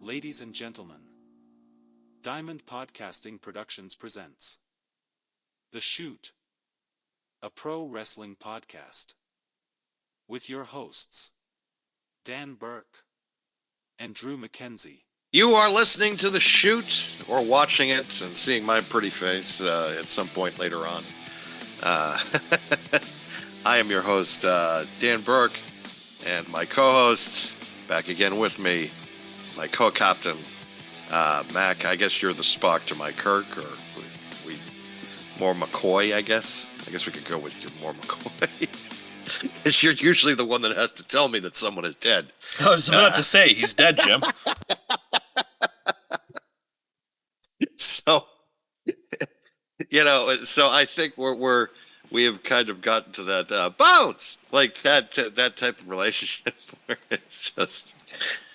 Ladies and gentlemen, Diamond Podcasting Productions presents The Shoot, a pro wrestling podcast, with your hosts, Dan Burke and Drew McKenzie. You are listening to The Shoot, or watching it and seeing my pretty face at some point later on. I am your host, Dan Burke, and my co-host, back again with me, my co-captain, Mac. I guess you're the Spock to my Kirk, or we more McCoy, I guess. I guess we could go with you more McCoy. Because you're usually the one that has to tell me that someone is dead. I was about to say, he's dead, Jim. So, so I think we have kind of gotten to that bounce, like that type of relationship where it's just.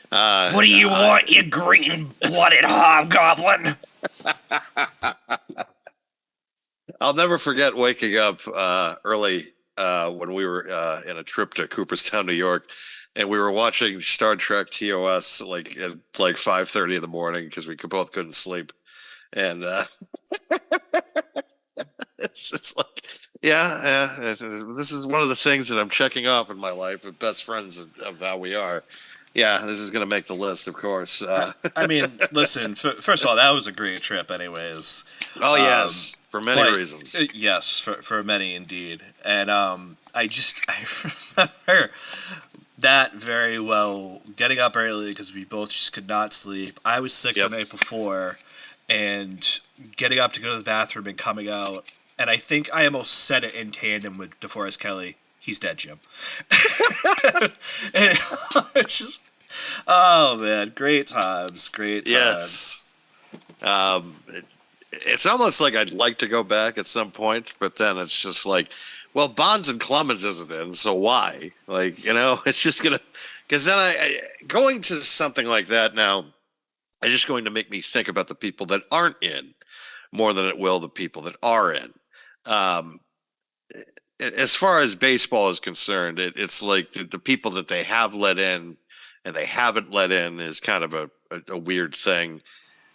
What do you want, you green-blooded hobgoblin? I'll never forget waking up early when we were in a trip to Cooperstown, New York, and we were watching Star Trek TOS at 5:30 in the morning because we both couldn't sleep, and it's just like, this is one of the things that I'm checking off in my life with best friends of how we are. Yeah, this is going to make the list, of course. I mean, listen, first of all, that was a great trip anyways. Oh, yes, for many reasons. Yes, for many indeed. And I remember that very well, getting up early because we both just could not sleep. I was sick the night before, and getting up to go to the bathroom and coming out. And I think I almost said it in tandem with DeForest Kelly. He's dead, Jim. And it's just, oh man, great times. Yes. It's almost like I'd like to go back at some point, but then it's just like, well, Bonds and Clemens isn't in, so why? It's just gonna, because then I going to something like that now is just going to make me think about the people that aren't in more than it will the people that are in. As far as baseball is concerned, it's like the people that they have let in and they haven't let in is kind of a weird thing.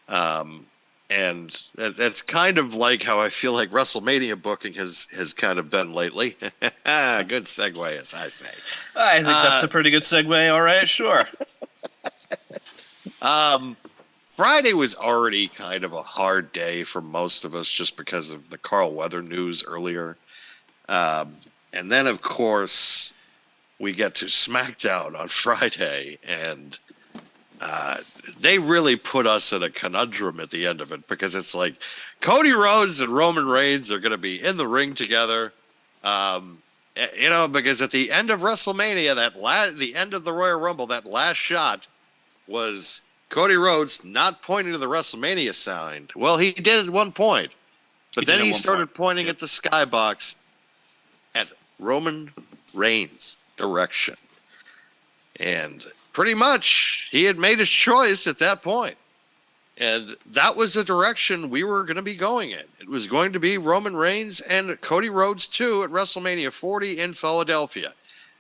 And that's kind of like how I feel like Wrestlemania booking has kind of been lately. Good segue, as I say. I think that's a pretty good segue. All right, sure. Friday was already kind of a hard day for most of us just because of the Carl Weather news earlier. And then, of course, we get to SmackDown on Friday, and they really put us in a conundrum at the end of it because it's like Cody Rhodes and Roman Reigns are going to be in the ring together, because at the end of WrestleMania, the end of the Royal Rumble, that last shot was Cody Rhodes not pointing to the WrestleMania sign. Well, he did at one point, but then he started pointing at the skybox at Roman Reigns' direction. And pretty much he had made his choice at that point. And that was the direction we were going to be going in. It was going to be Roman Reigns and Cody Rhodes 2 at WrestleMania 40 in Philadelphia.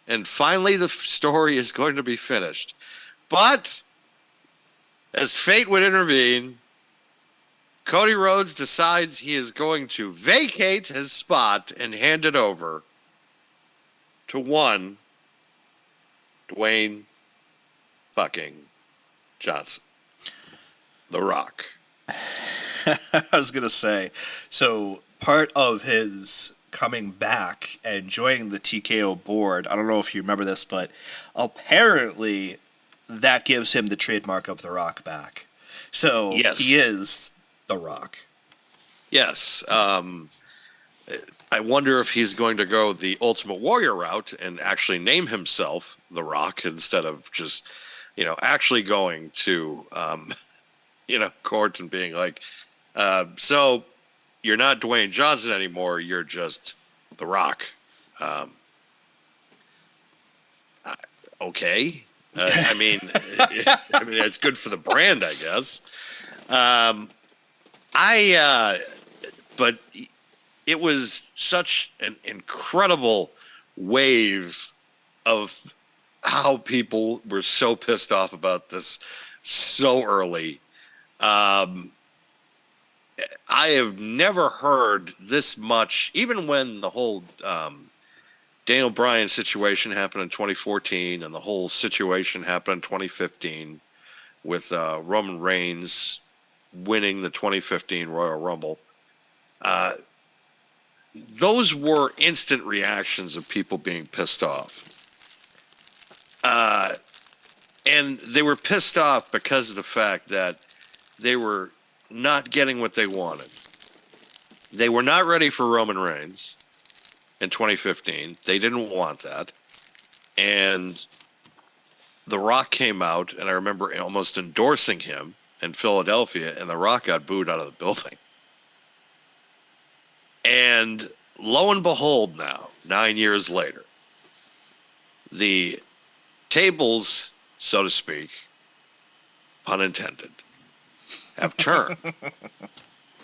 And finally the story is going to be finished. But as fate would intervene, Cody Rhodes decides he is going to vacate his spot and hand it over to one Dwayne fucking Johnson, The Rock. I was going to say, so part of his coming back and joining the TKO board, I don't know if you remember this, but apparently that gives him the trademark of The Rock back. So yes. He is The Rock. Yes. I wonder if he's going to go the Ultimate Warrior route and actually name himself The Rock instead of just, actually going to, court and being like, so you're not Dwayne Johnson anymore. You're just The Rock. Okay. It's good for the brand, I guess. But it was such an incredible wave of how people were so pissed off about this so early. I have never heard this much, even when the whole Daniel Bryan situation happened in 2014 and the whole situation happened in 2015 with Roman Reigns winning the 2015 Royal Rumble. Those were instant reactions of people being pissed off. And they were pissed off because of the fact that they were not getting what they wanted. They were not ready for Roman Reigns in 2015. They didn't want that. And The Rock came out, and I remember almost endorsing him in Philadelphia, and The Rock got booed out of the building. And lo and behold now, 9 years later, the tables, so to speak, pun intended, have turned.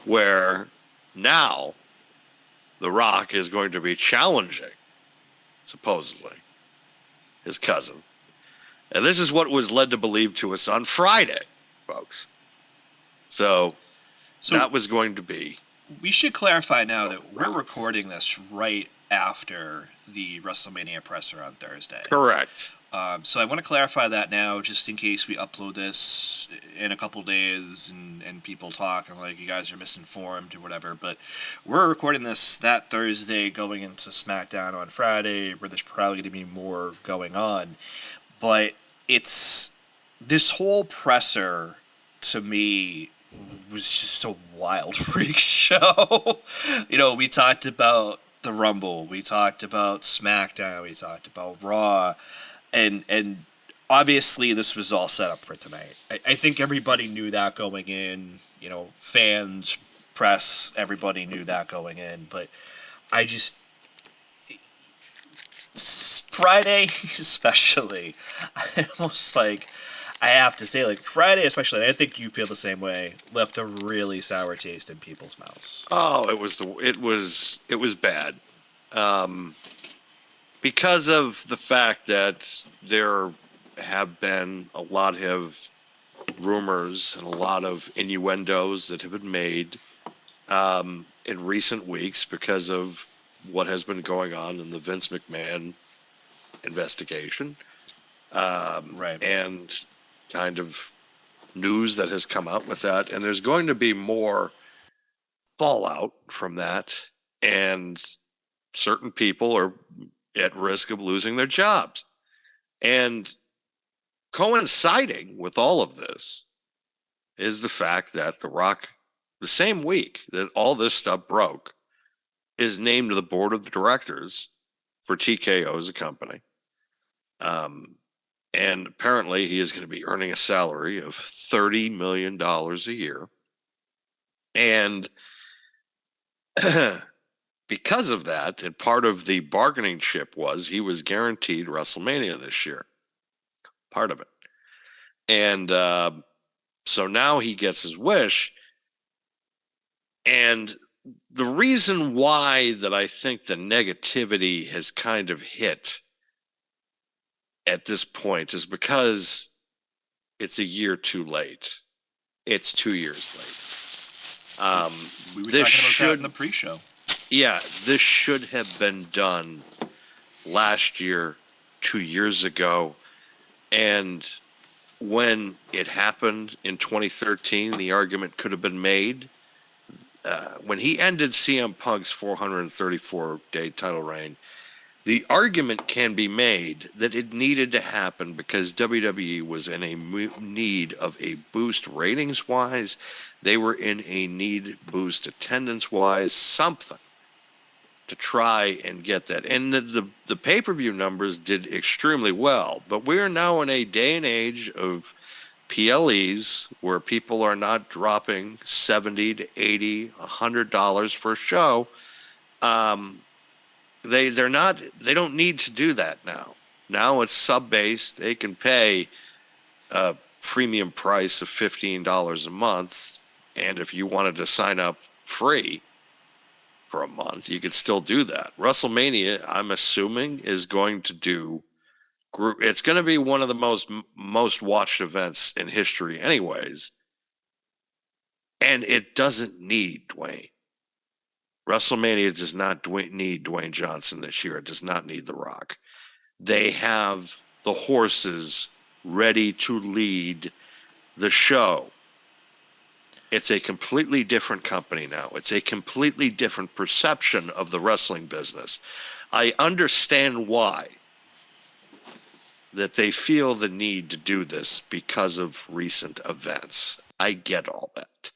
Where now The Rock is going to be challenging, supposedly, his cousin. And this is what was led to believe to us on Friday, folks. So that was going to be. We should clarify now that we're recording this right after the WrestleMania presser on Thursday. Correct. So I want to clarify that now, just in case we upload this in a couple days and people talk and like you guys are misinformed or whatever. But we're recording this that Thursday, going into SmackDown on Friday, where there's probably going to be more going on. But it's this whole presser to me was just a wild freak show. You know, we talked about the Rumble, we talked about SmackDown, we talked about Raw. And obviously this was all set up for tonight. I think everybody knew that going in. You know, fans, press, everybody knew that going in. But I just... Friday especially, I almost like... I have to say, like, Friday especially, and I think you feel the same way, left a really sour taste in people's mouths. Oh, it was bad. Because of the fact that there have been a lot of rumors and a lot of innuendos that have been made in recent weeks because of what has been going on in the Vince McMahon investigation. Right. And kind of news that has come out with that. And there's going to be more fallout from that. And certain people are at risk of losing their jobs. And coinciding with all of this is the fact that The Rock, the same week that all this stuff broke, is named to the board of directors for TKO as a company. And apparently he is going to be earning a salary of $30 million a year. And because of that, and part of the bargaining chip was he was guaranteed WrestleMania this year. Part of it. And so now he gets his wish. And the reason why that I think the negativity has kind of hit at this point is because it's a year too late. It's 2 years late. We were talking about that in the pre-show. Yeah, this should have been done last year, 2 years ago. And when it happened in 2013, the argument could have been made. When he ended CM Punk's 434-day title reign, the argument can be made that it needed to happen because WWE was in a need of a boost ratings-wise. They were in a need boost attendance-wise, something to try and get that. And the pay-per-view numbers did extremely well. But we are now in a day and age of PLEs where people are not dropping $70 to $80, $100 for a show. They don't need to do that now. Now it's sub-based. They can pay a premium price of $15 a month. And if you wanted to sign up free for a month, you could still do that. WrestleMania, I'm assuming, is going to do It's going to be one of the most watched events in history, anyways. And it doesn't need Dwayne. WrestleMania does not need Dwayne Johnson this year. It does not need The Rock. They have the horses ready to lead the show. It's a completely different company now. It's a completely different perception of the wrestling business. I understand why that they feel the need to do this because of recent events. I get all that.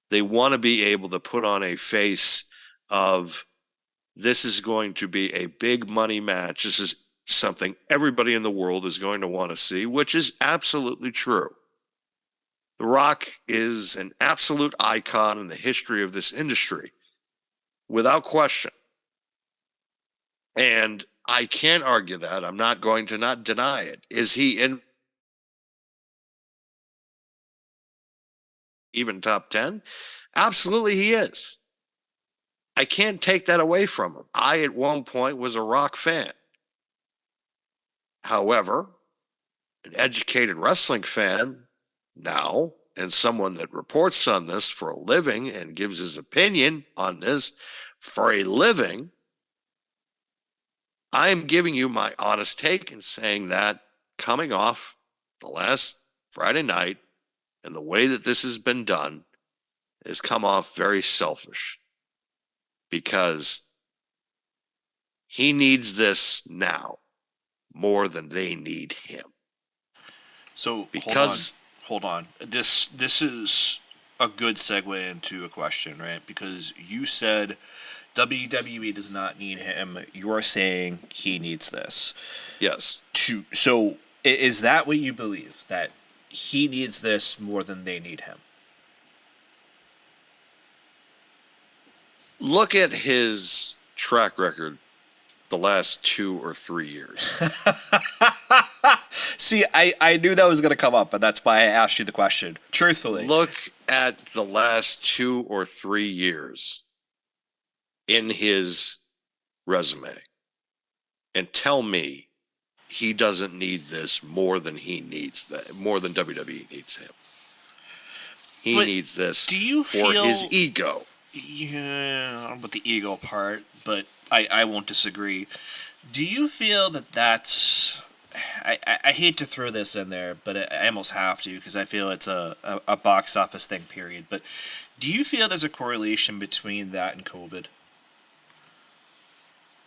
They want to be able to put on a face of, this is going to be a big money match. This is something everybody in the world is going to want to see, which is absolutely true. The Rock is an absolute icon in the history of this industry, without question. And I can't argue that. I'm not going to not deny it. Is he in even top 10? Absolutely he is. I can't take that away from him. I, at one point, was a Rock fan. However, an educated wrestling fan now, and someone that reports on this for a living and gives his opinion on this for a living, I am giving you my honest take and saying that coming off the last Friday night and the way that this has been done has come off very selfish, because he needs this now more than they need him. So Because hold on. This is a good segue into a question, right? Because you said WWE does not need him. You're saying he needs this. yes, So is that what you believe? That he needs this more than they need him? look at his track record the last 2 or 3 years. See, I knew that was going to come up, and that's why I asked you the question. Truthfully. Look at the last 2 or 3 years in his resume and tell me he doesn't need this more than he needs that, more than WWE needs him. He But needs this do you for feel his ego. Yeah, I don't know about the ego part, but I won't disagree. Do you feel that that's... I hate to throw this in there, but I almost have to, because I feel it's a box office thing, period. But do you feel there's a correlation between that and COVID?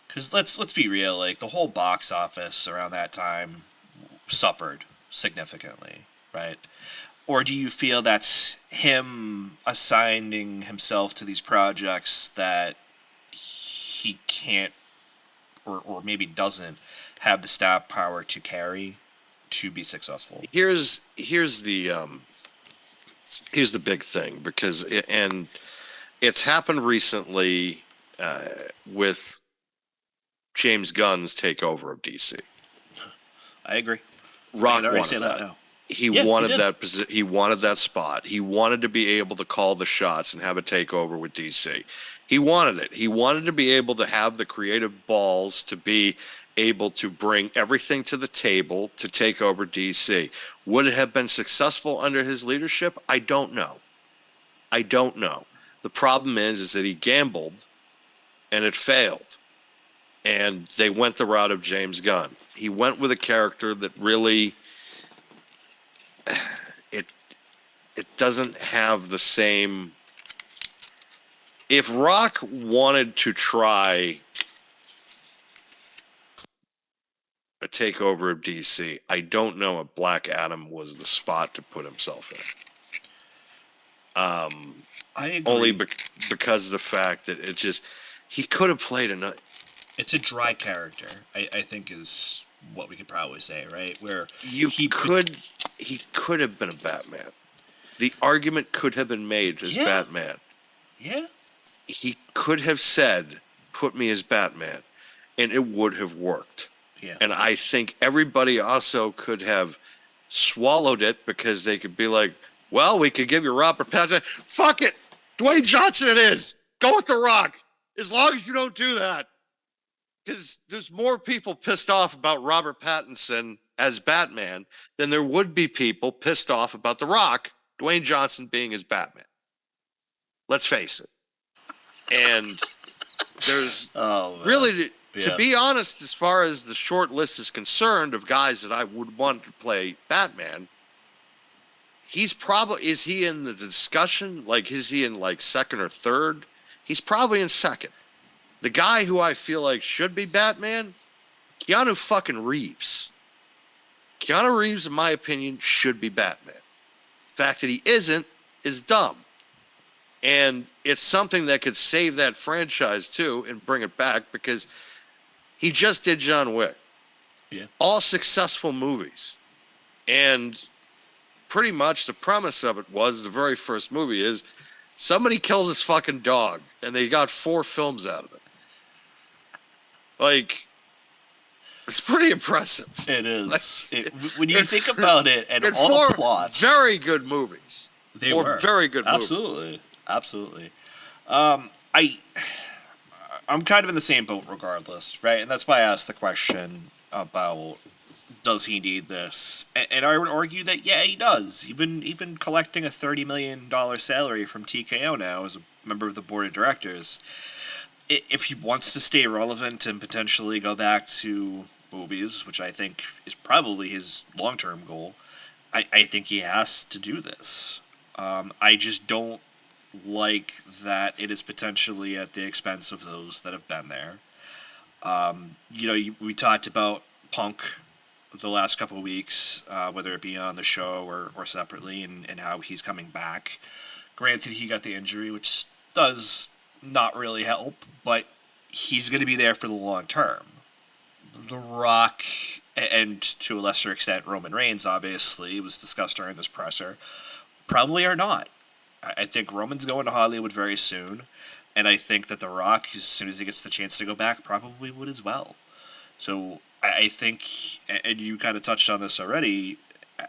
Because let's be real, like, the whole box office around that time suffered significantly, right? Or do you feel that's him assigning himself to these projects that he can't, or maybe doesn't have the staff power to carry to be successful? Here's the big thing, because it's happened recently with James Gunn's takeover of DC. I agree. Rock I wanted say that. now. He Yeah, wanted he did. that he wanted that spot. He wanted to be able to call the shots and have a takeover with DC. He wanted it. He wanted to be able to have the creative balls to be able to bring everything to the table to take over DC. Would it have been successful under his leadership? I don't know. The problem is that he gambled and it failed. And they went the route of James Gunn. He went with a character that really it doesn't have the same. If Rock wanted to try a takeover of DC, I don't know if Black Adam was the spot to put himself in. I agree. Only because of the fact that he could have played another. It's a dry character, I think is what we could probably say, right? Where He could have been a Batman. The argument could have been made as Batman. Yeah. He could have said, "Put me as Batman," and it would have worked. Yeah. And I think everybody also could have swallowed it, because they could be like, "Well, we could give you Robert Pattinson. Fuck it, Dwayne Johnson. It is. Go with The Rock. As long as you don't do that." Because there's more people pissed off about Robert Pattinson as Batman than there would be people pissed off about The Rock, Dwayne Johnson, being his Batman. Let's face it. And there's really, to be honest, as far as the short list is concerned of guys that I would want to play Batman, is he in the discussion? Like, is he in like second or third? He's probably in second. The guy who I feel like should be Batman, Keanu fucking Reeves. Keanu Reeves, in my opinion, should be Batman. The fact that he isn't is dumb. And it's something that could save that franchise, too, and bring it back, because he just did John Wick. Yeah. All successful movies. And pretty much the premise of it was, the very first movie is, somebody killed his fucking dog, and they got 4 films out of it. Like, it's pretty impressive. It is. When you think about it, and all the plots, very good movies. They were very good movies. Absolutely. I'm kind of in the same boat, regardless, right? And that's why I asked the question about, does he need this? And I would argue that yeah, he does. Even collecting a $30 million salary from TKO now as a member of the board of directors, if he wants to stay relevant and potentially go back to movies, which I think is probably his long-term goal, I think he has to do this. I just don't like that it is potentially at the expense of those that have been there. We talked about Punk the last couple of weeks, whether it be on the show or separately, and how he's coming back. Granted, he got the injury, which does not really help, but he's going to be there for the long term. The Rock, and to a lesser extent Roman Reigns, obviously, was discussed during this presser, probably are not. I think Roman's going to Hollywood very soon, and I think that The Rock, as soon as he gets the chance to go back, probably would as well. So I think, and you kind of touched on this already,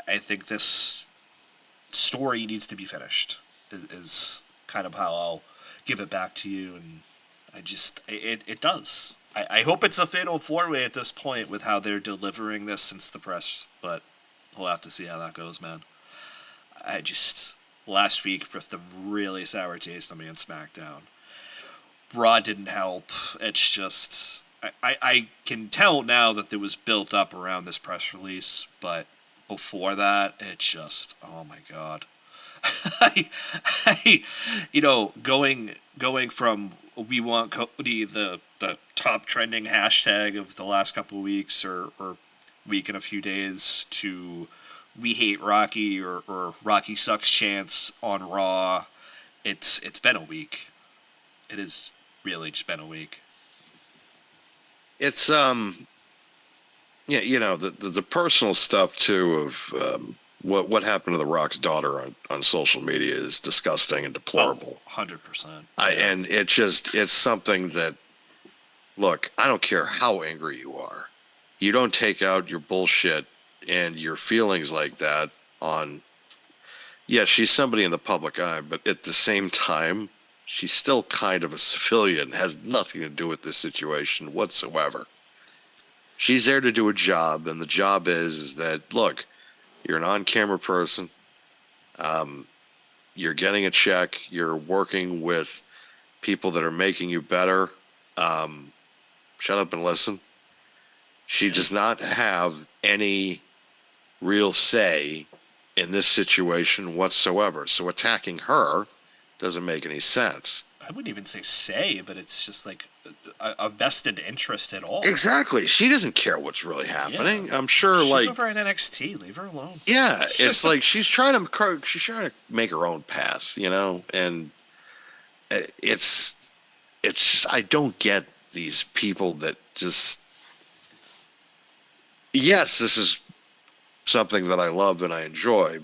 I think this story needs to be finished, is kind of how I'll give it back to you, and it does. I hope it's a fatal 4-way at this point with how they're delivering this since the press, but we'll have to see how that goes, man. Last week, with the really sour taste on me on SmackDown, Raw didn't help. It's just, I can tell now that there was built up around this press release, but before that, it's just, oh my god. Going from "we want Cody," the top trending hashtag of the last couple of weeks or week and a few days, to "we hate Rocky" or "Rocky sucks" chants on Raw. It's been a week. It has really just been a week. It's the personal stuff too of what happened to The Rock's daughter on social media is disgusting and deplorable. 100%. And it's something that, look, I don't care how angry you are, you don't take out your bullshit and your feelings like that on, she's somebody in the public eye, but at the same time, she's still kind of a civilian, has nothing to do with this situation whatsoever. She's there to do a job, and the job is that, look, you're an on-camera person, you're getting a check, you're working with people that are making you better. Shut up and listen. She does not have any real say in this situation whatsoever. So attacking her doesn't make any sense. I wouldn't even say, but it's just like a vested interest at all. Exactly. She doesn't care what's really happening. Yeah. I'm sure, she's over in NXT. Leave her alone. Yeah, it's like she's trying to make her own path, and it's just, I don't get these people that just, yes, this is something that I love and I enjoy,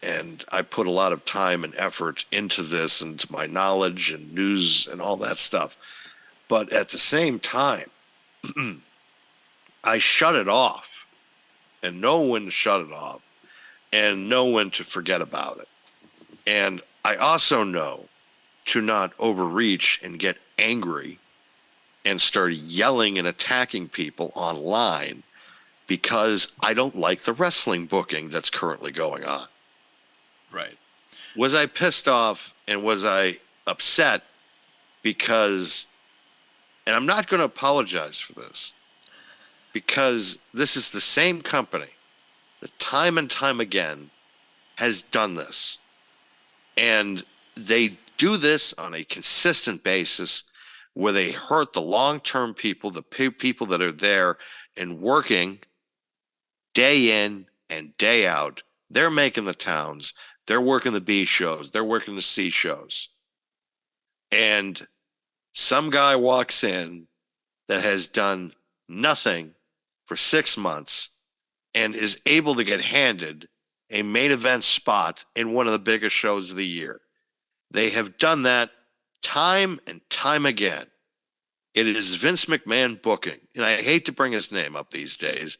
and I put a lot of time and effort into this and to my knowledge and news and all that stuff. But at the same time, I shut it off and know when to shut it off and know when to forget about it. And I also know to not overreach and get angry and start yelling and attacking people online because I don't like the wrestling booking that's currently going on. Right. Was I pissed off and was I upset because, and I'm not going to apologize for this, because this is the same company that time and time again has done this. And they do this on a consistent basis where they hurt the long-term people, the people that are there and working day in and day out. They're making the towns. They're working the B shows. They're working the C shows. And some guy walks in that has done nothing for 6 months and is able to get handed a main event spot in one of the biggest shows of the year. They have done that time and time again. It is Vince McMahon booking. And I hate to bring his name up these days,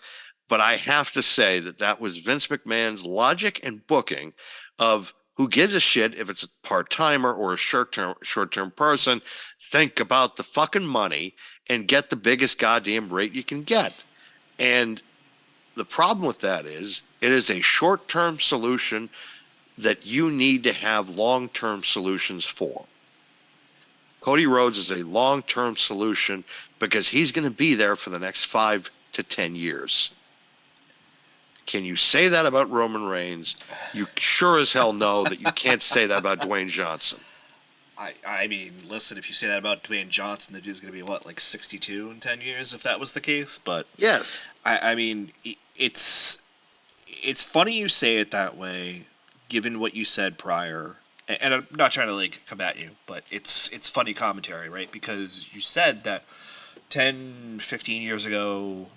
but I have to say that that was Vince McMahon's logic and booking of who gives a shit if it's a part-timer or a short-term person. Think about the fucking money and get the biggest goddamn rate you can get. And the problem with that is it is a short-term solution that you need to have long-term solutions for. Cody Rhodes is a long-term solution because he's going to be there for the next 5 to 10 years. Can you say that about Roman Reigns? You sure as hell know that you can't say that about Dwayne Johnson. I mean, listen, if you say that about Dwayne Johnson, the dude's going to be, what, like 62 in 10 years, if that was the case? But yes. I mean, it's funny you say it that way, given what you said prior. And I'm not trying to, like, combat you, but it's funny commentary, right? Because you said that 10, 15 years ago,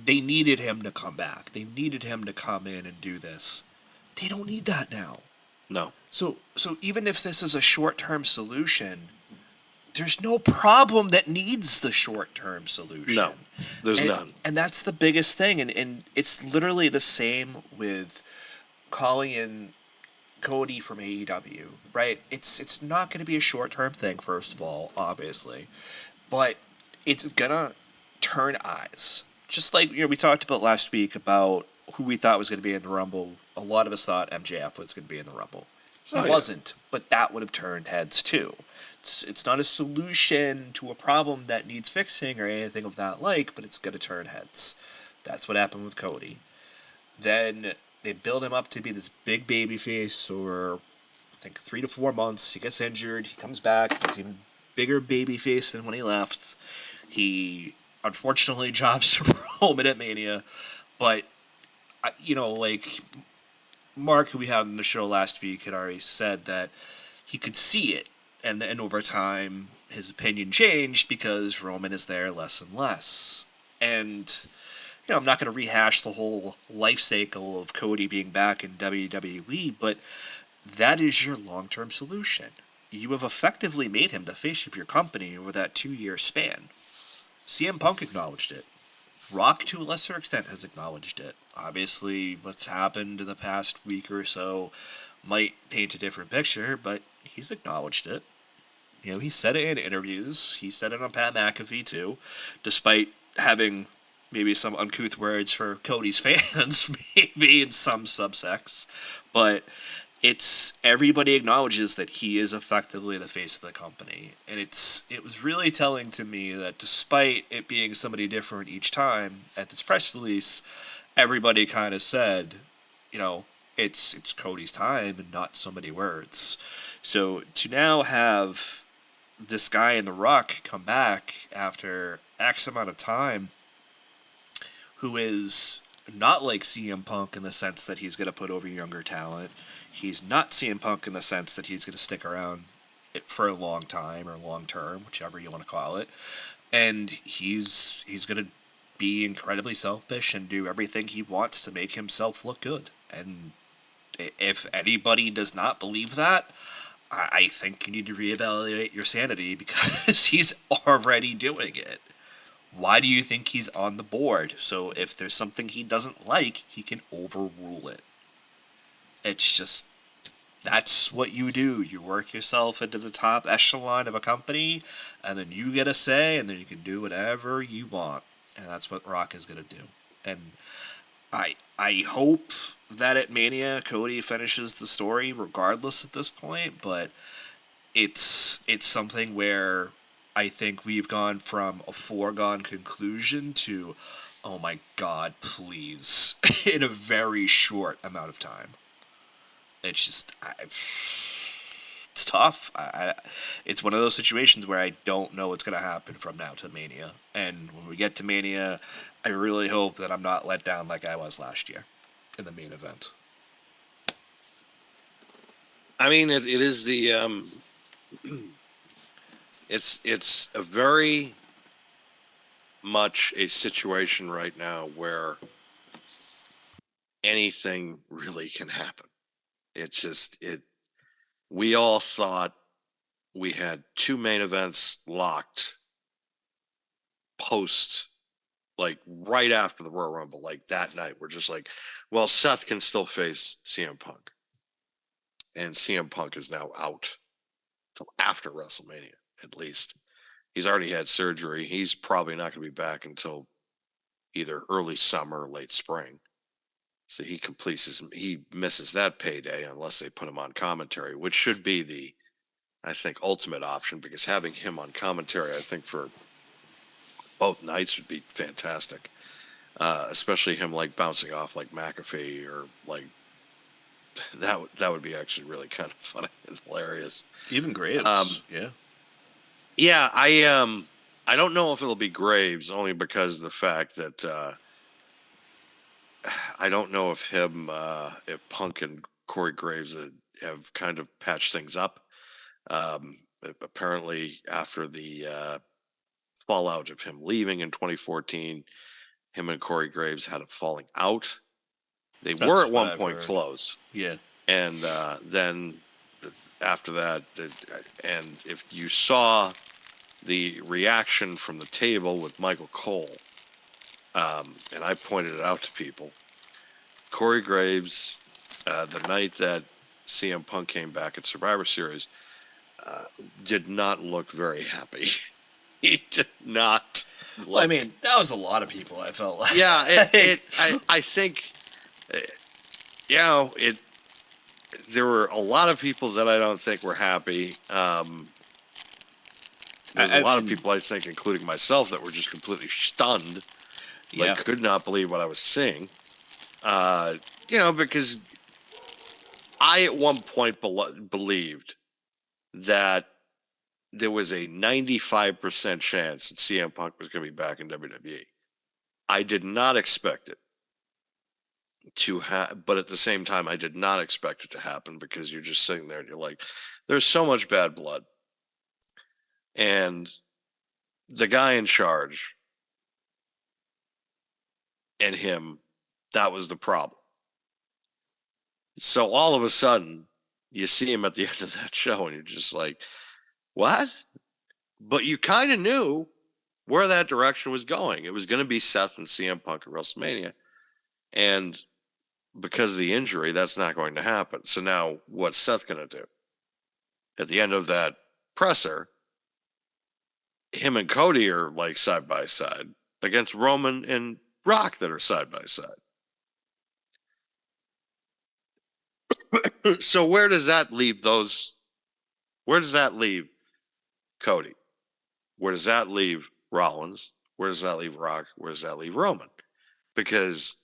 they needed him to come back. They needed him to come in and do this. They don't need that now. No. So even if this is a short-term solution, there's no problem that needs the short-term solution. No, there's none. And that's the biggest thing. And it's literally the same with calling in Cody from AEW, right? It's not going to be a short-term thing, first of all, obviously. But it's going to turn eyes. Just like, we talked about last week about who we thought was going to be in the Rumble. A lot of us thought MJF was going to be in the Rumble. He wasn't, but that would have turned heads too. It's not a solution to a problem that needs fixing or anything of that like, but it's going to turn heads. That's what happened with Cody. Then they build him up to be this big baby face over, I think, 3 to 4 months. He gets injured. He comes back. He's even bigger baby face than when he left. He unfortunately jobs Roman at Mania, but like Mark, who we had on the show last week, had already said that he could see it, and over time his opinion changed because Roman is there less and less. And I'm not going to rehash the whole life cycle of Cody being back in WWE, but that is your long-term solution. You have effectively made him the face of your company over that 2-year span. CM Punk acknowledged it. Rock, to a lesser extent, has acknowledged it. Obviously, what's happened in the past week or so might paint a different picture, but he's acknowledged it. He said it in interviews. He said it on Pat McAfee, too, despite having maybe some uncouth words for Cody's fans, maybe in some subsects. But everybody acknowledges that he is effectively the face of the company. And it was really telling to me that despite it being somebody different each time at this press release, everybody kind of said, it's Cody's time and not so many words. So to now have this guy in The Rock come back after X amount of time, who is not like CM Punk in the sense that he's going to put over younger talent. He's not CM Punk in the sense that he's going to stick around for a long time or long term, whichever you want to call it. And he's going to be incredibly selfish and do everything he wants to make himself look good. And if anybody does not believe that, I think you need to reevaluate your sanity because he's already doing it. Why do you think he's on the board? So if there's something he doesn't like, he can overrule it. It's just, That's what you do. You work yourself into the top echelon of a company, and then you get a say, and then you can do whatever you want. And that's what Rock is going to do. And I hope that at Mania, Cody finishes the story regardless at this point, but it's something where I think we've gone from a foregone conclusion to, oh my god, please, in a very short amount of time. It's just, it's tough. It's one of those situations where I don't know what's going to happen from now to Mania. And when we get to Mania, I really hope that I'm not let down like I was last year in the main event. I mean, it is the it's a very much a situation right now where anything really can happen. It's just it. We all thought we had two main events locked post, like right after the Royal Rumble, like that night. We're just like, well, Seth can still face CM Punk, and CM Punk is now out till after WrestleMania, at least. He's already had surgery. He's probably not going to be back until either early summer or late spring. So he misses that payday unless they put him on commentary, which should be the, I think, ultimate option, because having him on commentary, I think, for both nights would be fantastic. Especially him like bouncing off like McAfee, or like that would be actually really kind of funny and hilarious. Even Graves, yeah. Yeah, I don't know if it'll be Graves, only because of the fact that I don't know if if Punk and Corey Graves have kind of patched things up. Apparently, after the fallout of him leaving in 2014, him and Corey Graves had a falling out. They were at one point close. Yeah. And then after that, and if you saw the reaction from the table with Michael Cole, and I pointed it out to people, Corey Graves, the night that CM Punk came back at Survivor Series, did not look very happy. He did not. Well, I mean, that was a lot of people. I felt like. Yeah, I think, it. There were a lot of people that I don't think were happy. There's a lot of people, I think, including myself, that were just completely stunned. Yeah. Like, could not believe what I was seeing. Because I at one point believed that there was a 95% chance that CM Punk was going to be back in WWE. I did not expect it to happen, but at the same time, I did not expect it to happen, because you're just sitting there and you're like, there's so much bad blood. And the guy in charge and him, that was the problem. So all of a sudden, you see him at the end of that show and you're just like, what? But you kind of knew where that direction was going. It was going to be Seth and CM Punk at WrestleMania. And because of the injury, that's not going to happen. So now what's Seth going to do? At the end of that presser, him and Cody are like side by side against Roman and Rock that are side by side. So where does that leave where does that leave Cody? Where does that leave Rollins? Where does that leave Rock? Where does that leave Roman? Because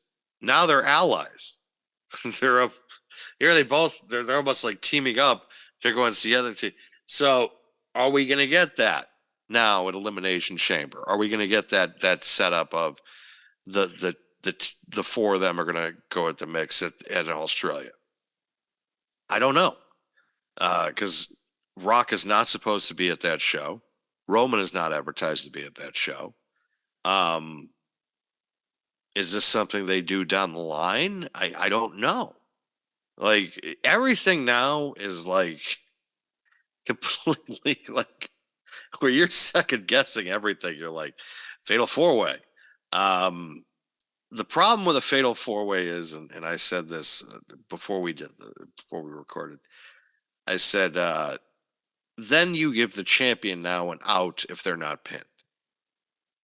now they're allies. They're up here. They're almost like teaming up to go against the other team. So are we going to get that now at Elimination Chamber? Are we going to get that setup of the four of them are going to go at the mix at Australia? I don't know, because Rock is not supposed to be at that show. Roman is not advertised to be at that show. Is this something they do down the line? I don't know. Like, everything now is like completely like where you're second guessing everything. You're like, fatal four way. The problem with a fatal four way is, and I said this before we recorded, I said, then you give the champion now an out if they're not pinned,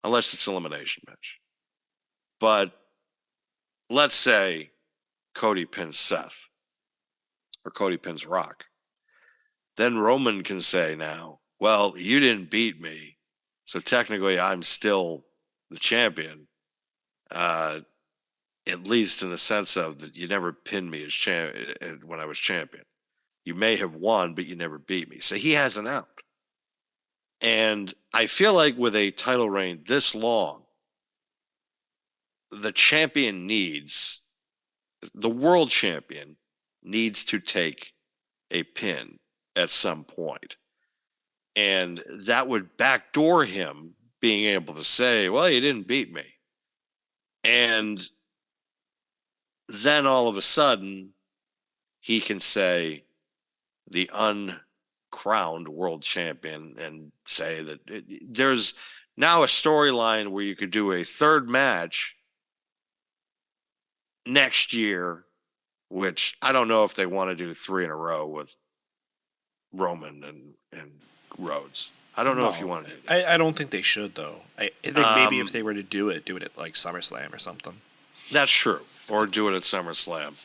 unless it's an elimination match. But let's say Cody pins Seth or Cody pins Rock. Then Roman can say now, well, you didn't beat me, so technically I'm still the champion. At least in the sense of that you never pinned me as when I was champion. You may have won, but you never beat me. So he has an out. And I feel like with a title reign this long, the world champion needs to take a pin at some point. And that would backdoor him being able to say, well, you didn't beat me. And then all of a sudden, he can say the uncrowned world champion and say that there's now a storyline where you could do a third match next year, which I don't know if they want to do 3 in a row with Roman and Rhodes. I don't know if you want to do that. I don't think they should, though. I think maybe if they were to do it at like SummerSlam or something. That's true. Or do it at SummerSlam,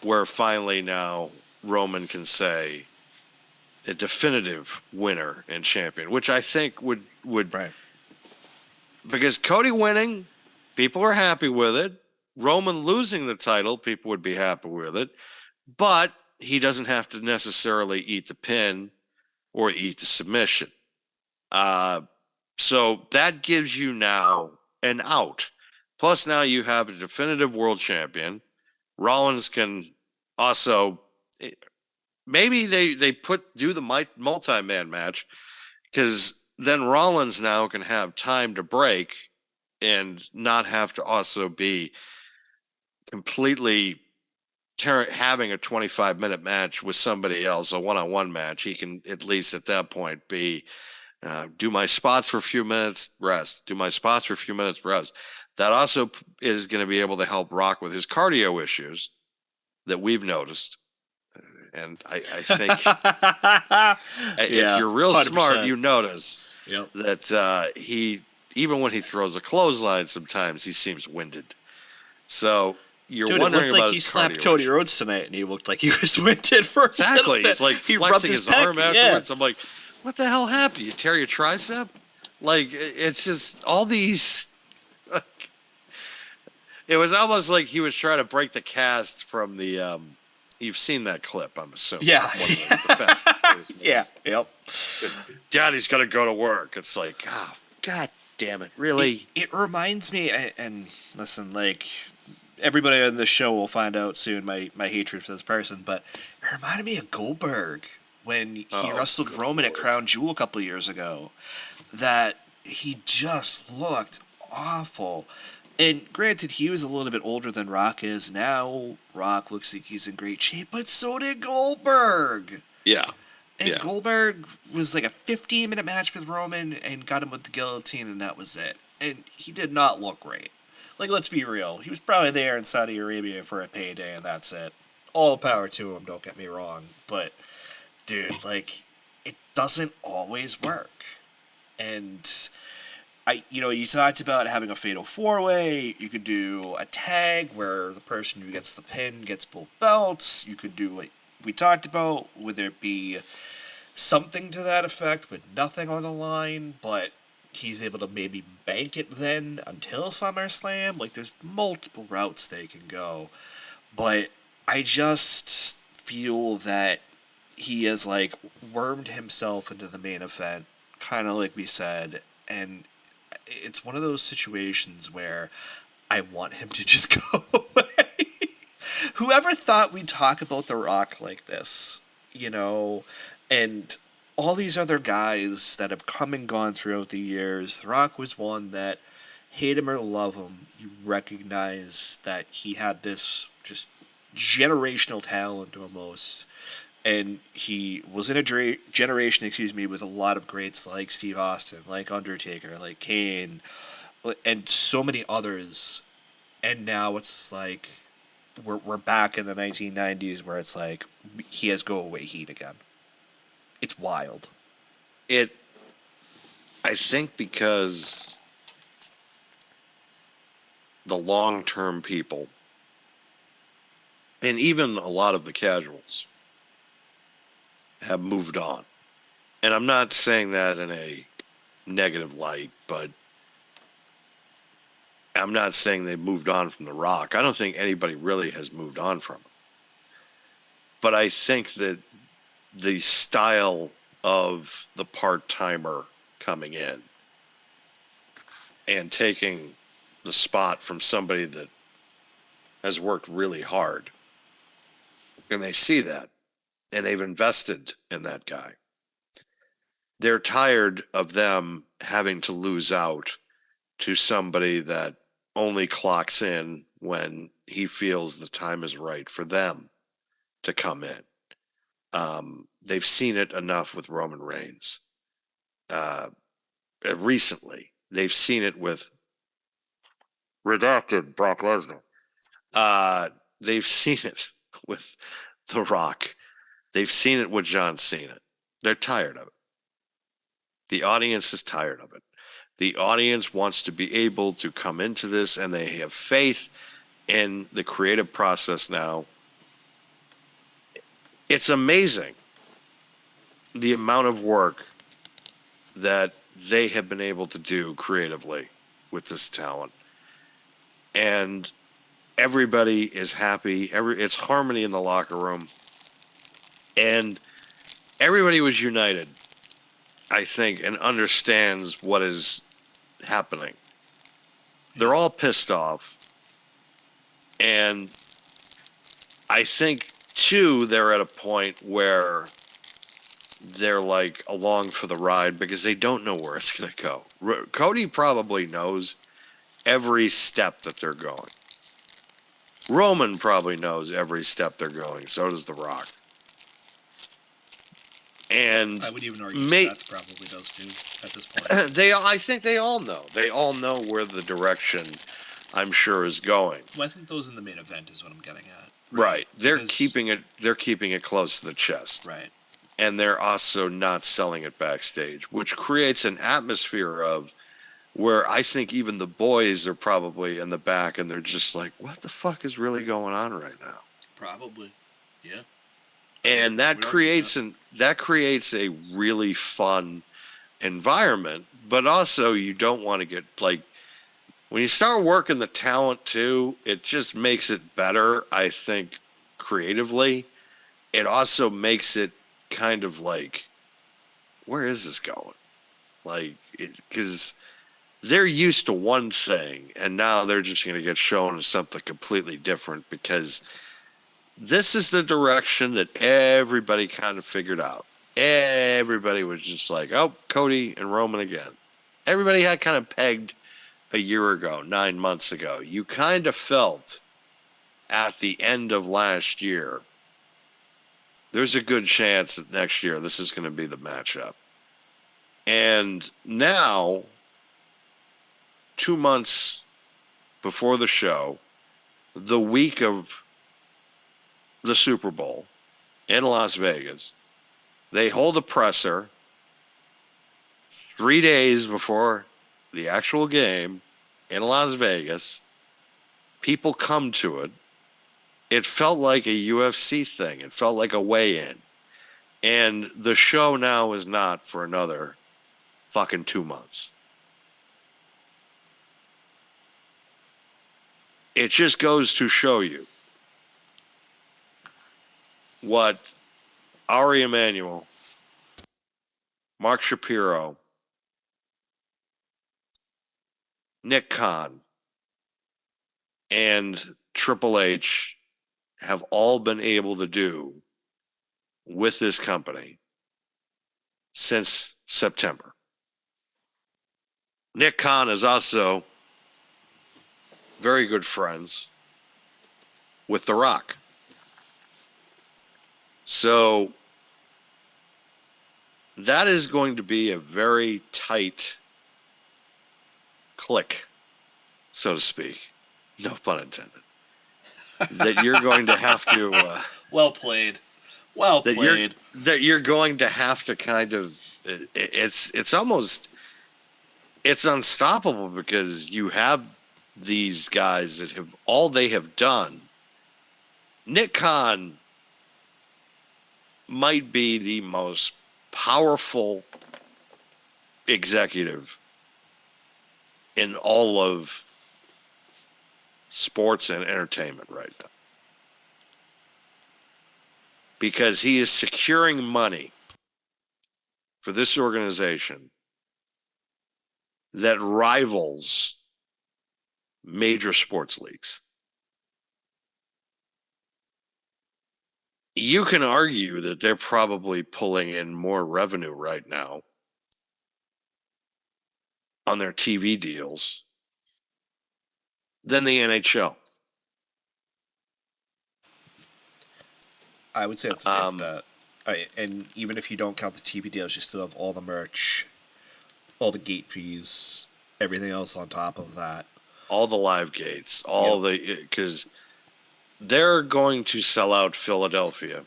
where finally now Roman can say a definitive winner and champion, which I think would right. Because Cody winning, people are happy with it. Roman losing the title, people would be happy with it. But he doesn't have to necessarily eat the pin or eat the submission. So that gives you now an out. Plus now you have a definitive world champion. Rollins can also, maybe they do the multi-man match, because then Rollins now can have time to break and not have to also be completely having a 25-minute match with somebody else, a one-on-one match. He can at least at that point be do my spots for a few minutes, rest. Do my spots for a few minutes, rest. That also is going to be able to help Rock with his cardio issues that we've noticed. And I think if you're real 100%. Smart, you notice that he, even when he throws a clothesline, sometimes he seems winded. So you're wondering it looked like he slapped Cody Rhodes tonight, and he looked like he was winded for exactly. He's like flexing his arm afterwards. I'm like, what the hell happened? You tear your tricep? Like, it's just all these. It was almost like he was trying to break the cast from the. You've seen that clip, I'm assuming. Yeah. Yeah. Yep. Daddy's got to go to work. It's like, oh, God damn it. Really? It reminds me, and listen, like, everybody on this show will find out soon my hatred for this person, but it reminded me of Goldberg when he wrestled Roman at Crown Jewel a couple of years ago. That he just looked awful. And granted, he was a little bit older than Rock is now. Rock looks like he's in great shape, but so did Goldberg. Yeah. And Goldberg was like a 15-minute match with Roman and got him with the guillotine, and that was it. And he did not look great. Like, let's be real. He was probably there in Saudi Arabia for a payday, and that's it. All the power to him, don't get me wrong. But, dude, like, it doesn't always work. And you talked about having a fatal 4-way. You could do a tag where the person who gets the pin gets both belts. You could do what we talked about, whether it be something to that effect with nothing on the line, but he's able to maybe bank it then until SummerSlam. Like, there's multiple routes they can go. But I just feel that he has, like, wormed himself into the main event, kind of like we said, and it's one of those situations where I want him to just go away. Whoever thought we'd talk about The Rock like this, and all these other guys that have come and gone throughout the years. The Rock was one that, hate him or love him, you recognize that he had this just generational talent almost. And he was in a generation, with a lot of greats like Steve Austin, like Undertaker, like Kane, and so many others. And now it's like we're back in the 1990s where it's like he has go away heat again. It's wild. I think because the long-term people, and even a lot of the casuals, have moved on. And I'm not saying that in a negative light, but I'm not saying they've moved on from The Rock. I don't think anybody really has moved on from him. But I think that the style of the part-timer coming in and taking the spot from somebody that has worked really hard, and they see that, and they've invested in that guy. They're tired of them having to lose out to somebody that only clocks in when he feels the time is right for them to come in. They've seen it enough with Roman Reigns. Recently, they've seen it with redacted Brock Lesnar. They've seen it with The Rock. They've seen it with John Cena. They're tired of it. The audience is tired of it. The audience wants to be able to come into this, and they have faith in the creative process now. It's amazing the amount of work that they have been able to do creatively with this talent. And everybody is happy. It's harmony in the locker room. And everybody was united, I think, and understands what is happening. They're all pissed off. And I think, too, they're at a point where they're like along for the ride because they don't know where it's going to go. Cody probably knows every step that they're going. Roman probably knows every step they're going. So does The Rock. And I would even argue Seth probably does too at this point. I think they all know. They all know where the direction, I'm sure, is going. Well, I think those in the main event is what I'm getting at. Right. They're keeping it close to the chest. Right. And they're also not selling it backstage, which creates an atmosphere of where I think even the boys are probably in the back and they're just like, what the fuck is really going on right now? Probably. Yeah. And that creates a really fun environment, but also you don't want to get like when you start working the talent too, it just makes it better, I think, creatively. It also makes it kind of like, where is this going? Like, because they're used to one thing, and now they're just going to get shown something completely different because this is the direction that everybody kind of figured out. Everybody was just like, oh, Cody and Roman again. Everybody had kind of pegged a year ago, 9 months ago. You kind of felt at the end of last year, there's a good chance that next year this is going to be the matchup. And now, 2 months before the show, the week of the Super Bowl in Las Vegas, they hold a presser 3 days before the actual game in Las Vegas. People come to it. It felt like a UFC thing. It felt like a weigh-in. And the show now is not for another fucking 2 months. It just goes to show you what Ari Emanuel, Mark Shapiro, Nick Khan, and Triple H have all been able to do with this company since September. Nick Khan is also very good friends with The Rock. So that is going to be a very tight click, so to speak. No pun intended. That you're going to have to... Well played. Well that played. you're going to have to kind of it's almost it's unstoppable because you have these guys that have all they have done. Nick Khan might be the most powerful executive in all of sports and entertainment right now, because he is securing money for this organization that rivals major sports leagues. You can argue that they're probably pulling in more revenue right now on their TV deals than the NHL. I would say it's a safe bet. And even if you don't count the TV deals, you still have all the merch, all the gate fees, everything else on top of that. All the live gates, because they're going to sell out Philadelphia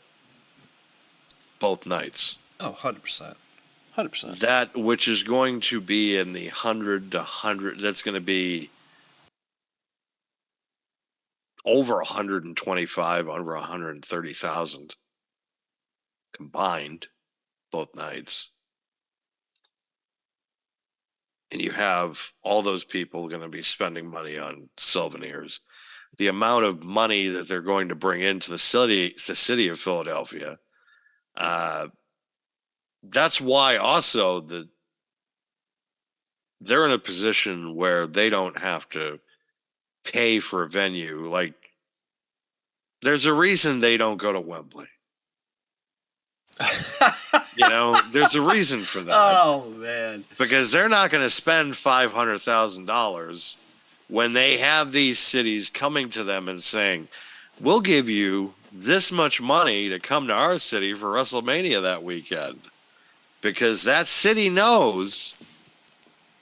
both nights. Oh, 100%. 100%. That which is going to be in the 100 to 100, that's going to be over 125, over 130,000 combined both nights. And you have all those people going to be spending money on souvenirs. The amount of money that they're going to bring into the city of Philadelphia. That's why also they're in a position where they don't have to pay for a venue. Like, there's a reason they don't go to Wembley. There's a reason for that. Oh, man. Because they're not going to spend $500,000 when they have these cities coming to them and saying, we'll give you this much money to come to our city for WrestleMania that weekend. Because that city knows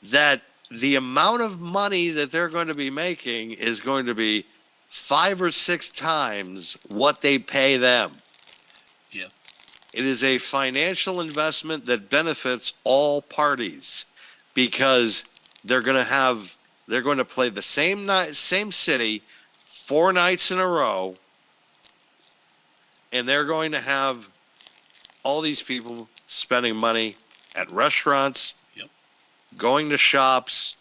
that the amount of money that they're going to be making is going to be 5 or 6 times what they pay them. Yeah. It is a financial investment that benefits all parties, because they're going to play the same city 4 nights in a row, and they're going to have all these people spending money at restaurants, Yep, going to shops,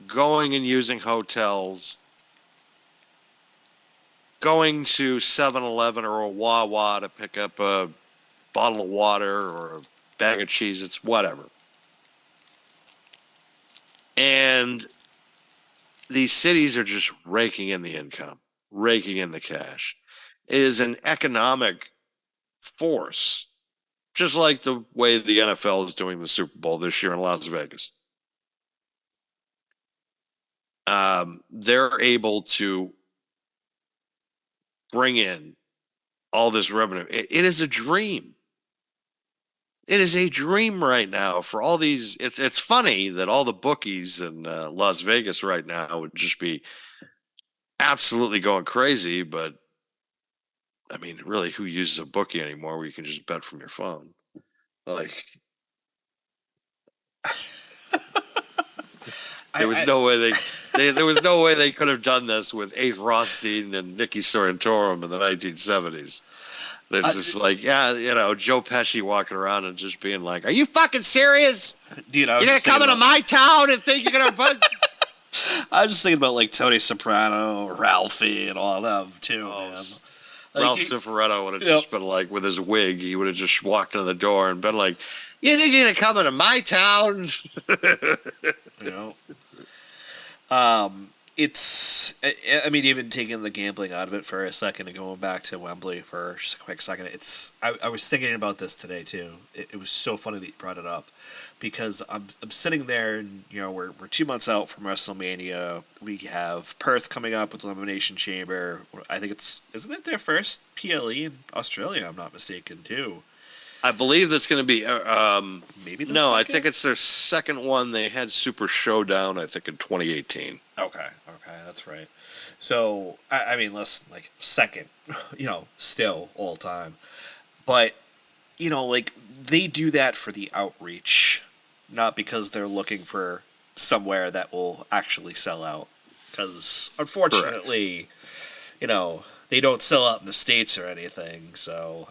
going and using hotels, going to 7-Eleven or a Wawa to pick up a bottle of water or a bag of cheese, it's whatever. And these cities are just raking in the income, raking in the cash. It is an economic force, just like the way the NFL is doing the Super Bowl this year in Las Vegas. They're able to bring in all this revenue. It is a dream. It is a dream right now for all these. It's funny that all the bookies in Las Vegas right now would just be absolutely going crazy. But I mean, really, who uses a bookie anymore where you can just bet from your phone? Like, there was no way there was no way they could have done this with Ace Rothstein and Nicky Sorrentorum in the 1970s. They're just like, Joe Pesci walking around and just being like, "Are you fucking serious? Dude, you're gonna come into my town and think you're gonna bug?" I was just thinking about like Tony Soprano, Ralphie, and all of them too. Man. Ralph Cifaretto would have just been like, with his wig, he would have just walked in the door and been like, "You think you're gonna come into my town?" It's, I mean, even taking the gambling out of it for a second and going back to Wembley for just a quick second, I was thinking about this today too. It was so funny that you brought it up, because I'm sitting there and, we're 2 months out from WrestleMania. We have Perth coming up with Elimination Chamber. I think isn't it their first PLE in Australia, I'm not mistaken, too. I believe that's going to be maybe the no. second? I think it's their second one. They had Super Showdown, I think, in 2018. Okay, that's right. So I mean, listen, like second, still all time. But, like, they do that for the outreach, not because they're looking for somewhere that will actually sell out. Because, unfortunately, they don't sell out in the States or anything, so...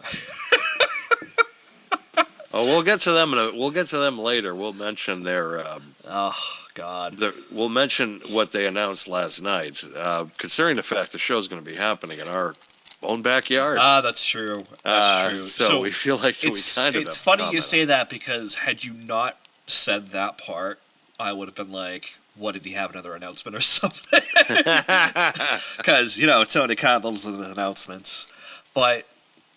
Oh, we'll get to them. We'll get to them later. We'll mention their. Oh God. We'll mention what they announced last night. Considering the fact the show's going to be happening in our own backyard. That's true. That's true. So we feel like we kind of. It's funny you say that, because had you not said that part, I would have been like, "What, did he have another announcement or something?" Because Tony Khan loves his announcements, but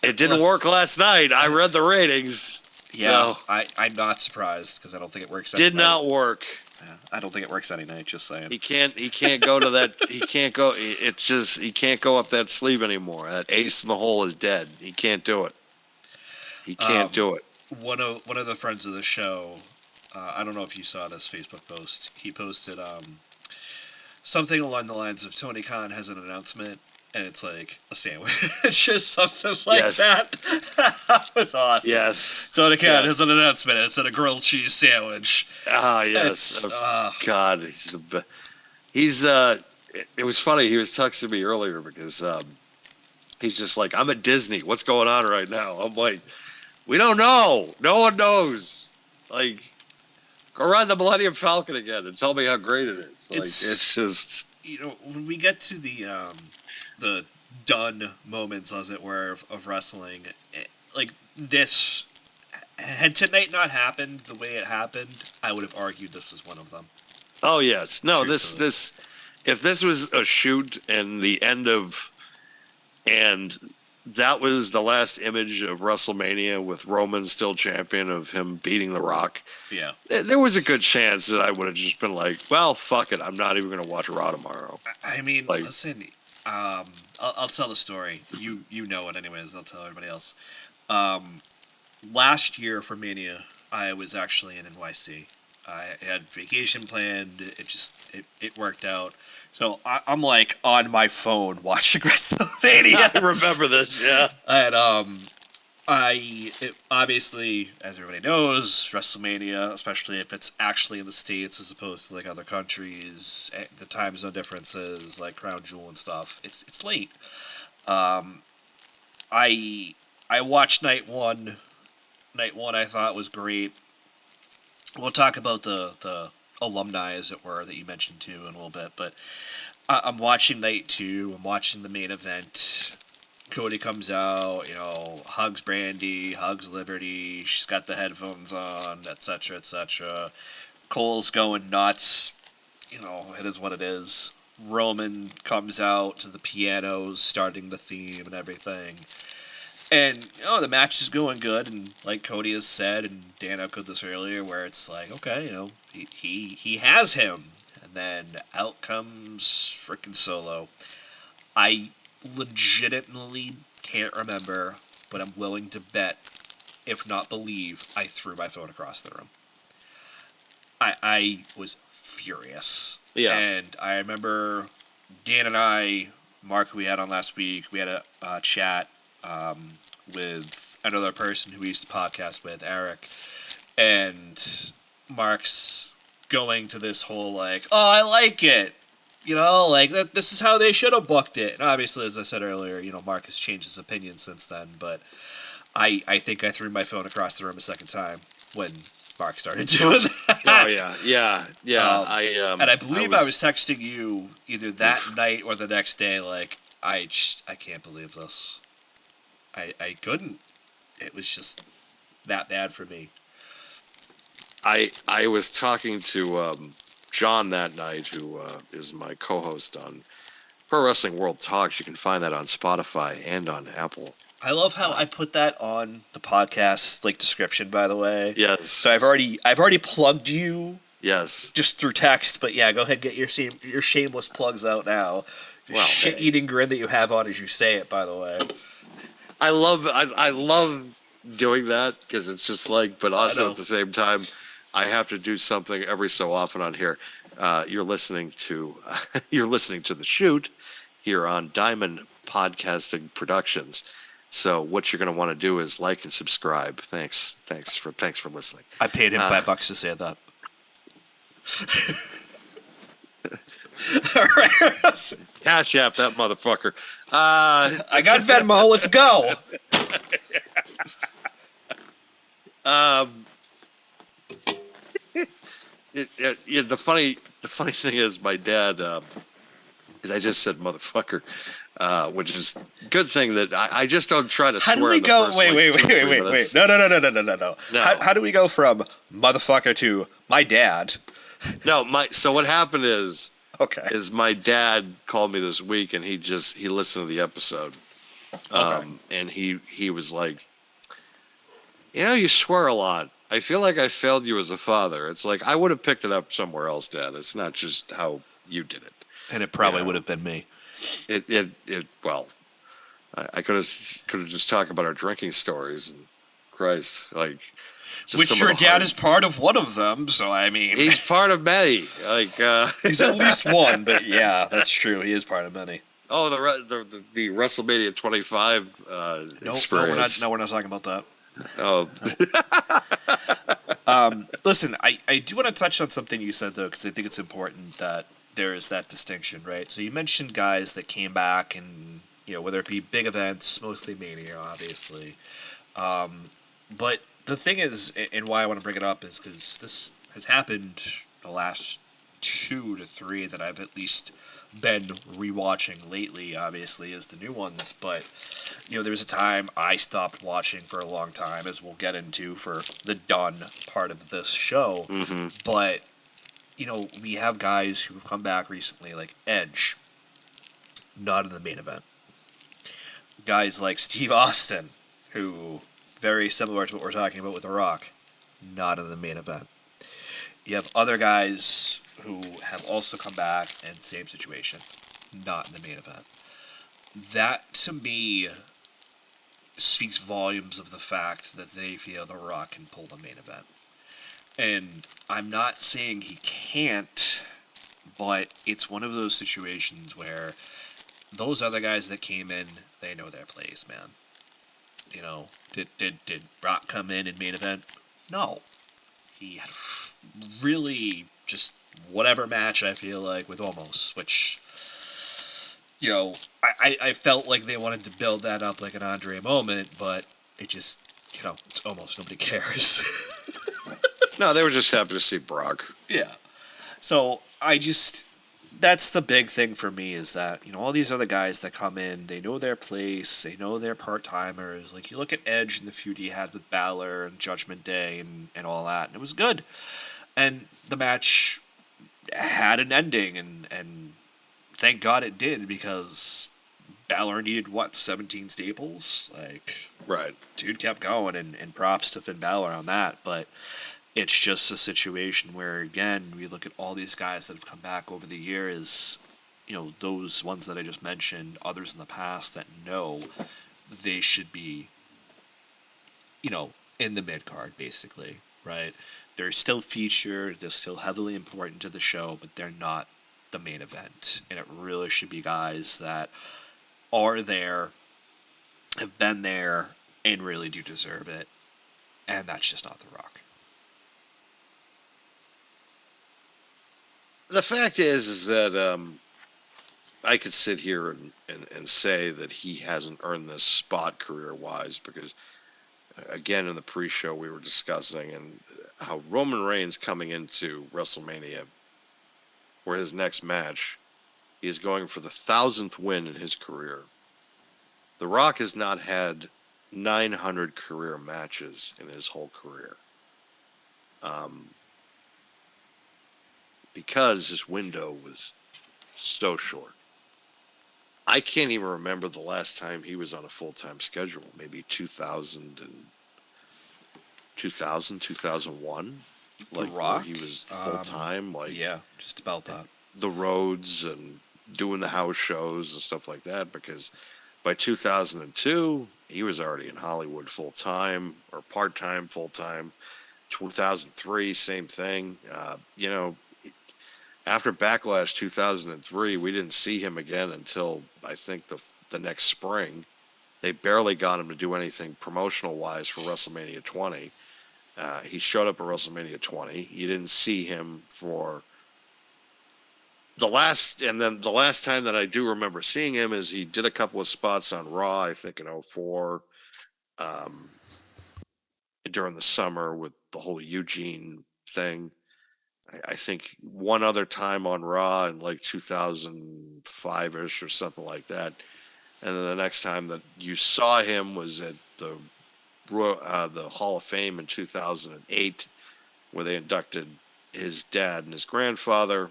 it didn't work last night. I read the ratings. Yeah, so I'm not surprised, because I don't think it works. Did not work. Yeah, I don't think it works any night. Just saying. He can't go to that. He can't go. It's just he can't go up that sleeve anymore. That ace in the hole is dead. He can't do it. He can't do it. One of the friends of the show, I don't know if you saw this Facebook post. He posted something along the lines of Tony Khan has an announcement, and it's like a sandwich, just something like that. That was awesome. Yes. Tony Khan has an announcement. It's a grilled cheese sandwich. Ah, yes. God, he's. It was funny. He was texting me earlier because he's just like, "I'm at Disney. What's going on right now?" I'm like, "We don't know. No one knows. Like, go ride the Millennium Falcon again and tell me how great it is." Like, it's just when we get to the done moments, as it were, of wrestling, like this, had tonight not happened the way it happened, I would have argued this was one of them. Oh yes, no. This if this was a shoot and the end of, and that was the last image of WrestleMania with Roman still champion, of him beating The Rock. Yeah, there was a good chance that I would have just been like, well, fuck it, I'm not even going to watch Raw tomorrow. I mean, listen, I'll tell the story. You know it anyways, but I'll tell everybody else. Last year for Mania, I was actually in NYC. I had vacation planned. It worked out. So I'm like on my phone watching WrestleMania. I remember this, yeah. And obviously, as everybody knows, WrestleMania, especially if it's actually in the States as opposed to like other countries, the time zone differences, like Crown Jewel and stuff, it's late. I watched night one. Night one I thought was great. We'll talk about the alumni, as it were, that you mentioned too in a little bit, but I'm watching night two. I'm watching the main event. Cody comes out, hugs Brandy, hugs Liberty. She's got the headphones on, etc., etc. Cole's going nuts. It is what it is. Roman comes out to the pianos, starting the theme and everything. And, the match is going good, and like Cody has said, and Dan echoed this earlier, where it's like, okay, he has him. And then out comes frickin' Solo. I legitimately can't remember, but I'm willing to bet, if not believe, I threw my phone across the room. I was furious. Yeah. And I remember Dan and I, Mark, who we had on last week, we had a chat with another person who we used to podcast with, Eric, and Mark's going to this whole like, oh, I like it, this is how they should have booked it. And obviously, as I said earlier, Mark has changed his opinion since then, but I think I threw my phone across the room a second time when Mark started doing that. Oh yeah. And I believe I was texting you either that night or the next day, like, I can't believe this. I couldn't. It was just that bad for me. I was talking to John that night, who is my co-host on Pro Wrestling World Talks. You can find that on Spotify and on Apple. I love how I put that on the podcast description, by the way. Yes. So I've already plugged you. Yes. Just through text, but yeah, go ahead, get your shameless plugs out now. Well, shit-eating grin that you have on as you say it, by the way. I love doing that, because it's just like, but also at the same time, I have to do something every so often on here. You're listening to The Shoot here on Diamond Podcasting Productions. So what you're going to want to do is like and subscribe. Thanks for listening. I paid him $5 to say that. All right. Cash app that motherfucker. I got Venmo. Let's go. The funny thing is, my dad, because I just said motherfucker, which is a good thing that I just don't try to How swear. do we in the go? first, Wait. like, 2 or 3 minutes. No. No. How do we go from motherfucker to my dad? No, so what happened is Okay. my dad called me this week, and he listened to the episode, and he was like, you swear a lot. I feel like I failed you as a father. It's like, I would have picked it up somewhere else, Dad. It's not just how you did it. And it probably would have been me. Well, I could have just talked about our drinking stories, and Christ, like, just Which some of your the dad hard- is part of one of them, so I mean, He's part of many. Like, he's at least one. But yeah, that's true. He is part of many. oh, the WrestleMania 25 experience. No, we're not talking about that. Oh, Listen, I do want to touch on something you said, though, because I think it's important that there is that distinction, right? So you mentioned guys that came back and, whether it be big events, mostly Mania, obviously. But the thing is, and why I want to bring it up is because this has happened the last 2 to 3 that I've at least been rewatching lately, obviously, as the new ones. But, there was a time I stopped watching for a long time, as we'll get into for the done part of this show. mm-hmm. But, we have guys who have come back recently, like Edge, not in the main event. Guys like Steve Austin, who, very similar to what we're talking about with The Rock, not in the main event. You have other guys who have also come back and same situation, not in the main event. That, to me, speaks volumes of the fact that they feel The Rock can pull the main event. And I'm not saying he can't, but it's one of those situations where those other guys that came in, they know their place, man. Did Rock come in main event? No. He had really just whatever match, I feel like, with Omos, which, I felt like they wanted to build that up like an Andre moment, but it just, it's Omos. Nobody cares. No, they were just happy to see Brock. Yeah. So, that's the big thing for me is that, all these other guys that come in, they know their place, they know they're part-timers. Like, you look at Edge and the feud he had with Balor and Judgment Day and all that, and it was good. And the match had an ending, and thank God it did, because Balor needed, 17 staples? Like, Right. dude kept going, and props to Finn Balor on that, but it's just a situation where, again, we look at all these guys that have come back over the years, those ones that I just mentioned, others in the past that know they should be, in the mid-card, basically, right? They're still featured, they're still heavily important to the show, but they're not the main event. And it really should be guys that are there, have been there, and really do deserve it. And that's just not The Rock. The fact is that I could sit here and say that he hasn't earned this spot career-wise because, again, in the pre-show we were discussing and how Roman Reigns coming into WrestleMania, where his next match, he is going for the 1,000th win in his career. The Rock has not had 900 career matches in his whole career. Because his window was so short. I can't even remember the last time he was on a full-time schedule. Maybe 2001. Like, Rock? where he was full-time. Yeah, just about that. The roads and doing the house shows and stuff like that. Because by 2002, he was already in Hollywood full-time or part-time, full-time. 2003, same thing. After Backlash 2003, we didn't see him again until I think the next spring, They barely got him to do anything promotional wise for WrestleMania 20. He showed up at WrestleMania 20. You didn't see him for the last, and then the last time that I do remember seeing him is he did a couple of spots on Raw, I think in '04, during the summer with the whole Eugene thing. I think one other time on Raw in like 2005-ish or something like that. And then the next time that you saw him was at the Hall of Fame in 2008, where they inducted his dad and his grandfather.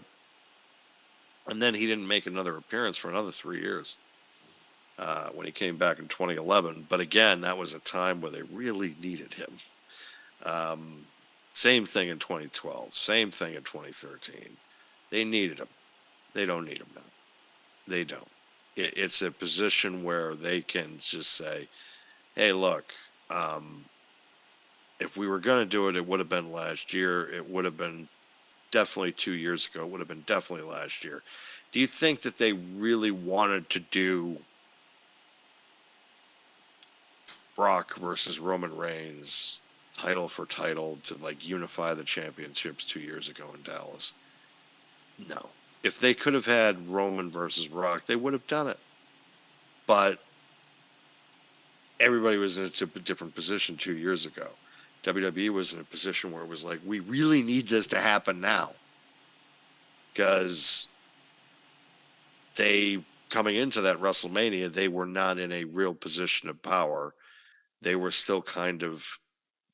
And then he didn't make another appearance for another 3 years when he came back in 2011. But again, that was a time where they really needed him. Same thing in 2012. Same thing in 2013. They needed him. They don't need him now. They don't. It's a position where they can just say, hey, look, if we were going to do it, it would have been last year. It would have been definitely 2 years ago. It would have been definitely last year. Do you think that they really wanted to do Brock versus Roman Reigns title for title to like unify the championships 2 years ago in Dallas? No. If they could have had Roman versus Brock, they would have done it. But everybody was in a different position 2 years ago. WWE was in a position where it was like, we really need this to happen now. Because they, coming into that WrestleMania, they were not in a real position of power. They were still kind of,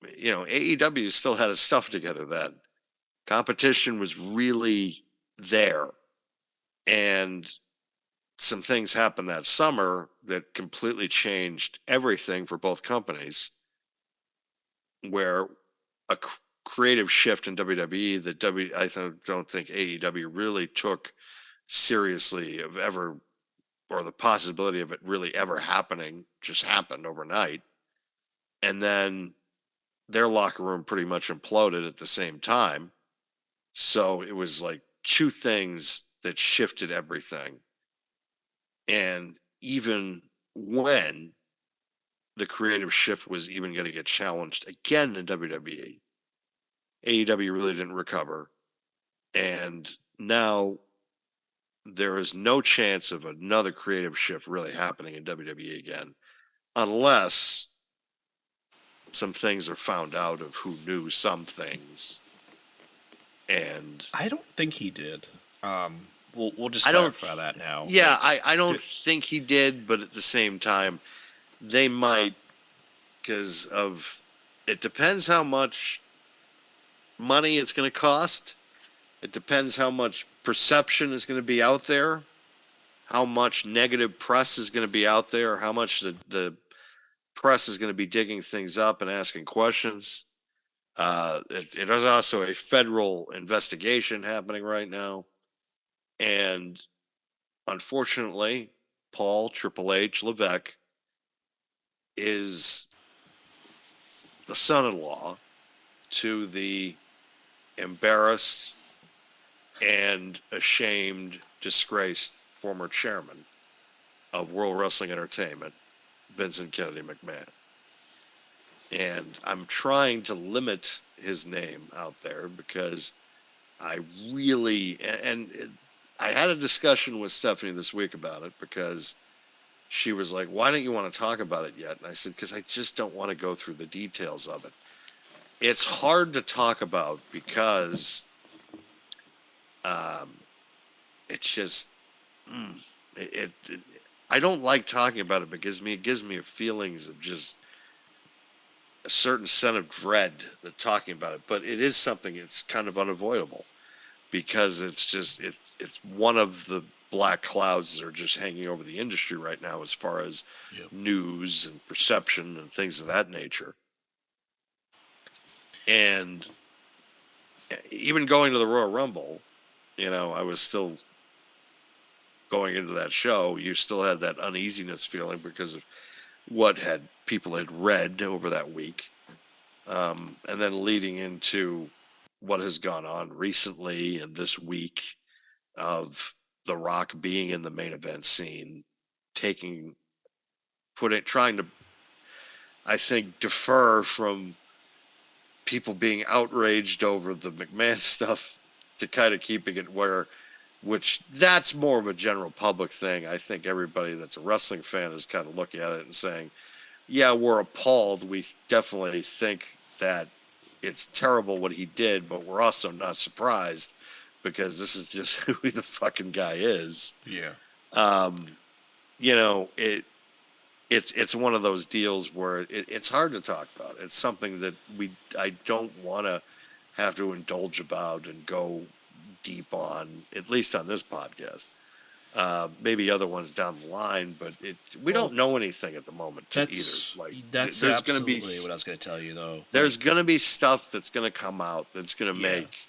AEW still had its stuff together then. Competition was really there. And some things happened that summer that completely changed everything for both companies, where a creative shift in WWE that I don't think AEW really took seriously of ever, or the possibility of it really ever happening, just happened overnight. And then their locker room pretty much imploded at the same time. So it was like two things that shifted everything. And even when the creative shift was even going to get challenged again in WWE, AEW really didn't recover. And now there is no chance of another creative shift really happening in WWE again, unless some things are found out of who knew some things. And I don't think he did. We'll just clarify that now. Yeah, I don't think he did, but at the same time, they might, because of, it depends how much money it's going to cost. It depends how much perception is going to be out there, how much negative press is going to be out there, how much the press is going to be digging things up and asking questions. It is also a federal investigation happening right now. And unfortunately, Paul Triple H Levesque is the son-in-law to the embarrassed and ashamed, disgraced former chairman of World Wrestling Entertainment, Vincent Kennedy McMahon. And I'm trying to limit his name out there because I really, and I had a discussion with Stephanie this week about it, because she was like, why don't you want to talk about it yet? And I said, because I just don't want to go through the details of it. It's hard to talk about because it's just, I don't like talking about it because it gives me feelings of just a certain sense of dread that talking about it. But it is something, it's kind of unavoidable, because it's just, it's one of the black clouds that are just hanging over the industry right now as far as news and perception and things of that nature. And even going to the Royal Rumble, I was still going into that show. You still had that uneasiness feeling because of what people had read over that week. And then leading into what has gone on recently and this week of The Rock being in the main event scene, taking trying to, I think, defer from people being outraged over the McMahon stuff to kind of keeping it which that's more of a general public thing. I think everybody that's a wrestling fan is kind of looking at it and saying, yeah, we're appalled. We definitely think that it's terrible what he did, but we're also not surprised because this is just who the fucking guy is. Yeah. It's one of those deals where it's hard to talk about. It's something that I don't want to have to indulge about and go deep on, at least on this podcast. Maybe other ones down the line, but we don't know anything at the moment either. That's there's absolutely going to be what I was going to tell you, though. There's going to be stuff that's going to come out that's going to make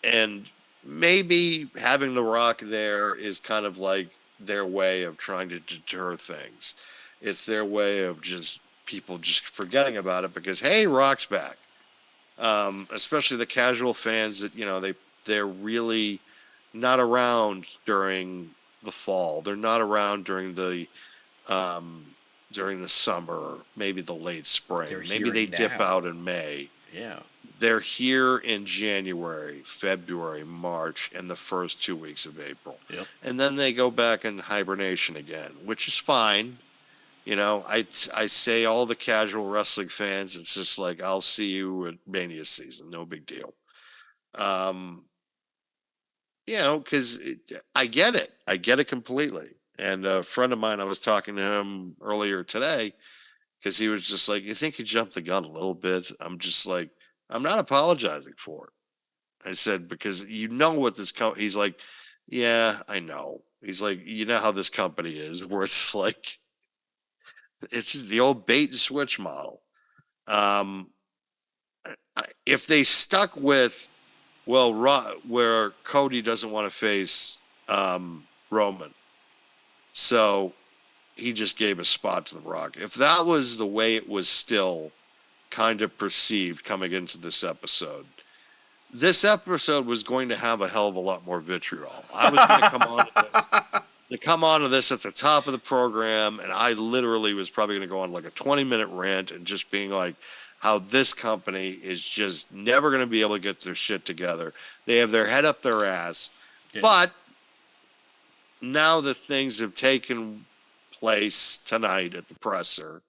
and maybe having The Rock there is kind of like their way of trying to deter things. It's their way of people just forgetting about it because, hey, Rock's back. Especially the casual fans that, they're really not around during the fall. They're not around during the summer, maybe the late spring. Maybe they dip out in May. Yeah. They're here in January, February, March, and the first 2 weeks of April. Yep. And then they go back in hibernation again, which is fine. I say all the casual wrestling fans, it's just like, I'll see you at Mania season. No big deal. Because I get it. I get it completely. And a friend of mine, I was talking to him earlier today because he was just like, you think you jumped the gun a little bit? I'm just like, I'm not apologizing for it. I said, because what this he's like, yeah, I know. He's like, you know how this company is, where it's like, it's the old bait and switch model. If they stuck with, where Cody doesn't want to face Roman, so he just gave a spot to The Rock. If that was the way it was still kind of perceived coming into this episode was going to have a hell of a lot more vitriol. I was going to come on to this at the top of the program, and I literally was probably going to go on like a 20-minute rant and just being like, how this company is just never going to be able to get their shit together. They have their head up their ass. Yeah. But now that things have taken place tonight at the presser,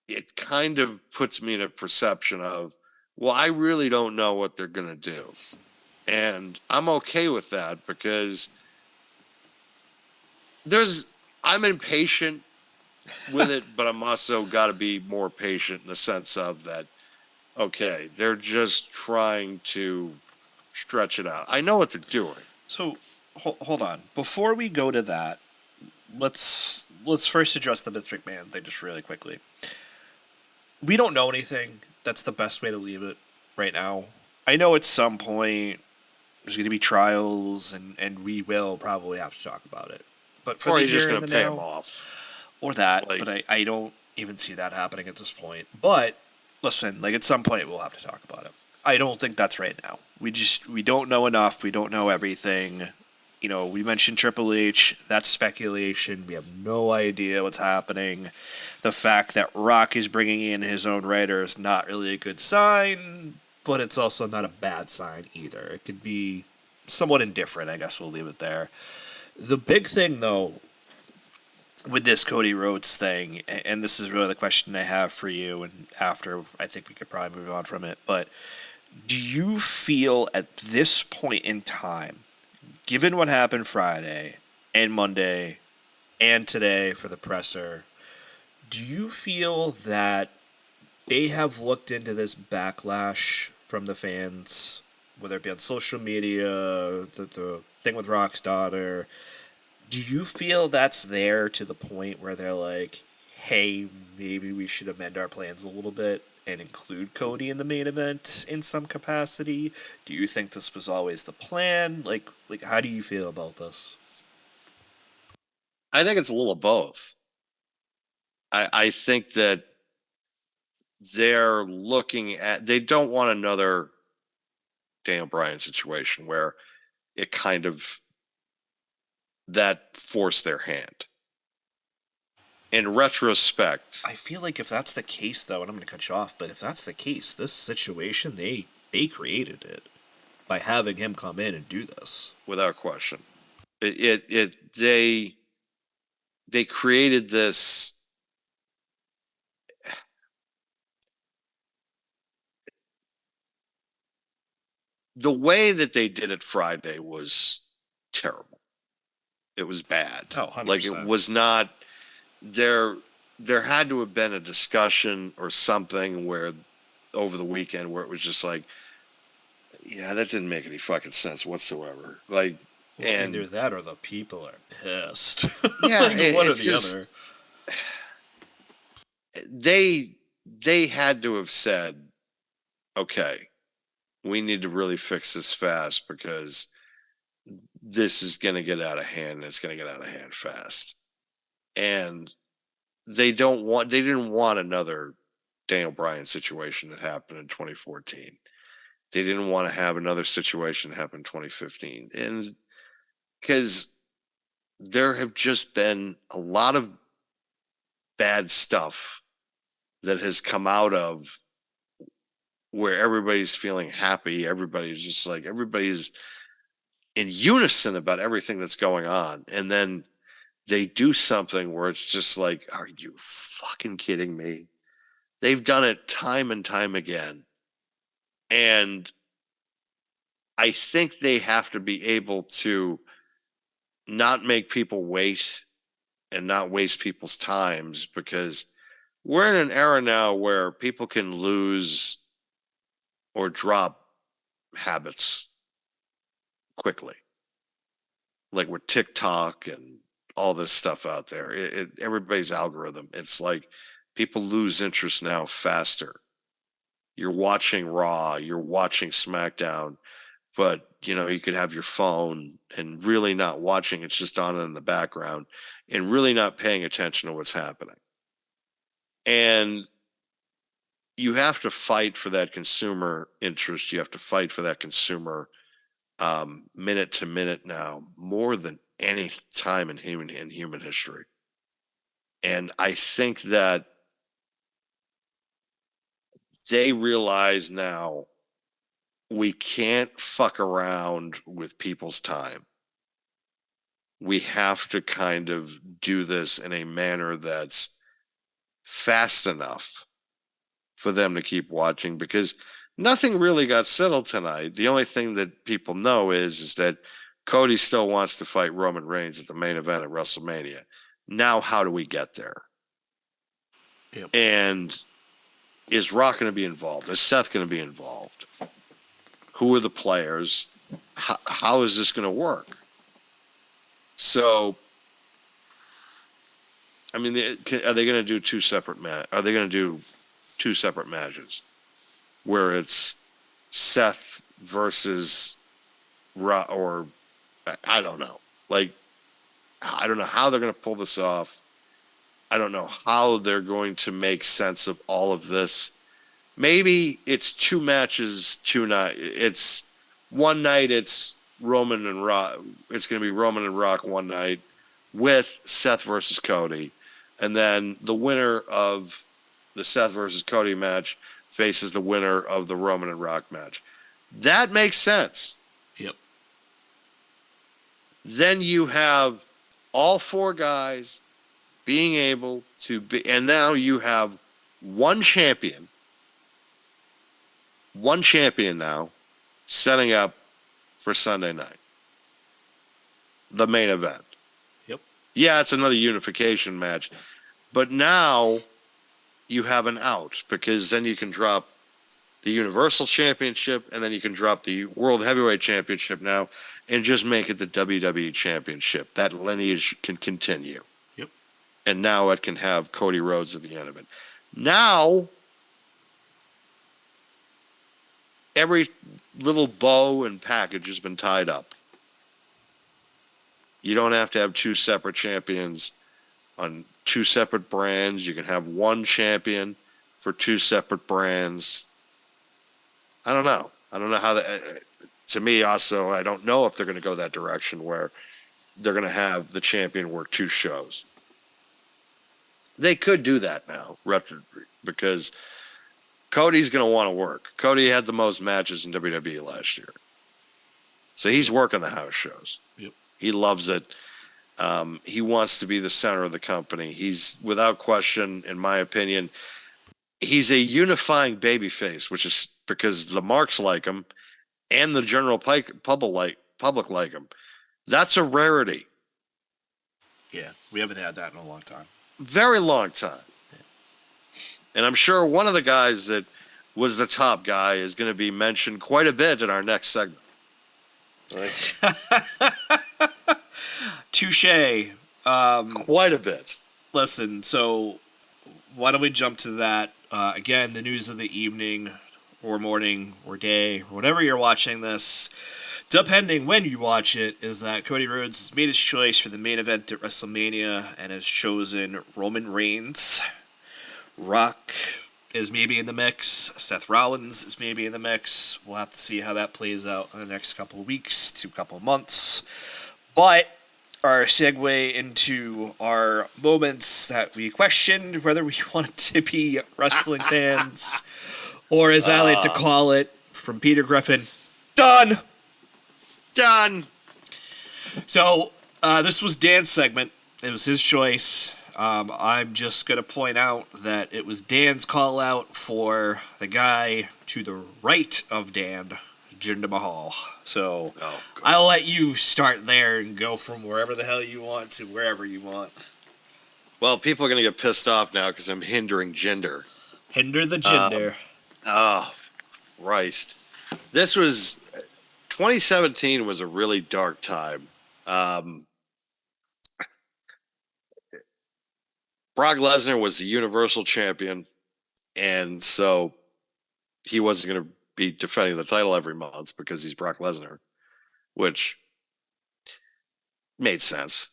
it kind of puts me in a perception of, well, I really don't know what they're going to do. And I'm okay with that because I'm impatient with it, but I'm also got to be more patient in the sense of that, okay, they're just trying to stretch it out. I know what they're doing. So, hold on. Before we go to that, let's first address the Vince McMahon thing just really quickly. We don't know anything. That's the best way to leave it right now. I know at some point there's going to be trials, and we will probably have to talk about it. But for he's just going to pay him off. Or that, but I don't even see that happening at this point. But, listen, at some point we'll have to talk about it. I don't think that's right now. We don't know enough. We don't know everything. We mentioned Triple H. That's speculation. We have no idea what's happening. The fact that Rock is bringing in his own writer is not really a good sign, but it's also not a bad sign either. It could be somewhat indifferent. I guess we'll leave it there. The big thing, though, with this Cody Rhodes thing, and this is really the question I have for you, and after I think we could probably move on from it, but do you feel at this point in time, given what happened Friday and Monday and today for the presser, do you feel that they have looked into this backlash from the fans, whether it be on social media, the thing with Rock's daughter? Do you feel that's there to the point where they're like, hey, maybe we should amend our plans a little bit and include Cody in the main event in some capacity? Do you think this was always the plan? Like how do you feel about this? I think it's a little of both. I think that they're they don't want another Daniel Bryan situation where it kind of that forced their hand. in retrospect. I feel like if that's the case, though, and I'm going to cut you off, but if that's the case, this situation, they created it by having him come in and do this. Without question. They created this. The way that they did it Friday was terrible. It was bad. Oh, 100%. Like, it was not there. There had to have been a discussion or something where over the weekend where it was just like, yeah, that didn't make any fucking sense whatsoever. Like, Well, and either that or the people are pissed. yeah, like, one or the just, other. They had to have said, okay, we need to really fix this fast because this is going to get out of hand and it's going to get out of hand fast. And they didn't want another Daniel Bryan situation that happened in 2014. They didn't want to have another situation happen in 2015. And because there have just been a lot of bad stuff that has come out of where everybody's feeling happy. Everybody's just like, everybody's in unison about everything that's going on. And then they do something where it's just like, are you fucking kidding me? They've done it time and time again. And I think they have to be able to not make people wait and not waste people's times, because we're in an era now where people can lose or drop habits quickly. Like with TikTok and all this stuff out there, everybody's algorithm. It's like people lose interest now faster. You're watching Raw, you're watching SmackDown, but you could have your phone and really not watching. It's just on in the background and really not paying attention to what's happening. And you have to fight for that consumer interest. You have to fight for that consumer minute to minute now, more than any time in human history. And I think that they realize now we can't fuck around with people's time. We have to kind of do this in a manner that's fast enough for them to keep watching, because nothing really got settled tonight. The only thing that people know is that Cody still wants to fight Roman Reigns at the main event at WrestleMania. Now, how do we get there? Yep. And is Rock going to be involved? Is Seth going to be involved? Who are the players? How is this going to work? So, I mean, are they going to do two separate Are they going to do two separate matches where it's Seth versus Rock, or I don't know. Like, I don't know how they're going to pull this off. I don't know how they're going to make sense of all of this. Maybe it's two matches, two night. It's one night. It's Roman and Rock. It's going to be Roman and Rock one night with Seth versus Cody, and then the winner of the Seth versus Cody match faces the winner of the Roman and Rock match. That makes sense. Yep. Then you have all four guys being able to be, and now you have one champion now setting up for Sunday night, the main event. Yep. Yeah, it's another unification match, but now you have an out, because then you can drop the Universal Championship and then you can drop the World Heavyweight Championship now and just make it the WWE Championship. That lineage can continue. Yep. And now it can have Cody Rhodes at the end of it. Now, every little bow and package has been tied up. You don't have to have two separate champions on two separate brands. You can have one champion for two separate brands. I don't know. I don't know how that. To me, also, I don't know if they're going to go that direction where they're going to have the champion work two shows. They could do that now, because Cody's going to want to work. Cody had the most matches in WWE last year. So he's working the house shows. Yep. He loves it. He wants to be the center of the company. He's, without question, in my opinion, he's a unifying babyface, which is because the marks like him and the general public like him. That's a rarity. Yeah, we haven't had that in a long time. Very long time. And I'm sure one of the guys that was the top guy is going to be mentioned quite a bit in our next segment. Touche. Quite a bit. Listen, so why don't we jump to that? Again, the news of the evening or morning or day, or whatever you're watching this, depending when you watch it, is that Cody Rhodes has made his choice for the main event at WrestleMania and has chosen Roman Reigns. Rock is maybe in the mix. Seth Rollins is maybe in the mix. We'll have to see how that plays out in the next couple of weeks to couple of months. But our segue into our moments that we questioned whether we wanted to be wrestling fans, or as I like to call it, from Peter Griffin, done! Done! So, this was Dan's segment. It was his choice. I'm just going to point out that it was Dan's call out for the guy to the right of Dan, Jinder Mahal. So I'll let you start there and go from wherever the hell you want to wherever you want. Well, people are going to get pissed off now because I'm hindering Jinder. Hinder the Jinder. Oh, Christ. This was... 2017 was a really dark time. Brock Lesnar was the Universal Champion, and so he wasn't going to be defending the title every month because he's Brock Lesnar, which made sense.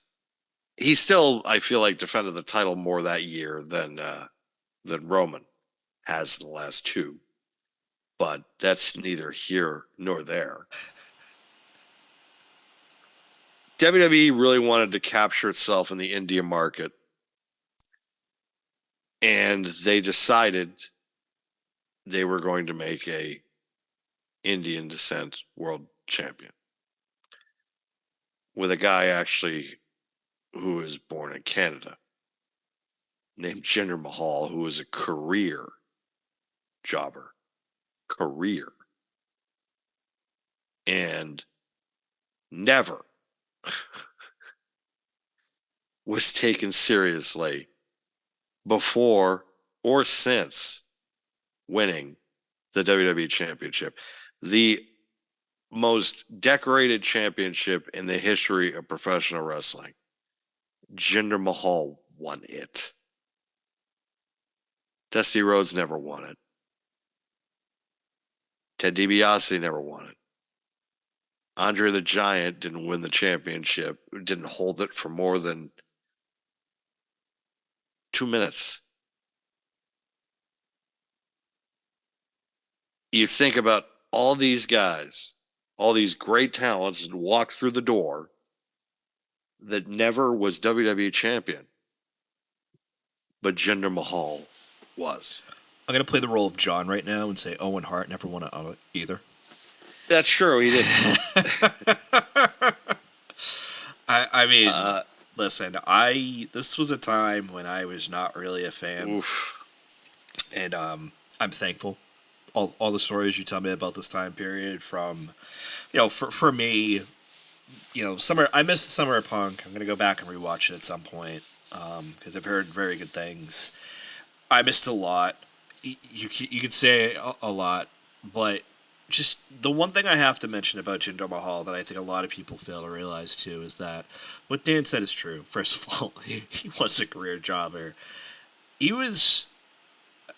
He still, I feel like, defended the title more that year than Roman has in the last two, but that's neither here nor there. WWE really wanted to capture itself in the India market, and they decided they were going to make a Indian descent world champion with a guy actually who was born in Canada named Jinder Mahal, who was a career jobber. And never was taken seriously before or since winning the WWE Championship. The most decorated championship in the history of professional wrestling. Jinder Mahal won it. Dusty Rhodes never won it. Ted DiBiase never won it. Andre the Giant didn't win the championship, didn't hold it for more than 2 minutes. You think about all these guys, all these great talents that walked through the door that never was WWE champion, but Jinder Mahal was. I'm going to play the role of John right now and say Owen Hart never won it either. That's true, he didn't. I mean, listen, this was a time when I was not really a fan. Oof. And I'm thankful. All the stories you tell me about this time period from, for me, I missed Summer of Punk. I'm going to go back and rewatch it at some point because I've heard very good things. I missed a lot. You could say a lot, but just the one thing I have to mention about Jinder Mahal that I think a lot of people fail to realize too is that what Dan said is true. First of all, he was a career jobber. He was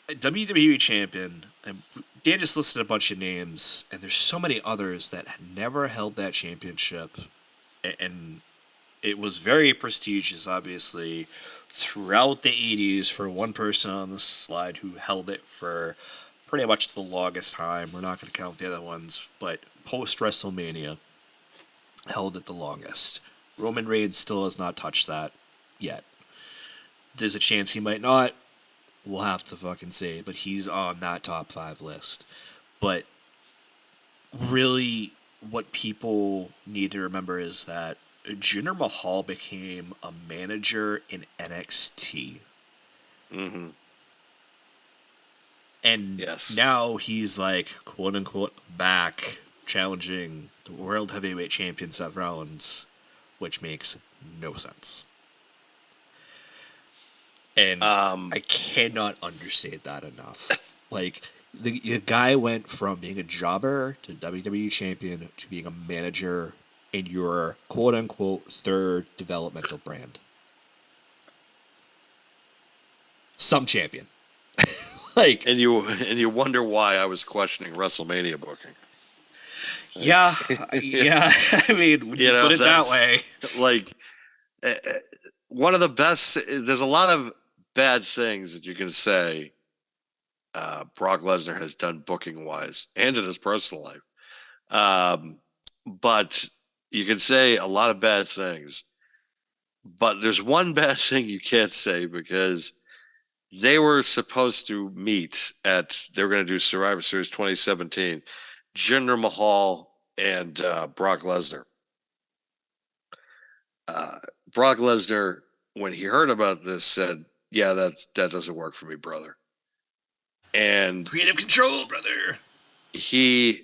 a WWE champion, and Dan just listed a bunch of names, and there's so many others that never held that championship, and it was very prestigious, obviously, throughout the 80s for one person on the slide who held it for pretty much the longest time. We're not going to count the other ones, but post-WrestleMania held it the longest. Roman Reigns still has not touched that yet. there's a chance he might not. We'll have to fucking see. But he's on that top 5 list. But really, what people need to remember is that Jinder Mahal became a manager in NXT. Mm-hmm. And Yes. now he's like, quote unquote, back challenging the World Heavyweight Champion Seth Rollins, which makes no sense. And I cannot understate that enough. Like, the guy went from being a jobber to WWE champion to being a manager in your quote unquote third developmental brand. Some champion. Like, and you wonder why I was questioning WrestleMania booking. yeah. I mean, when you put it that way. Like, one of the best, there's a lot of bad things that you can say Brock Lesnar has done booking wise and in his personal life. But you can say a lot of bad things. But there's one bad thing you can't say, because they were supposed to meet they were going to do Survivor Series 2017, Jinder Mahal and Brock Lesnar. Brock Lesnar, when he heard about this, said, "Yeah, that doesn't work for me, brother." And Creative control, brother. he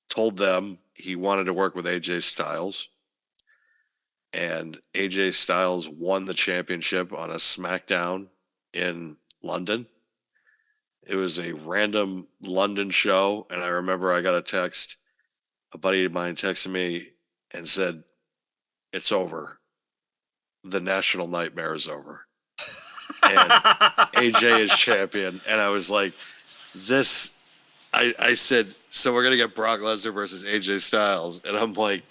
told them he wanted to work with AJ Styles. And AJ Styles won the championship on a SmackDown in London. It was a random London show. And I remember I got a text. A buddy of mine texted me and said, "It's over. The national nightmare is over. And AJ is champion." And I was like, I said, "So we're going to get Brock Lesnar versus AJ Styles." And I'm like,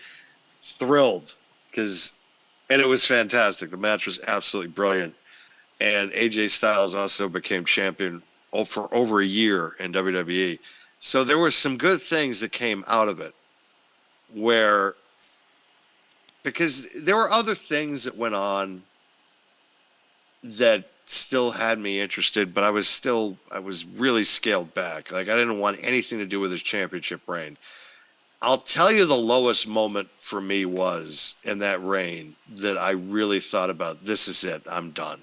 thrilled, and it was fantastic. The match was absolutely brilliant. And AJ Styles also became champion for over a year in WWE. So there were some good things that came out of it, because there were other things that went on that still had me interested, but I was really scaled back. Like, I didn't want anything to do with his championship reign. I'll tell you the lowest moment for me was in that reign that I really thought about, this is it, I'm done.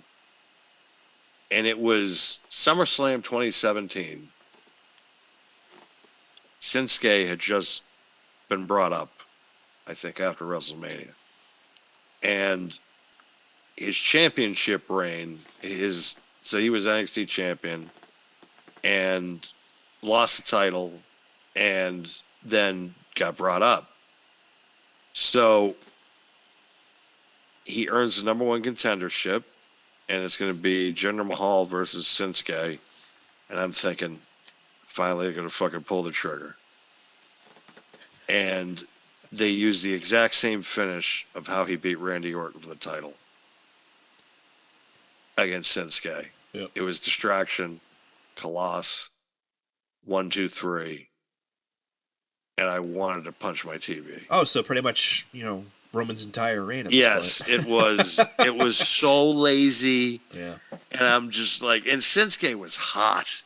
And it was SummerSlam 2017. Shinsuke had just been brought up, I think, after WrestleMania. And his championship reign, so he was NXT champion and lost the title and then got brought up. So he earns the number one contendership, and it's going to be Jinder Mahal versus Shinsuke. And I'm thinking, finally they're going to fucking pull the trigger. And they use the exact same finish of how he beat Randy Orton for the title against Shinsuke. Yep. It was distraction, Colossus, 1, 2, 3. And I wanted to punch my TV. Oh, so pretty much, Roman's entire reign. Yes, it was. It was so lazy. Yeah. And I'm just like, and Shinsuke was hot.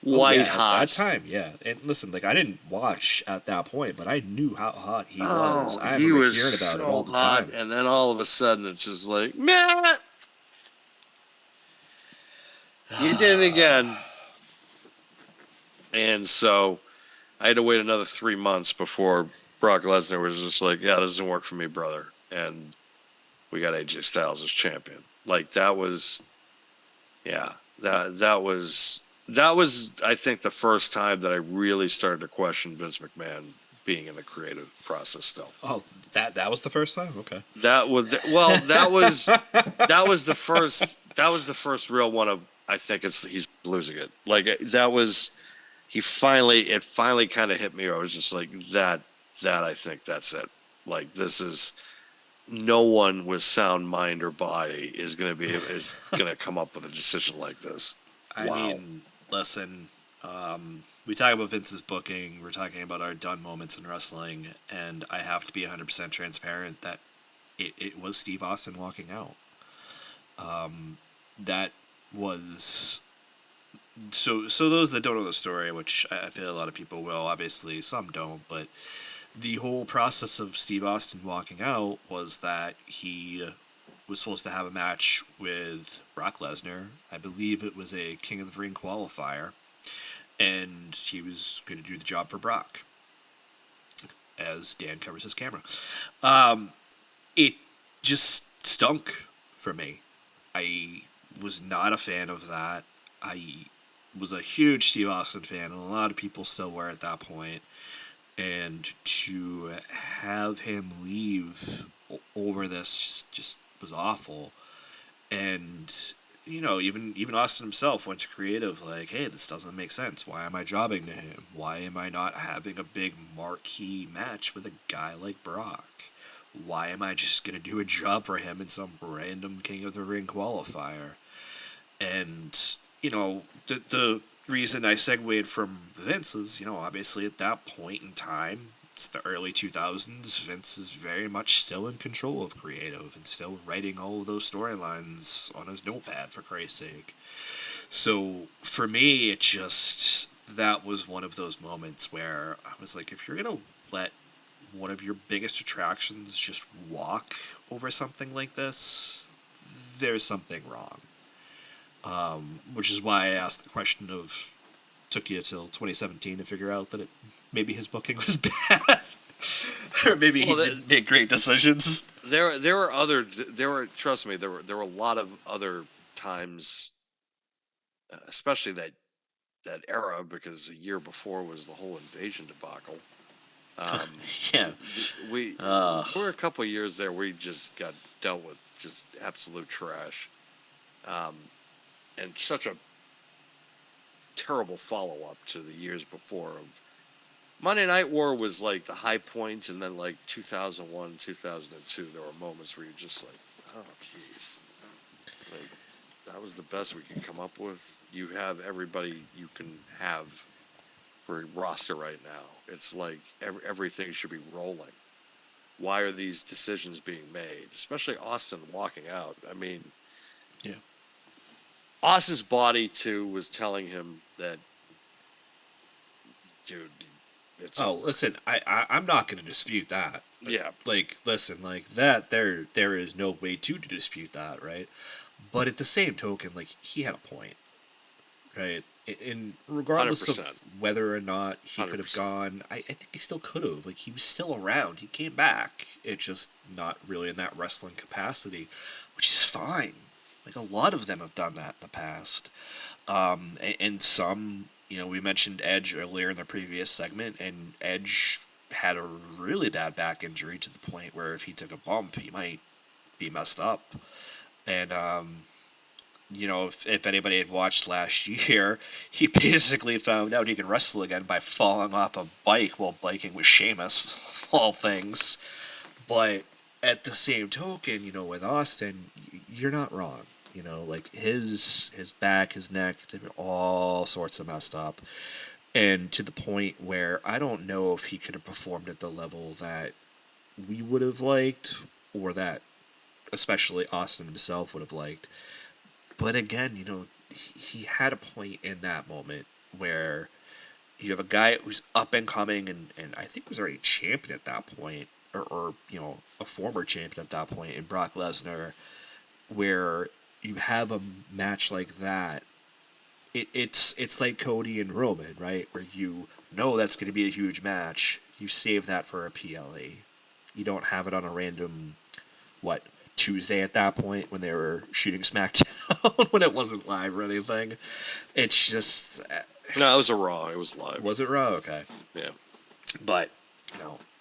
White hot. At that time, yeah. And listen, I didn't watch at that point, but I knew how hot he was. I he remember was hearing about so it all the hot, time. and then all of a sudden it's just like, meh. You did it again. And so I had to wait another 3 months before Brock Lesnar was just like, "Yeah, this doesn't work for me, brother." And we got AJ Styles as champion. That was, yeah, that was, I think, the first time that I really started to question Vince McMahon being in the creative process still. Oh, that was the first time? Okay. That was the first real one of, I think he's losing it. It finally kind of hit me. I was just like, that I think that's it. This is, no one with sound mind or body is going to come up with a decision like this. I mean, listen, we talk about Vince's booking, we're talking about our done moments in wrestling, and I have to be 100% transparent that it was Steve Austin walking out. That was so. Those that don't know the story, which I feel a lot of people will, obviously some don't, but the whole process of Steve Austin walking out was that he was supposed to have a match with Brock Lesnar. I believe it was a King of the Ring qualifier, and he was going to do the job for Brock. As Dan covers his camera, it just stunk for me. I was not a fan of that. I was a huge Steve Austin fan, and a lot of people still were at that point. And to have him leave over this just was awful. And even Austin himself went to creative, like, hey, this doesn't make sense. Why am I jobbing to him? Why am I not having a big marquee match with a guy like Brock? Why am I just gonna do a job for him in some random King of the Ring qualifier? And the reason I segued from Vince is, obviously at that point in time, it's the early 2000s, Vince is very much still in control of creative and still writing all of those storylines on his notepad, for Christ's sake. So for me, that was one of those moments where I was like, if you're going to let one of your biggest attractions just walk over something like this, there's something wrong. Which is why I asked the question of, took you till 2017 to figure out that maybe his booking was bad, or maybe he didn't make great decisions. There were trust me, there were a lot of other times, especially that era, because the year before was the whole Invasion debacle. Yeah, there were a couple of years there we just got dealt with just absolute trash, and such a terrible follow-up to the years before. Monday Night War was like the high point, and then like 2001, 2002, there were moments where you're just like, oh, jeez. Like, that was the best we could come up with. You have everybody you can have for a roster right now. It's like everything should be rolling. Why are these decisions being made? Especially Austin walking out. I mean, yeah. Austin's body, too, was telling him that, dude, it's over. Listen, I'm not going to dispute that. Yeah. Like, listen, like, that, there is no way to dispute that, right? But at the same token, like, he had a point, right? And regardless 100%. of whether or not he could have 100%. gone, I think he still could have. Like, he was still around. He came back. It's just not really in that wrestling capacity, which is fine. Like, a lot of them have done that in the past. And some, we mentioned Edge earlier in the previous segment, and Edge had a really bad back injury to the point where if he took a bump, he might be messed up. And, if anybody had watched last year, he basically found out he could wrestle again by falling off a bike while biking with Sheamus, of all things. But at the same token, with Austin, you're not wrong. Like his back, his neck, they were all sorts of messed up. And to the point where I don't know if he could have performed at the level that we would have liked, or that especially Austin himself would have liked. But again, he had a point in that moment where you have a guy who's up and coming, and I think was already champion at that point, or a former champion at that point in Brock Lesnar, where you have a match like that. It's like Cody and Roman, right? Where that's going to be a huge match. You save that for a PLE. You don't have it on a random, Tuesday at that point when they were shooting SmackDown when it wasn't live or anything. It's just... No, it was a Raw. It was live. Was it Raw? Okay. Yeah. But,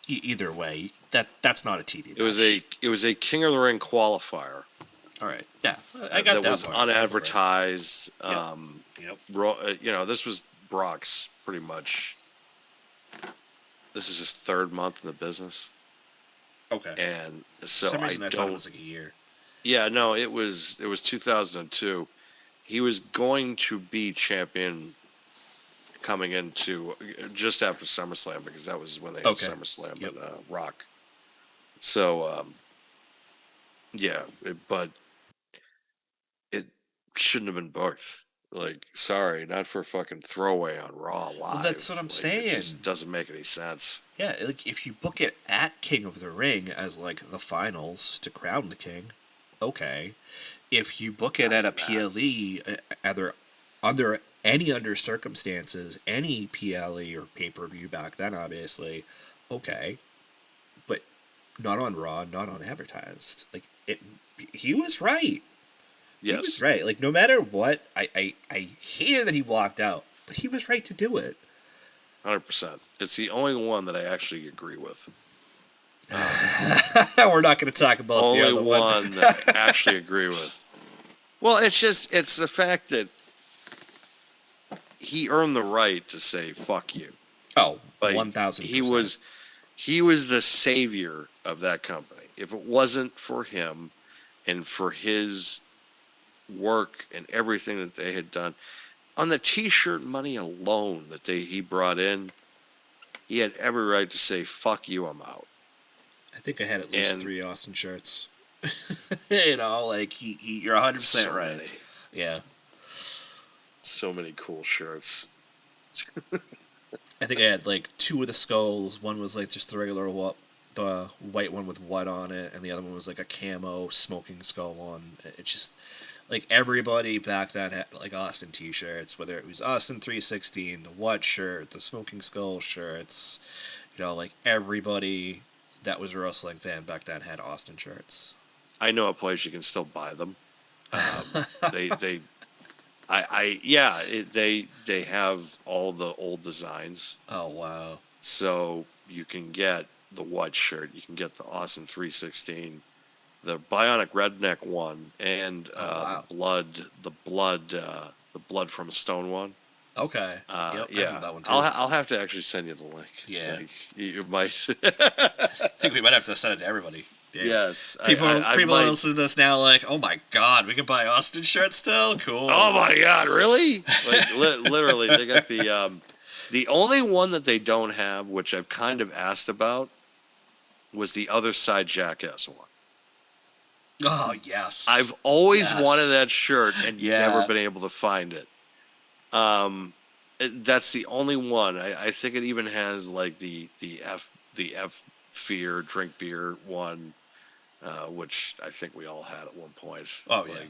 either way, that's not a TV match. It was a King of the Ring qualifier. All right. Yeah, I got that. That was part. unadvertised. Yep. This was Brock's pretty much. This is his third month in the business. Okay. And so For some reason I thought it was like a year. Yeah, no, it was 2002. He was going to be champion coming into just after SummerSlam, because that was when they had SummerSlam and Rock. So, but shouldn't have been booked. Like, sorry, not for fucking throwaway on Raw Live. Well, that's what I'm saying. It just doesn't make any sense. Yeah, like if you book it at King of the Ring as like the finals to crown the king, okay. If you book it at a PLE, either under under circumstances, any PLE or pay per view back then, obviously, okay, but not on Raw, not on advertised. Like it, he was right. Yes. He was right. Like no matter what, I hated that he walked out, but he was right to do it. 100%. It's the only one that I actually agree with. We're not going to talk about only the other one that I actually agree with. Well, it's the fact that he earned the right to say "fuck you." Oh, like, 1,000%. He was the savior of that company. If it wasn't for him and for his work and everything that they had done on the T-shirt money alone that he brought in, he had every right to say "fuck you, I'm out." I think I had at least 3 Austin shirts. You know, like you're 100% right. Many. Yeah. So many cool shirts. I think I had like 2 of the skulls. One was like just the regular the white one with white on it, and the other one was like a camo smoking skull one. It's just like everybody back then had like Austin T-shirts, whether it was Austin 316, the what shirt, the smoking skull shirts. You know, like everybody that was a wrestling fan back then had Austin shirts. I know a place you can still buy them. They have all the old designs. Oh wow! So you can get the what shirt, you can get the Austin 316, the Bionic Redneck one, and the blood from a stone one. Okay. Yep, yeah. That one too. I'll have to actually send you the link. Yeah. Like, you might. I think we might have to send it to everybody. Yeah. Yes. People listen to this now like, oh my god, we can buy Austin shirts still? Cool. Oh my god, really? Like, literally, they got the only one that they don't have, which I've kind of asked about, was the Other Side Jackass one. Oh, yes. I've always wanted that shirt and never been able to find it. That's the only one. I think it even has like the F Fear Drink Beer one, which I think we all had at one point. Oh yeah.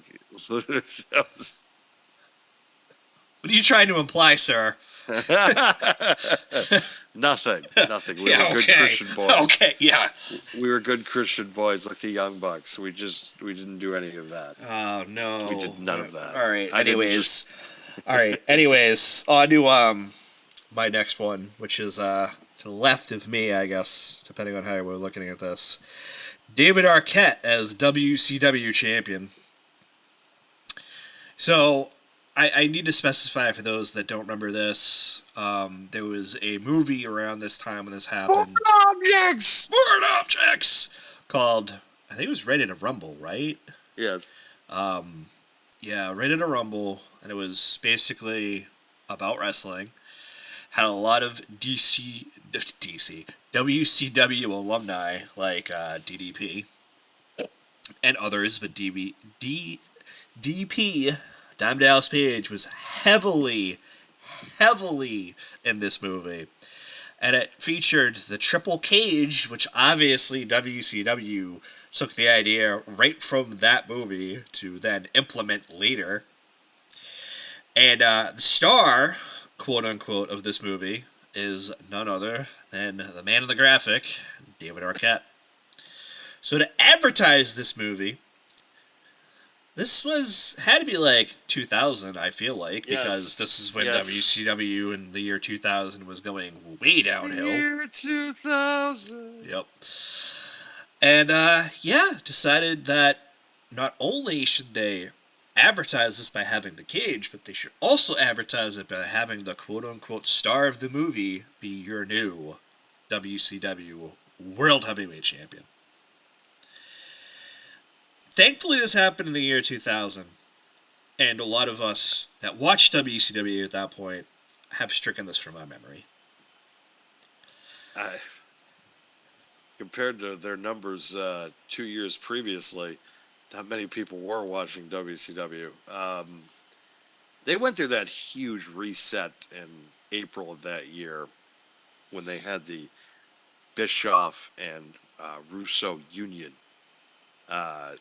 What are you trying to imply, sir? Nothing. We were good Christian boys. Okay, yeah. We were good Christian boys like the Young Bucks. We didn't do any of that. Oh no. We did none of that. All right. Anyways, on to my next one, which is to the left of me, I guess, depending on how we're looking at this. David Arquette as WCW champion. So, I need to specify for those that don't remember this. There was a movie around this time when this happened. Foreign Objects! Called, I think it was Ready to Rumble, right? Yes. Yeah, Ready to Rumble, and it was basically about wrestling. Had a lot of WCW alumni like DDP and others, but DP, Dime Dallas Page, was heavily in this movie. And it featured the triple cage, which obviously WCW took the idea right from that movie to then implement later. And the star, quote-unquote, of this movie is none other than the man of the graphic, David Arquette. So to advertise this movie, this had to be like 2000, I feel like, because this is when WCW in the year 2000 was going way downhill. Year 2000. Yep. And, decided that not only should they advertise this by having the cage, but they should also advertise it by having the quote-unquote star of the movie be your new WCW World Heavyweight Champion. Thankfully, this happened in the year 2000, and a lot of us that watched WCW at that point have stricken this from our memory. Compared to their numbers 2 years previously, not many people were watching WCW. They went through that huge reset in April of that year when they had the Bischoff and Russo union, uh,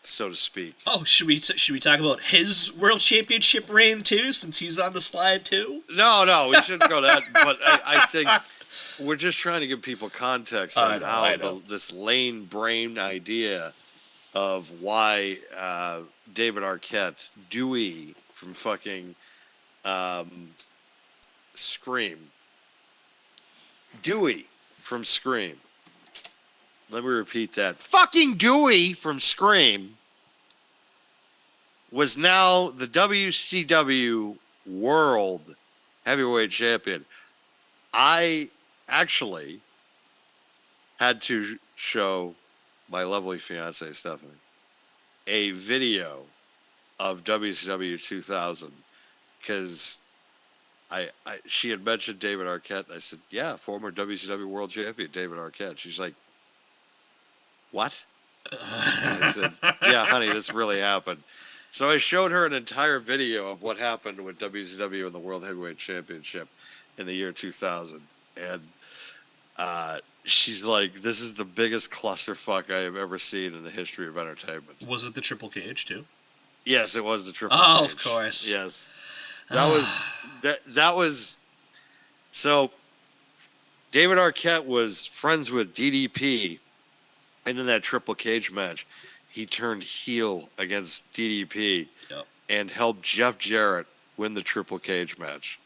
so to speak. Oh, should we talk about his world championship reign too, since he's on the slide too? No, we shouldn't go that. But I think we're just trying to give people context on how this lane brain idea of why David Arquette, Dewey from fucking Scream, Dewey from Scream. Let me repeat that. Fucking Dewey from Scream was now the WCW World Heavyweight Champion. I actually had to show my lovely fiance Stephanie a video of WCW 2000 because she had mentioned David Arquette. And I said, "Yeah, former WCW World Champion David Arquette." She's like, "What?" And I said, "Yeah, honey, this really happened." So I showed her an entire video of what happened with WCW and the World Heavyweight Championship in the year 2000, and she's like, "This is the biggest clusterfuck I have ever seen in the history of entertainment." Was it the Triple Cage too? Yes, it was the Triple Oh, Cage. of course. Yes, that was so. David Arquette was friends with DDP, and in that Triple Cage match, he turned heel against DDP and helped Jeff Jarrett win the Triple Cage match.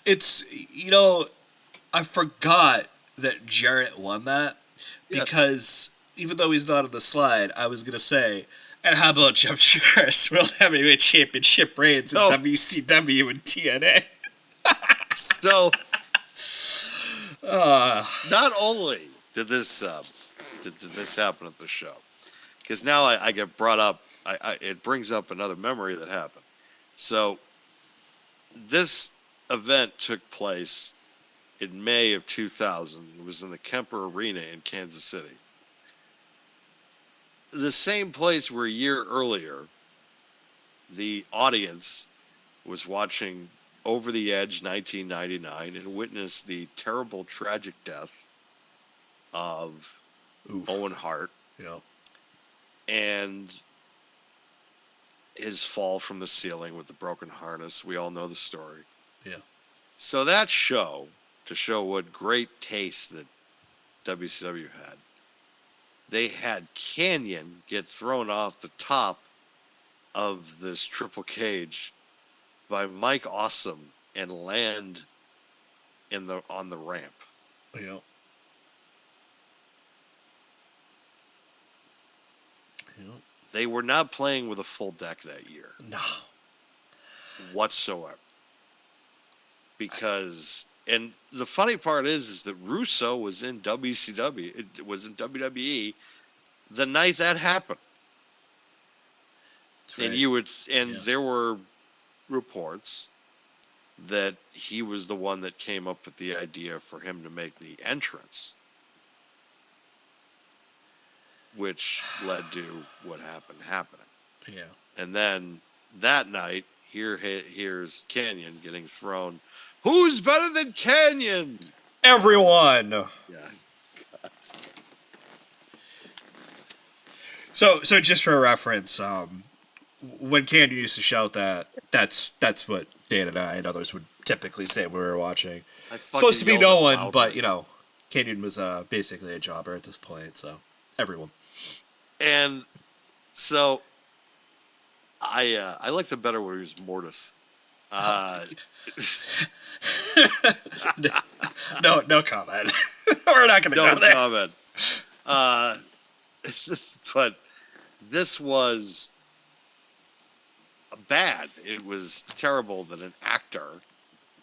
It's, I forgot that Jarrett won that because even though he's not on the slide, I was going to say, and how about Jeff Jarrett's World Heavyweight Championship reigns in WCW and TNA? So, not only did this happen at the show, because now I get brought up, it brings up another memory that happened. So, this event took place in May of 2000. It was in the Kemper Arena in Kansas City. The same place where a year earlier, the audience was watching Over the Edge 1999 and witnessed the terrible, tragic death of Owen Hart. Yeah. And his fall from the ceiling with the broken harness. We all know the story. Yeah. So that show, to show what great taste that WCW had, they had Canyon get thrown off the top of this Triple Cage by Mike Awesome and land on the ramp. Yeah. They were not playing with a full deck that year. No. Whatsoever. Because, and the funny part is that Russo was in WCW, it was in WWE the night that happened. Right. And there were reports that he was the one that came up with the idea for him to make the entrance, which led to what happening. Yeah. And then that night, here's Canyon getting thrown. Who's better than Canyon? Everyone. Yeah. So just for reference, when Canyon used to shout that, that's what Dan and I and others would typically say when we were watching. Supposed to be no one, but Canyon was basically a jobber at this point, so everyone. And so I liked him better when he was Mortis. No comment. We're not going to go there. No comment. But this was bad. It was terrible that an actor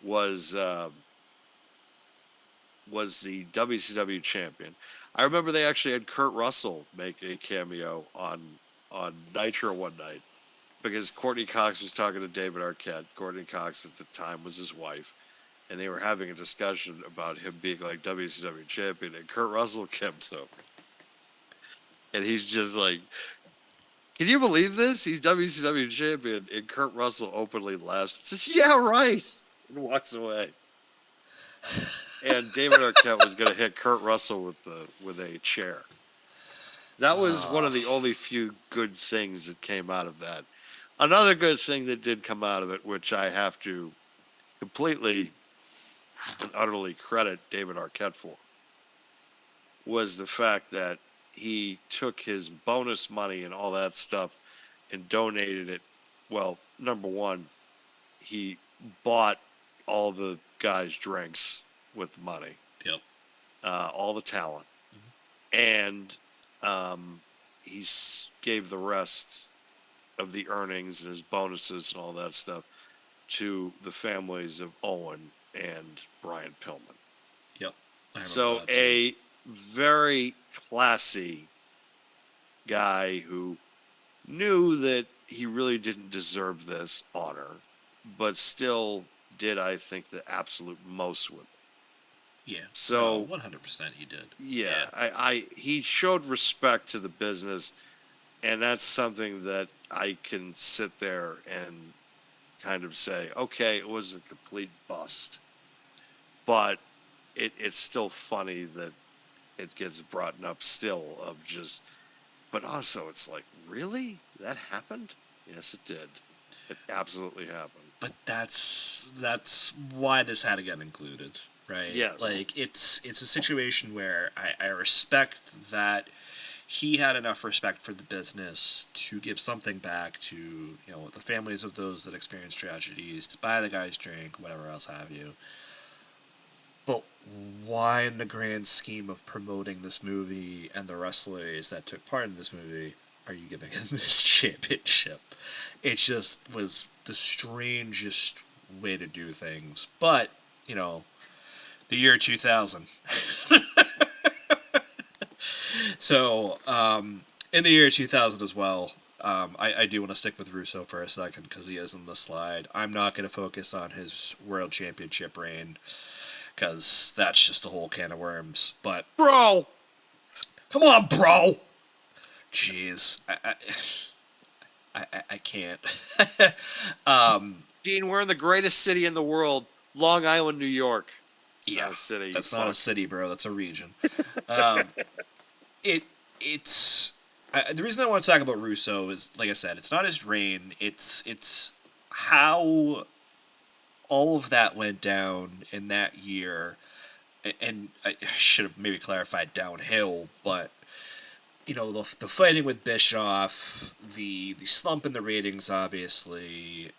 was the WCW champion. I remember they actually had Kurt Russell make a cameo on Nitro one night because Courtney Cox was talking to David Arquette. Courtney Cox at the time was his wife. and they were having a discussion about him being like WCW champion, and Kurt Russell kept over. And he's just like, can you believe this? He's WCW champion, and Kurt Russell openly laughs and says, yeah, right, and walks away. And David Arquette was going to hit Kurt Russell with a chair. That was one of the only few good things that came out of that. Another good thing that did come out of it, which I have to completely and utterly credit David Arquette for, was the fact that he took his bonus money and all that stuff and donated it. Well, number one, he bought all the guys' drinks with the money. Yep. All the talent. And he gave the rest of the earnings and his bonuses and all that stuff to the families of Owen and Brian Pillman. Yep. So a very classy guy who knew that he really didn't deserve this honor, but still did, I think, the absolute most with it. Yeah. So 100% he did. Yeah. He showed respect to the business, and that's something that I can sit there and kind of say, okay, it was a complete bust, but it's still funny that it gets brought up still of just, but also it's like, really? That happened? Yes, it did. It absolutely happened. But that's why this had to get included, right? Yes. Like, it's a situation where I respect that he had enough respect for the business to give something back to, you know, the families of those that experienced tragedies, to buy the guy's drink, whatever else have you. But why, in the grand scheme of promoting this movie and the wrestlers that took part in this movie, are you giving him this championship? It just was the strangest way to do things. But, you know, the year 2000. So, in the year 2000 as well, I do want to stick with Russo for a second because he is in the slide. I'm not going to focus on his world championship reign because that's just a whole can of worms. But Bro! Come on, bro! Jeez. I can't. Dean, we're in the greatest city in the world, Long Island, New York. It's Yeah, not a city. that's you not a fuck. city, bro. That's a region. It's the reason I want to talk about Russo is, like I said, it's not his reign. It's how all of that went down in that year, and I should have maybe clarified downhill, but you know, the fighting with Bischoff, the slump in the ratings, obviously,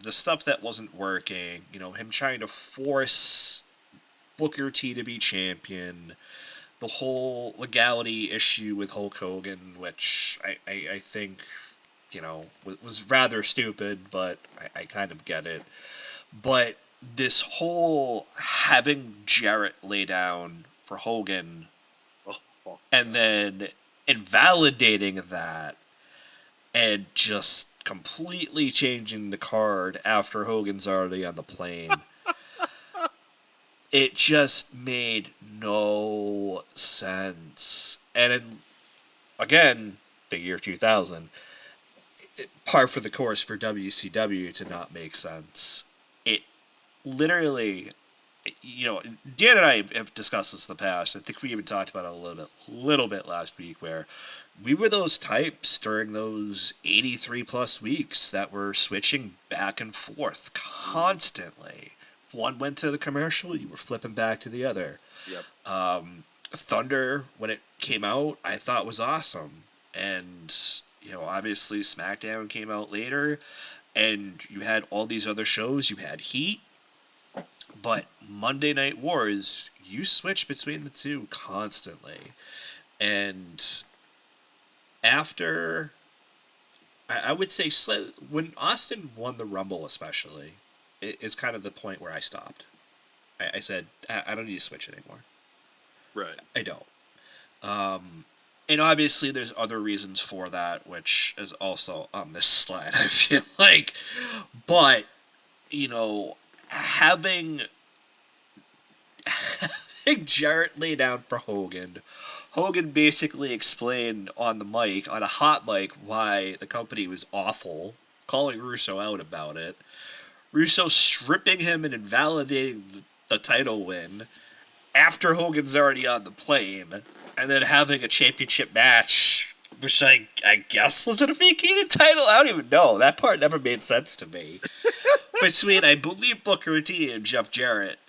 the stuff that wasn't working, you know, him trying to force Booker T to be champion, the whole legality issue with Hulk Hogan, which I think, you know, was rather stupid, but I kind of get it. But this whole having Jarrett lay down for Hogan, and then invalidating that, and just completely changing the card after Hogan's already on the plane. It just made no sense. And then, again, the year 2000, par for the course for WCW to not make sense. It literally, you know, Dan and I have discussed this in the past. I think we even talked about it a little bit last week, where we were those types during those 83 plus weeks that were switching back and forth constantly. If one went to the commercial, you were flipping back to the other. Yep. Thunder, when it came out, I thought was awesome. And, you know, obviously SmackDown came out later, and you had all these other shows. You had Heat, but Monday Night Wars, you switch between the two constantly. And after, I would say, when Austin won the Rumble especially, it is kind of the point where I stopped. I said, I don't need to switch anymore. Right. I don't. And obviously there's other reasons for that, which is also on this slide, I feel like. But, you know, having watching Jarrett lay down for Hogan. Hogan basically explained on the mic, on a hot mic, why the company was awful, calling Russo out about it. Russo stripping him and invalidating the title win after Hogan's already on the plane, and then having a championship match, which I guess was it a vacated title? I don't even know. That part never made sense to me. Between, I believe, Booker T and Jeff Jarrett.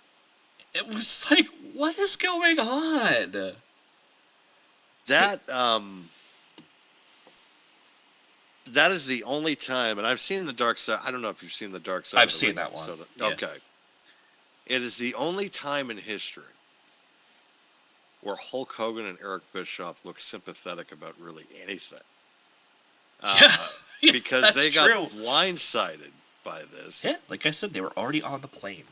It was like, what is going on? That that is the only time, and I've seen the Dark Side. I don't know if you've seen the Dark Side. I've seen that one. Yeah. Okay, it is the only time in history where Hulk Hogan and Eric Bischoff look sympathetic about really anything. Yeah, because they got true. blindsided by this. Yeah, like I said, they were already on the plane.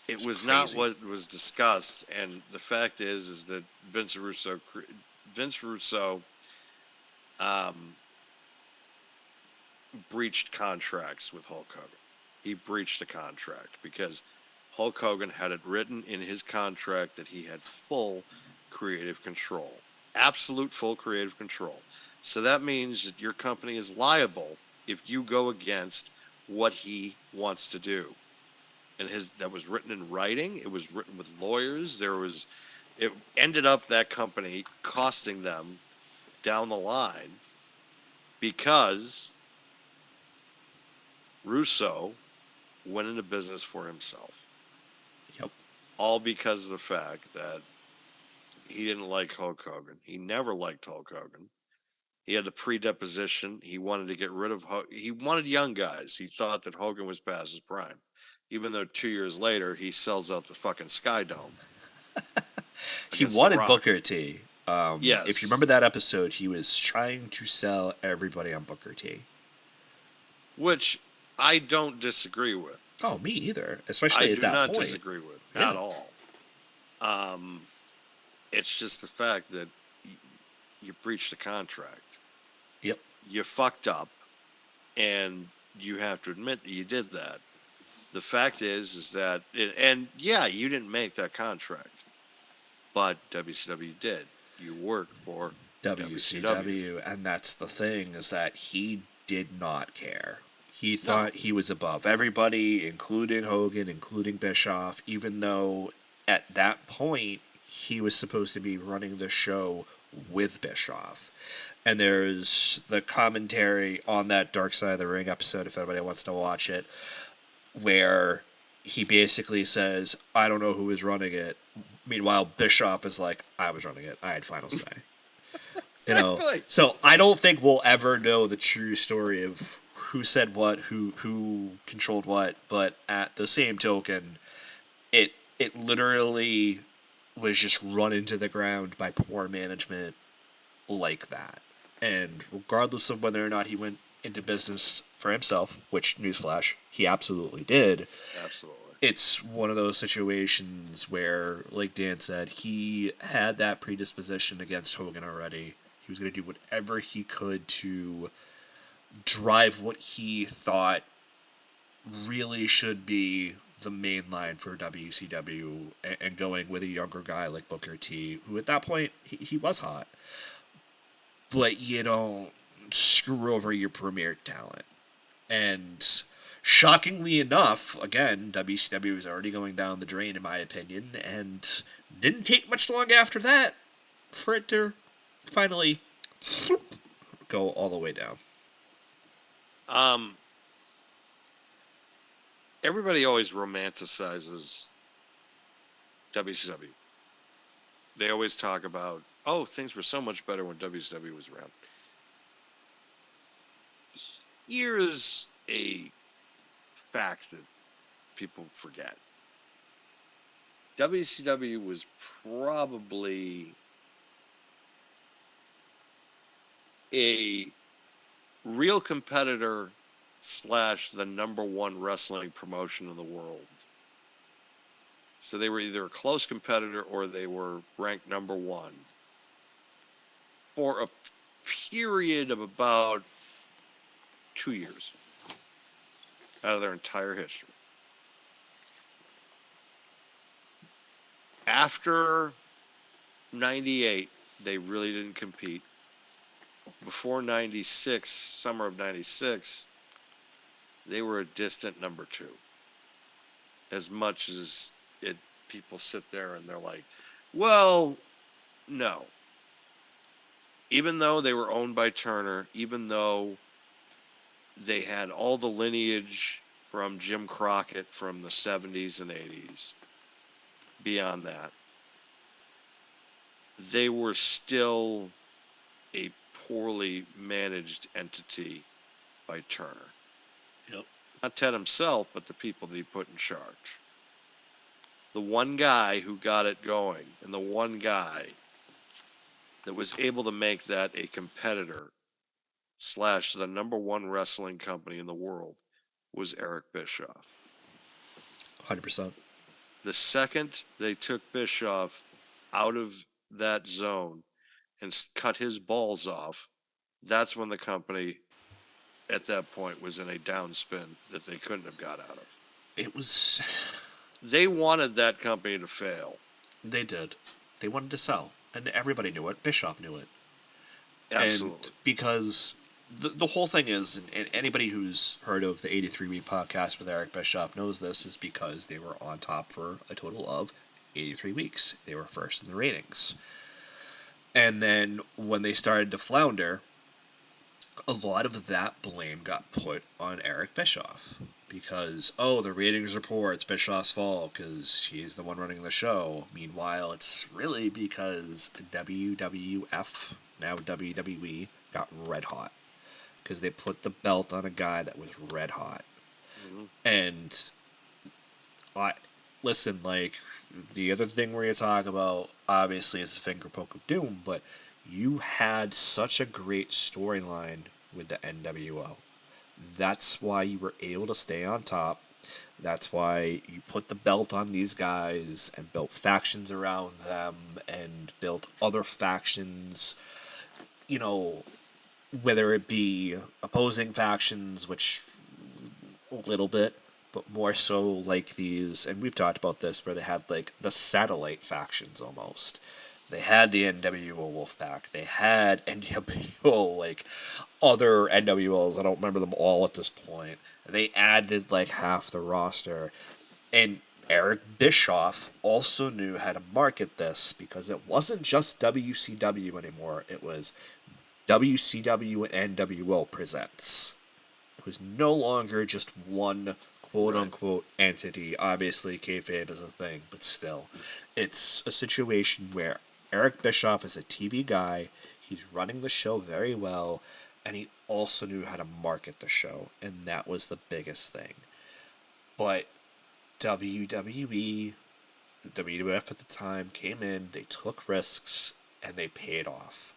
It was crazy. not what was discussed, and the fact is that Vince Russo breached contracts with Hulk Hogan. He breached the contract because Hulk Hogan had it written in his contract that he had full creative control, absolute full creative control. So that means that your company is liable if you go against what he wants to do. And that was written in writing. It was written with lawyers. It ended up that company costing them down the line because Russo went into business for himself. Yep. All because of the fact that he didn't like Hulk Hogan. He never liked Hulk Hogan. He had the pre-deposition. He wanted to get rid of he wanted young guys. He thought that Hogan was past his prime. Even though 2 years later, he sells out the fucking Sky Dome. He wanted Booker T. Yes. If you remember that episode, he was trying to sell everybody on Booker T. Which I don't disagree with. Oh, me either. Especially at that point. I do not disagree with at all. It's just the fact that you breached the contract. Yep. You fucked up, and you have to admit that you did that. The fact is that, you didn't make that contract, but WCW did. You worked for WCW, and that's the thing, is that he did not care. He thought he was above everybody, including Hogan, including Bischoff, even though at that point he was supposed to be running the show with Bischoff. And there's the commentary on that Dark Side of the Ring episode, if anybody wants to watch it, where he basically says, I don't know who was running it. Meanwhile, Bischoff is like, I was running it. I had final say. Exactly. So I don't think we'll ever know the true story of who said what, who controlled what, but at the same token, it literally was just run into the ground by poor management like that. And regardless of whether or not he went into business for himself, which, newsflash, he absolutely did. Absolutely. It's one of those situations where, like Dan said, he had that predisposition against Hogan already. He was going to do whatever he could to drive what he thought really should be the main line for WCW, and going with a younger guy like Booker T, who at that point, he was hot. But you don't screw over your premier talent. And shockingly enough, again, WCW was already going down the drain, in my opinion, and didn't take much long after that for it to finally go all the way down. Everybody always romanticizes WCW. They always talk about, things were so much better when WCW was around. Here's a fact that people forget. WCW was probably a real competitor / the number one wrestling promotion in the world. So they were either a close competitor or they were ranked number one for a period of about 2 years out of their entire history. After 98, they really didn't compete. Before 96, summer of 96, they were a distant number 2. As much as people sit there and they're like, well, no. Even though they were owned by Turner, even though they had all the lineage from Jim Crockett from the 70s and 80s, beyond that, they were still a poorly managed entity by Turner. Yep. Not Ted himself, but the people that he put in charge. The one guy who got it going, and the one guy that was able to make that a competitor / the number 1 wrestling company in the world was Eric Bischoff. 100%. The second they took Bischoff out of that zone and cut his balls off, that's when the company at that point was in a downspin that they couldn't have got out of. It was... They wanted that company to fail. They did. They wanted to sell. And everybody knew it. Bischoff knew it. Absolutely. And because the whole thing is, and anybody who's heard of the 83-week podcast with Eric Bischoff knows this, is because they were on top for a total of 83 weeks. They were first in the ratings. And then when they started to flounder, a lot of that blame got put on Eric Bischoff. Because, the ratings are poor, it's Bischoff's fault, because he's the one running the show. Meanwhile, it's really because WWF, now WWE, got red hot. Because they put the belt on a guy that was red hot. Mm-hmm. And, listen, the other thing we're going to talk about, obviously, is the finger poke of doom, but you had such a great storyline with the NWO. That's why you were able to stay on top. That's why you put the belt on these guys and built factions around them and built other factions, whether it be opposing factions, which a little bit, but more so like these, and we've talked about this, where they had the satellite factions almost. They had the NWO Wolfpack. They had NWO, other NWOs. I don't remember them all at this point. They added, half the roster. And Eric Bischoff also knew how to market this, because it wasn't just WCW anymore. It was WCW and NWO Presents. It was no longer just one quote-unquote entity. Obviously, kayfabe is a thing, but still. It's a situation where Eric Bischoff is a TV guy, he's running the show very well, and he also knew how to market the show, and that was the biggest thing. But WWE, WWF at the time came in, they took risks, and they paid off.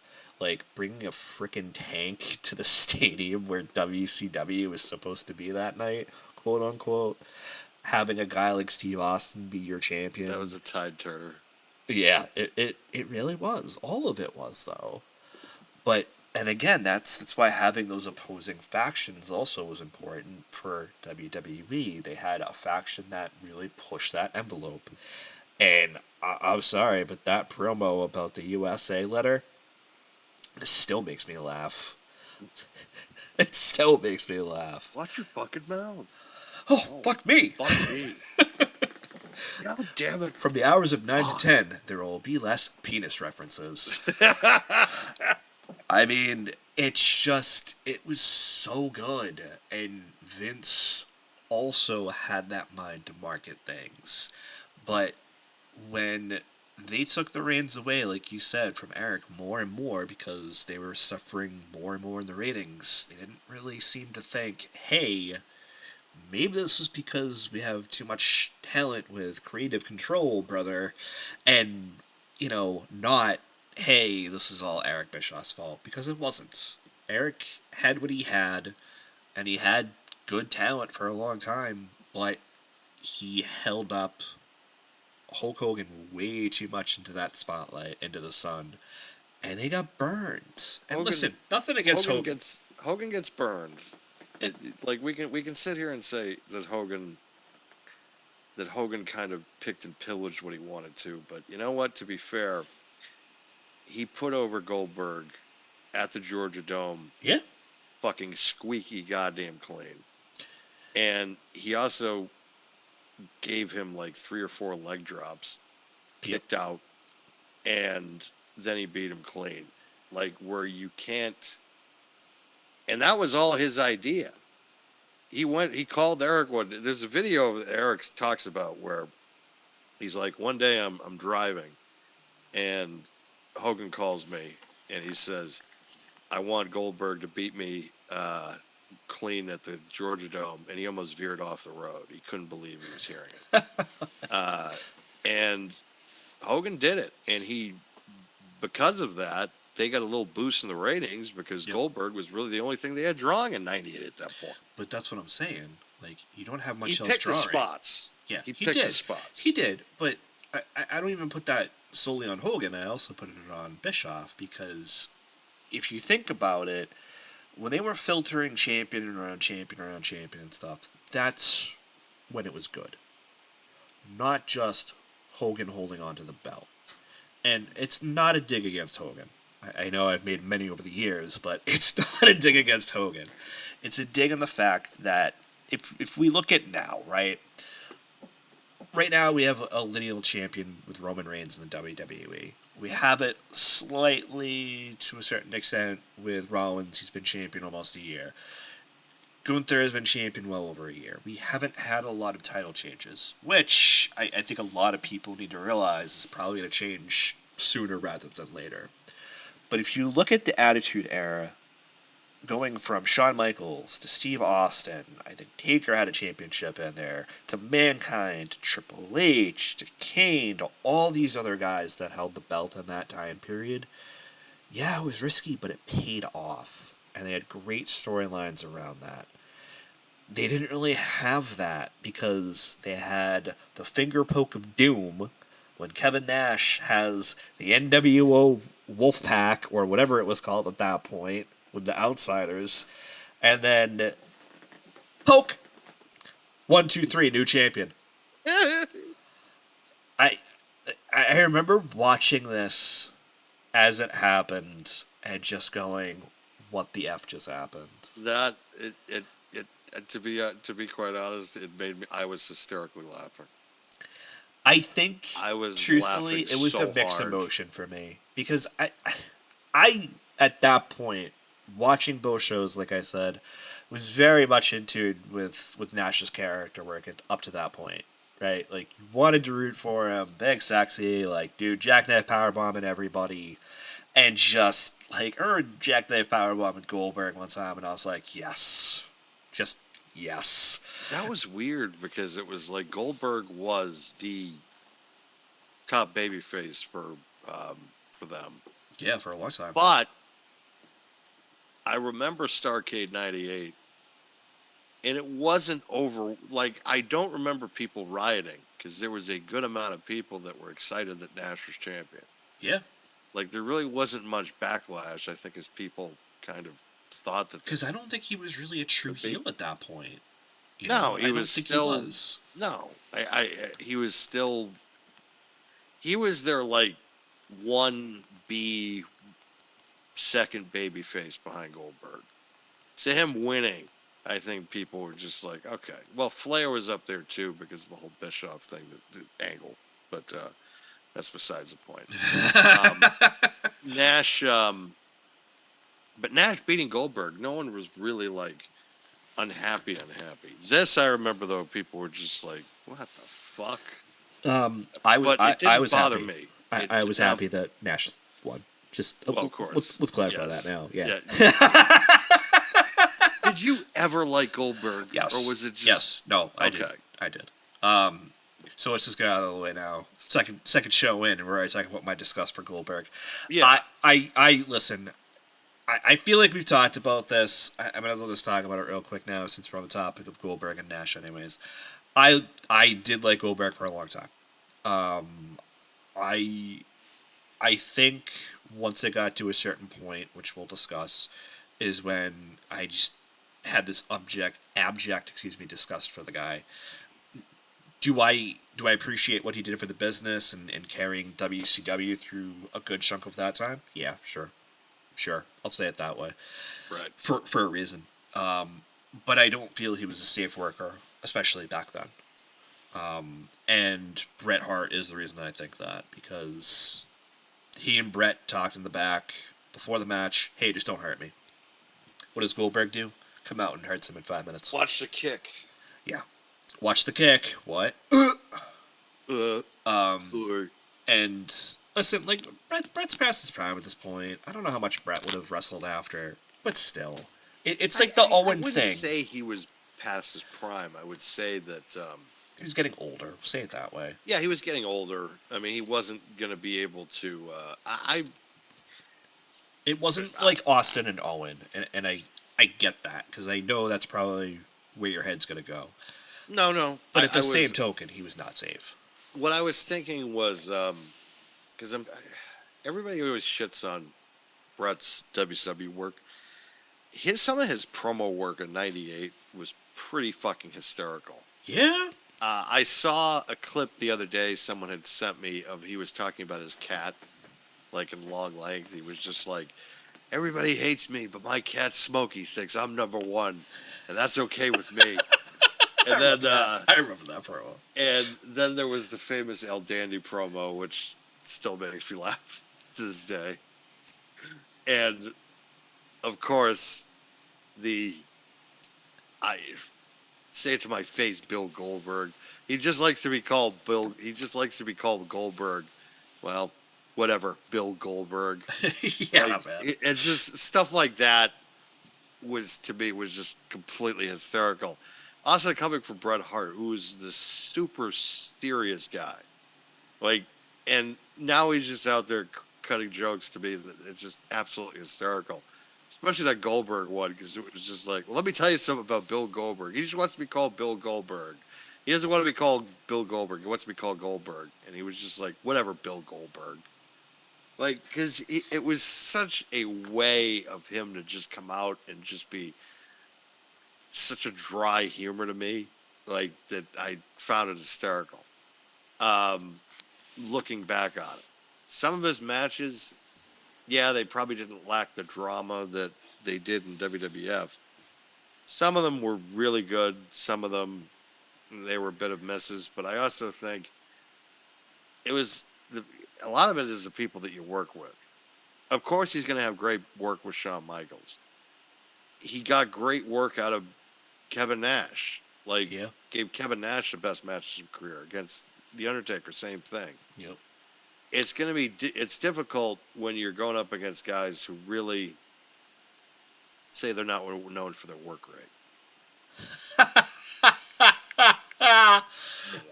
Bringing a freaking tank to the stadium where WCW was supposed to be that night, quote-unquote, having a guy like Steve Austin be your champion. That was a tide turner. Yeah, it really was. All of it was, though. But, and again, that's why having those opposing factions also was important for WWE. They had a faction that really pushed that envelope. And I'm sorry, but that promo about the USA letter, it still makes me laugh. It still makes me laugh. Watch your fucking mouth. Oh, fuck me. Fuck me. God damn it. From the hours of 9 to 10, there will be less penis references. I mean, it was so good. And Vince also had that mind to market things. But when they took the reins away, like you said, from Eric more and more, because they were suffering more and more in the ratings, they didn't really seem to think, hey, maybe this is because we have too much talent with creative control, brother, and, not, hey, this is all Eric Bischoff's fault, because it wasn't. Eric had what he had, and he had good talent for a long time, but he held up Hulk Hogan way too much into that spotlight, into the sun, and they got burned. And listen, nothing against Hogan. Hogan gets burned. We can sit here and say that Hogan that Hogan kind of picked and pillaged what he wanted to. But you know what? To be fair, he put over Goldberg at the Georgia Dome Yeah. fucking squeaky goddamn clean. And he also gave him like 3 or 4 leg drops, kicked out, and then he beat him clean. Like where you can't. And that was all his idea. He called Eric there's a video that Eric talks about where he's like, one day I'm driving and Hogan calls me and he says, I want Goldberg to beat me clean at the Georgia Dome, and he almost veered off the road. He couldn't believe he was hearing it. And Hogan did it, and because of that, they got a little boost in the ratings because Goldberg was really the only thing they had drawing in '98 at that point. But that's what I'm saying. Like, you don't have much He else picked the drawing. spots. Yeah, he picked did. the spots. He did, but I don't even put that solely on Hogan. I also put it on Bischoff because if you think about it, when they were filtering champion and stuff, that's when it was good. Not just Hogan holding on to the belt. And it's not a dig against Hogan. I know I've made many over the years, but it's not a dig against Hogan. It's a dig on the fact that if we look at now, right? Right now we have a lineal champion with Roman Reigns in the WWE. We have it slightly, to a certain extent, with Rollins. He's been champion almost a year. Gunther has been champion well over a year. We haven't had a lot of title changes, which I think a lot of people need to realize is probably going to change sooner rather than later. But if you look at the Attitude Era, going from Shawn Michaels to Steve Austin, I think Taker had a championship in there, to Mankind, to Triple H, to Kane, to all these other guys that held the belt in that time period. Yeah, it was risky, but it paid off. And they had great storylines around that. They didn't really have that because they had the finger poke of doom when Kevin Nash has the NWO Wolfpack, or whatever it was called at that point, with the Outsiders, and then poke, 1, 2, 3, new champion. I remember watching this as it happened and just going, "What the f just happened?" That it to be quite honest, it made me. I was hysterically laughing. I think I was truthfully it was so a mixed hard. emotion for me because I at that point, watching both shows, like I said, was very much in tune with Nash's character work up to that point, right? Like, you wanted to root for him, big, sexy, like, dude, jackknife powerbombing everybody, and just, like, jackknife powerbombing Goldberg one time, and I was like, yes. Just, yes. That was weird because it was like Goldberg was the top babyface for them. Yeah, for a long time. But I remember Starrcade '98, and it wasn't over. Like, I don't remember people rioting because there was a good amount of people that were excited that Nash was champion. Yeah. Like, there really wasn't much backlash, I think, as people kind of thought that. Because I don't think he was really a true heel at that point. No, he I was don't think still. He was. No, he was still. He was their, like, 1B second babyface behind Goldberg. So him winning, I think people were just like, okay. Well, Flair was up there too because of the whole Bischoff thing, the angle. But that's besides the point. Nash, but Nash beating Goldberg, no one was really like unhappy. This I remember though, people were just like, what the fuck? I was bother happy. me. I was happy that Nash won. Just well, of course. Let's clarify that now. Yeah. Did you ever like Goldberg? Yes. Or was it just... Yes. No, I Okay. did. I did. So let's just get out of the way now. Second show in, and we're already talking about my disgust for Goldberg. Yeah. I listen. I feel like we've talked about this. I might as well just talk about it real quick now, since we're on the topic of Goldberg and Nash. Anyways, I did like Goldberg for a long time. I think once it got to a certain point, which we'll discuss, is when I just had this abject disgust for the guy. Do I appreciate what he did for the business and carrying WCW through a good chunk of that time? Yeah, sure. I'll say it that way. Right. For a reason. But I don't feel he was a safe worker, especially back then. And Bret Hart is the reason I think that, because he and Bret talked in the back before the match. Hey, just don't hurt me. What does Goldberg do? Come out and hurts him in 5 minutes. Watch the kick. Yeah. Watch the kick. What? Sorry. And listen, like, Bret's past his prime at this point. I don't know how much Bret would have wrestled after, but still. It's like the Owen I wouldn't thing. say he was past his prime. I would say that... he was getting older. Say it that way. Yeah, he was getting older. I mean, he wasn't going to be able to... It wasn't like Austin and Owen, and I get that, because I know that's probably where your head's going to go. No. But at the same token, he was not safe. What I was thinking was... Because everybody always shits on Bret's WCW work. Some of his promo work in '98 was pretty fucking hysterical. Yeah? I saw a clip the other day someone had sent me of he was talking about his cat, like in long length. He was just like, everybody hates me, but my cat Smokey thinks I'm number one, and that's okay with me. And then I remember that promo. And then there was the famous El Dandy promo, which still makes me laugh to this day. And of course, I say it to my face, Bill Goldberg. He just likes to be called Bill. He just likes to be called Goldberg. Well, whatever, Bill Goldberg. Yeah, like, man. It's just stuff like that was just completely hysterical. Also coming from Bret Hart, who was the super serious guy. Like, and now he's just out there cutting jokes to me. It's just absolutely hysterical. Especially that Goldberg one, because it was just like, well, let me tell you something about Bill Goldberg. He just wants to be called Bill Goldberg. He doesn't want to be called Bill Goldberg. He wants to be called Goldberg. And he was just like, whatever, Bill Goldberg. Like, because it was such a way of him to just come out and just be such a dry humor to me, like, that I found it hysterical. Looking back on it. Some of his matches, yeah, they probably didn't lack the drama that they did in WWF. Some of them were really good. Some of them, they were a bit of misses. But I also think a lot of it is the people that you work with. Of course, he's going to have great work with Shawn Michaels. He got great work out of Kevin Nash. Like, yeah. Gave Kevin Nash the best match of his career. Against The Undertaker, same thing. Yep. It's difficult when you're going up against guys who really say they're not known for their work rate.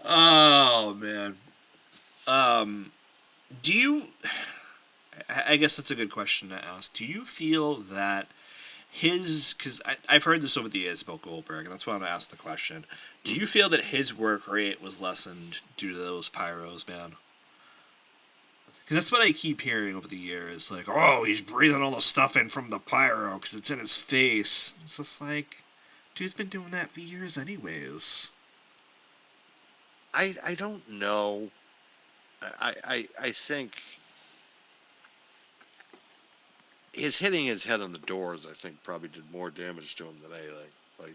Oh, man. Do you... I guess that's a good question to ask. Do you feel that because I've heard this over the years about Goldberg, and that's why I'm going to ask the question. Do you feel that his work rate was lessened due to those pyros, man? Because that's what I keep hearing over the years. Like, oh, he's breathing all the stuff in from the pyro because it's in his face. It's just like, dude's been doing that for years anyways. I don't know. I think his hitting his head on the doors, I think, probably did more damage to him than anything. Like,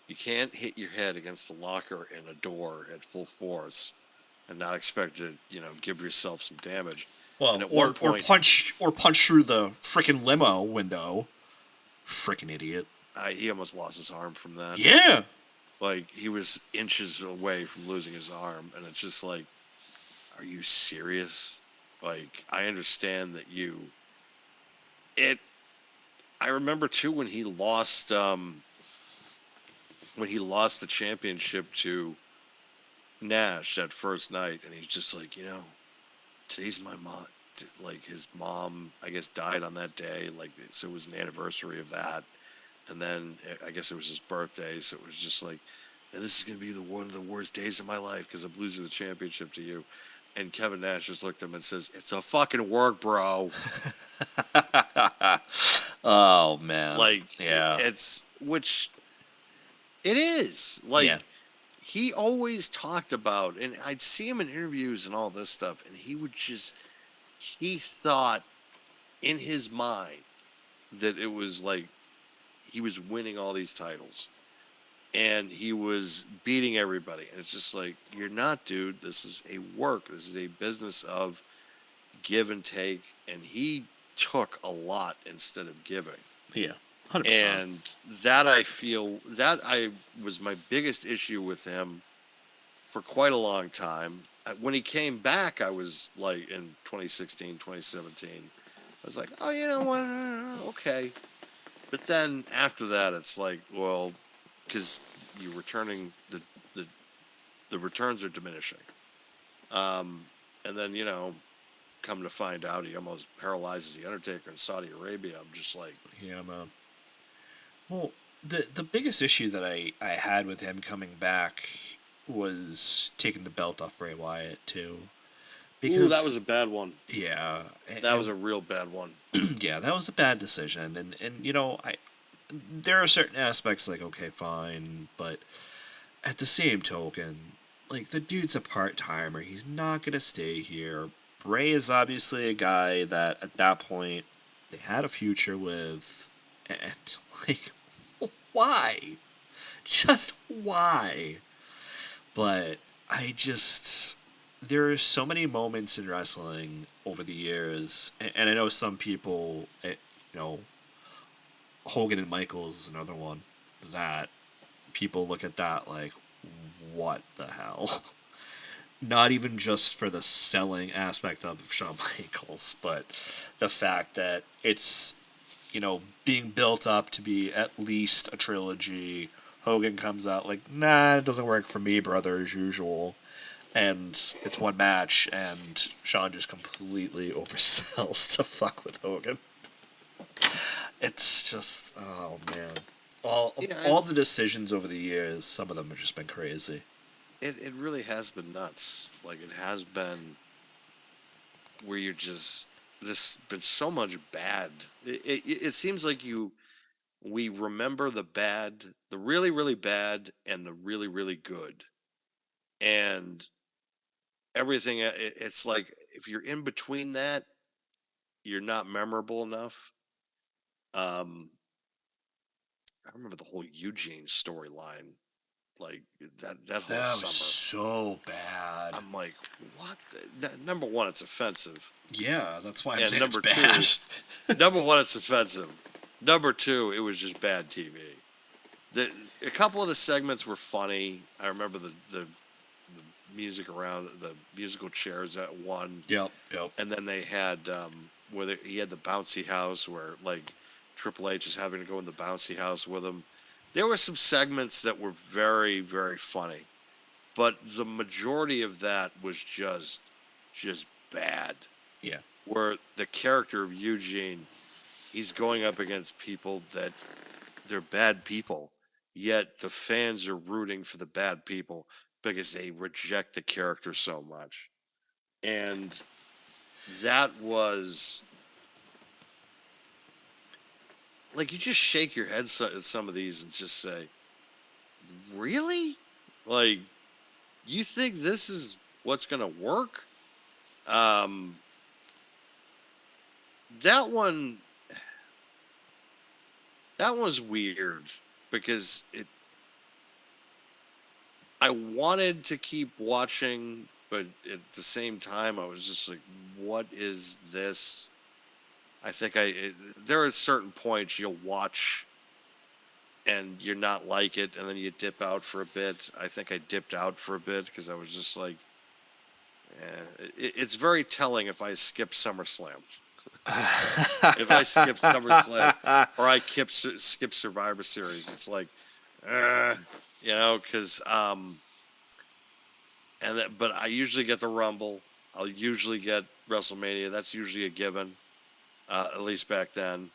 you can't hit your head against the locker in a door at full force and not expect to, give yourself some damage. Well, and at or one point, punch through the frickin' limo window. Frickin' idiot. He almost lost his arm from that. Yeah. Like, he was inches away from losing his arm, and it's just like, are you serious? Like, I understand that I remember too when he lost the championship to Nash that first night, and he's just like, today's my mom. Like, his mom, I guess, died on that day. Like, so it was an anniversary of that, and then I guess it was his birthday. So it was just like, and this is gonna be one of the worst days of my life because I'm losing the championship to you. And Kevin Nash just looked at him and says, "It's a fucking work, bro." Oh, man. Like, yeah. which it is. Like, yeah. he always talked about, and I'd see him in interviews and all this stuff, and he thought in his mind that it was like he was winning all these titles and he was beating everybody. And it's just like, you're not, dude. This is a work. This is a business of give and take. And he took a lot instead of giving. Yeah, 100%. And that I feel that I was my biggest issue with him for quite a long time. When he came back, I was like in 2016, 2017. I was like, oh, you know what? Okay. But then after that, it's like, well, because you're returning the returns are diminishing. And then, come to find out, he almost paralyzes the Undertaker in Saudi Arabia. I'm just like, yeah, man. Well, the biggest issue that I had with him coming back was taking the belt off Bray Wyatt too. Because, ooh, that was a bad one. Yeah, that was a real bad one. Yeah, that was a bad decision, and there are certain aspects like, okay, fine, but at the same token, like, the dude's a part-timer. He's not gonna stay here. Bray is obviously a guy that at that point they had a future with, and like, why? Just why? But there are so many moments in wrestling over the years, and I know some people, Hogan and Michaels is another one, that people look at that like, what the hell? Not even just for the selling aspect of Shawn Michaels, but the fact that it's, being built up to be at least a trilogy. Hogan comes out like, nah, it doesn't work for me, brother, as usual. And it's one match, and Shawn just completely oversells to fuck with Hogan. It's just, oh man. All the decisions over the years, some of them have just been crazy. It really has been nuts. Like, it has been where you're just, there's been so much bad. It seems like we remember the bad, the really, really bad, and the really, really good. And everything, it's like, if you're in between that, you're not memorable enough. I remember the whole Eugene storyline. Like, that whole That was summer. so bad. I'm like, what? Number one, it's offensive. Yeah, that's why I'm saying number it's bad. Two, number one, it's offensive. Number two, it was just bad TV. A couple of the segments were funny. I remember the music around the musical chairs at one. Yep. And then they had he had the bouncy house where, like, Triple H is having to go in the bouncy house with him. There were some segments that were very, very funny, but the majority of that was just bad. Yeah. Where the character of Eugene, he's going up against people that they're bad people, yet the fans are rooting for the bad people because they reject the character so much. And that was like, you just shake your head at some of these and just say, really? Like, you think this is what's going to work? That one was weird because I wanted to keep watching, but at the same time, I was just like, what is this? I think there are certain points you'll watch and you're not like it, and then you dip out for a bit. I think I dipped out for a bit because I was just like, it's very telling if I skip SummerSlam. If I skip SummerSlam or I skip Survivor Series, it's like, because but I usually get the Rumble. I'll usually get WrestleMania. That's usually a given, at least back then.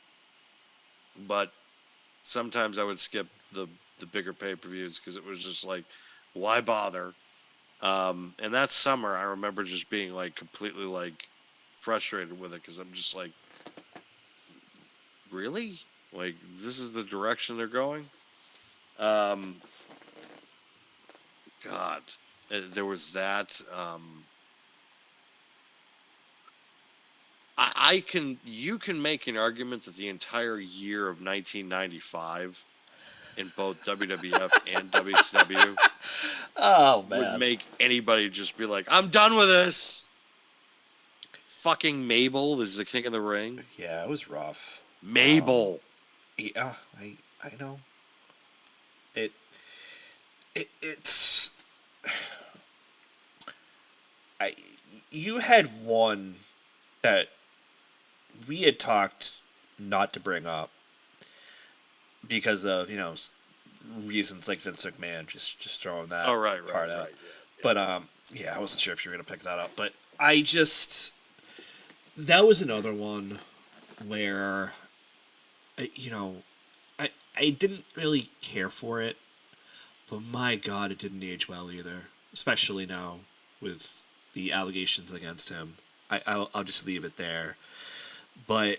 But sometimes I would skip the bigger pay-per-views because it was just like, why bother? And that summer, I remember just being like completely like frustrated with it because I'm just like, really? Like, this is the direction they're going? God, there was that. You can make an argument that the entire year of 1995 in both WWF and WCW Oh would man. make anybody just be like, I'm done with this. Fucking Mabel is the king of the ring. Yeah, it was rough. Mabel. Yeah, I know. It's I you had one that we had talked not to bring up because of reasons like Vince McMahon just throwing that part out. Yeah. But yeah, I wasn't sure if you were gonna pick that up, but I just that was another one where I didn't really care for it, but my God, it didn't age well either, especially now with the allegations against him. I'll just leave it there. But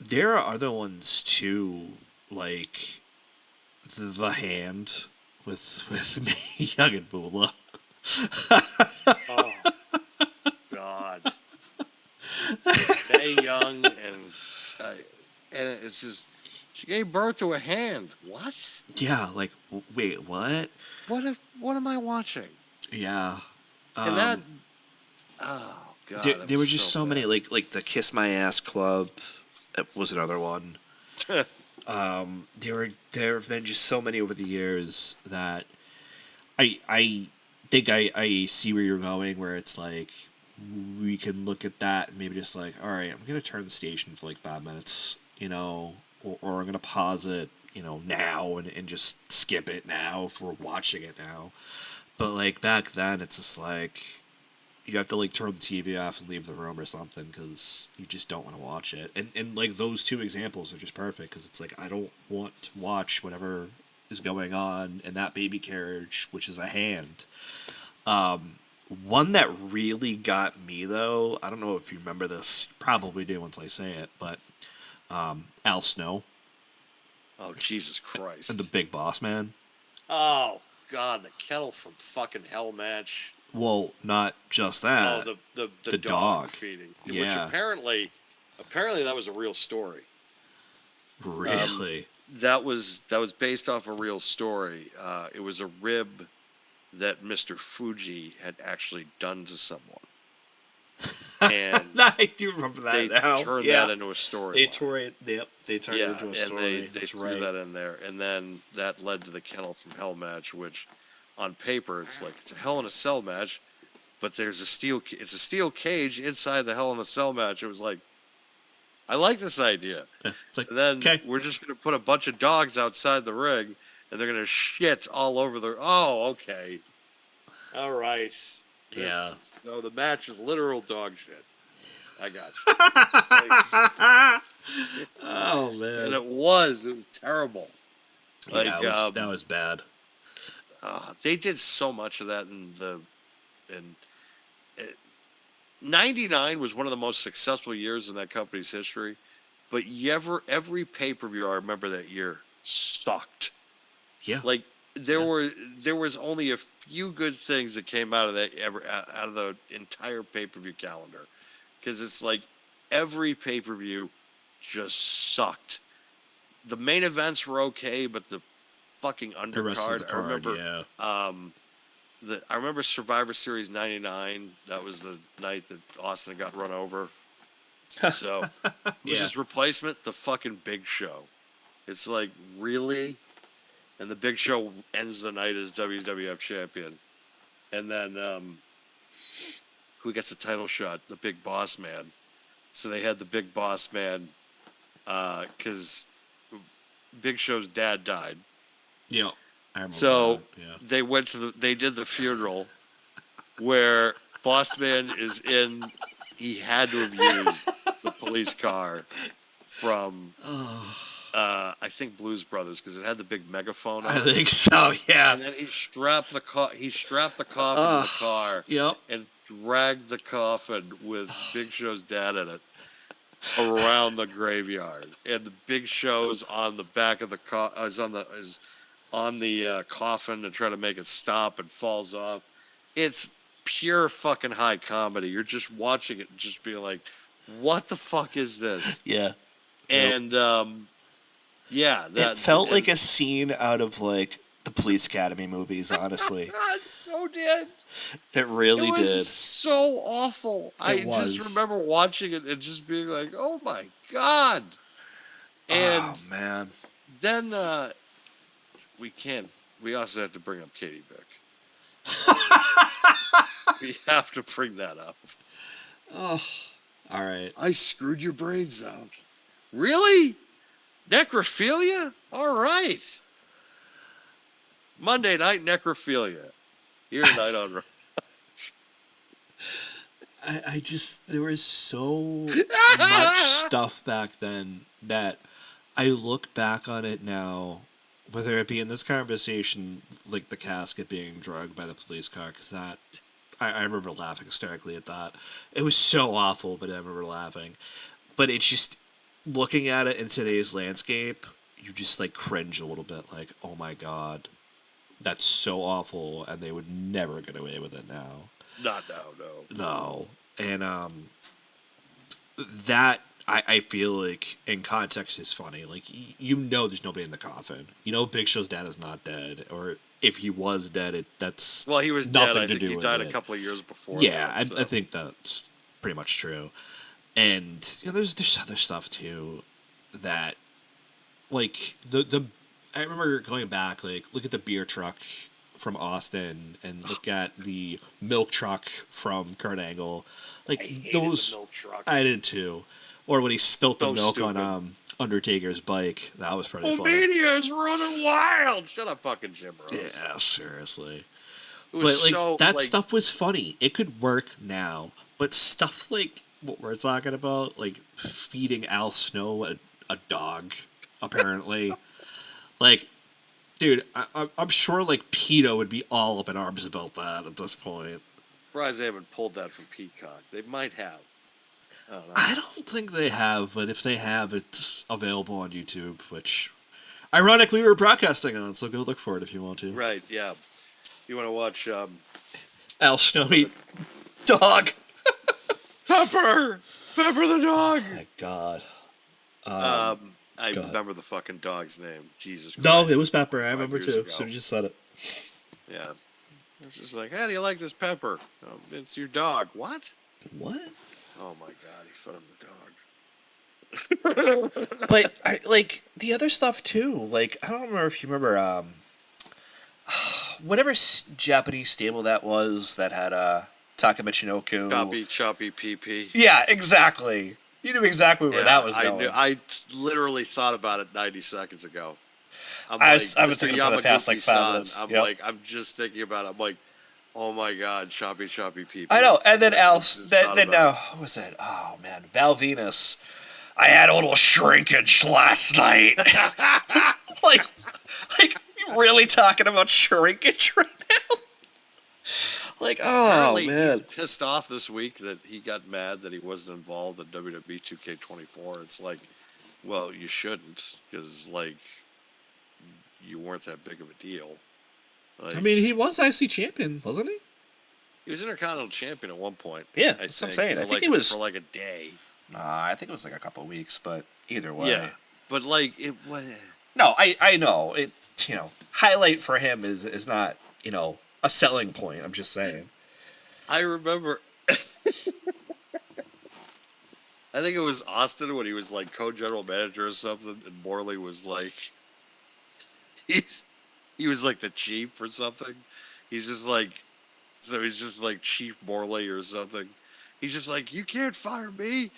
there are other ones too, like the Hand with Mae Young and Moolah. Oh God. Mae Young and it's just she gave birth to a hand. What? Yeah, like wait, what? What am I watching? Yeah. And that. Oh God. There were just so bad. many like the Kiss My Ass Club. That was another one. There have been just so many over the years that I think I see where you're going, where it's like we can look at that and maybe just like, all right, I'm gonna turn the station for like 5 minutes, or I'm gonna pause it, now and just skip it now if we're watching it now. But like back then, it's just like you have to like turn the TV off and leave the room or something because you just don't want to watch it. And like those two examples are just perfect because it's like I don't want to watch whatever is going on in that baby carriage, which is a hand. One that really got me though, I don't know if you remember this, you probably do once I say it, but Al Snow Oh Jesus Christ! and the Big Boss Man. Oh God, the kettle from fucking hell match. Well, not just that. Oh, the the dog dog. feeding, Yeah. which apparently that was a real story. Really? That was based off a real story. It was a rib that Mr. Fuji had actually done to someone, and I do remember that they now. turned Yeah. that into a story. They tore it. Yep. They turned it into a and story. they That's threw right. that in there, and then that led to the Kennel from Hell match, which on paper it's like it's a Hell in a Cell match, but there's it's a steel cage inside the Hell in a Cell match. It was like, I like this idea. Yeah. It's like, And then okay. we're just going to put a bunch of dogs outside the ring, and they're going to shit all over the. Oh, okay. All right. Yeah. No, the match is literal dog shit. I got you. Oh man. And it was terrible. Like, yeah, that was bad. they did so much of that in 99 was one of the most successful years in that company's history, but every pay-per-view I remember that year sucked. Yeah. Like there was only a few good things that came out of out of the entire pay-per-view calendar, because it's like every pay-per-view just sucked. The main events were okay, but the fucking undercard. The rest of the card, I remember. Yeah. I remember Survivor Series '99. That was the night that Austin got run over. So it was his replacement, the fucking Big Show. It's like, really? And the Big Show ends the night as WWF champion. And then who gets the title shot? The Big Boss Man. So they had the Big Boss Man because Big Show's dad died. Yeah. I remember So that. Yeah. they did the funeral where Boss Man is in. He had to have used the police car from I think Blues Brothers, because it had the big megaphone on I it. think so. Yeah. And then he strapped the coffin to the car. Yep. And dragged the coffin with Big Show's dad in it around the graveyard. And the Big Show's on the back of the car. Is on the coffin to try to make it stop and falls off. It's pure fucking high comedy. You're just watching it and just being like, what the fuck is this? Yeah. Yep. And yeah, It felt like a scene out of like the Police Academy movies, honestly. God, so did. It really It was did. so awful. I just remember watching it and just being like, oh my God. And Oh man. then we also have to bring up Katie Vick. We have to bring that up. Oh. All right. I screwed your brains out. Really? Necrophilia? All right. Monday night necrophilia. Here tonight on. I just, there was so much stuff back then that I look back on it now, whether it be in this conversation, like the casket being drugged by the police car, because that, I remember laughing hysterically at that. It was so awful, but I remember laughing. But it's just, looking at it in today's landscape, you just like cringe a little bit, like, oh my God, that's so awful, and they would never get away with it now. Not now, no. No. And that I feel like in context is funny. Like you know, there's nobody in the coffin. You know, Big Show's dad is not dead, or if he was dead, that's well, he was nothing dead. I to think do he with died it. a couple of years before. Yeah, that, so. I think that's pretty much true. And you know, there's other stuff too that like the I remember going back, like look at the beer truck from Austin and look at the milk truck from Kurt Angle. Like I hated those, the milk truck. I did too. Or when he spilt the So milk stupid. on Undertaker's bike, that was pretty funny. Mania's running wild. Shut up, fucking Jim Rose. Yeah, seriously. It was But like so, that like, stuff was funny. It could work now, but stuff like what we're talking about, like feeding Al Snow a dog, apparently, like. Dude, I'm sure like PETA would be all up in arms about that at this point. surprised they haven't pulled that from Peacock. They might have. I don't know. I don't think they have, but if they have, it's available on YouTube, which ironically we're broadcasting on, so go look for it if you want to. Right, yeah. You want to watch Al Snowy dog. Pepper! Pepper the dog! Oh my God. I God. remember the fucking dog's name. Jesus Christ. No, it was Pepper. I 5 remember years too. ago. So you just said it. Yeah. I was just like, how do you like this pepper? Oh, it's your dog. What? What? Oh my God, he fed him the dog. But I like the other stuff too. Like I don't remember if you remember whatever Japanese stable that was that had Taka Michinoku. Choppy PP. Yeah, exactly. You knew exactly where that was going. I literally thought about it 90 seconds ago. I was thinking for the past like 5 Yamaguchi-san, minutes. I'm Yep. like, I'm just thinking about it. I'm like, oh my God, choppy PP. I know, and then I just thought then about what was it? Oh man, Val Venus. I had a little shrinkage last night. like you really talking about shrinkage right now? Like, oh Apparently, man, he's pissed off this week that he got mad that he wasn't involved in WWE 2K24. It's like, well, you shouldn't, because like, you weren't that big of a deal. Like, I mean, he was IC champion, wasn't he? he was Intercontinental Champion at one point. Yeah, that's what I'm saying. I think he was for like a day. I think it was like a couple of weeks, but either way. Yeah, but like it was. No, I know it. You know, highlight for him is not a selling point. I'm just saying. I remember. I think it was Austin when he was like co-general manager or something, and Morley was like, he was like the chief or something. He's just like Chief Morley or something. He's just like, you can't fire me.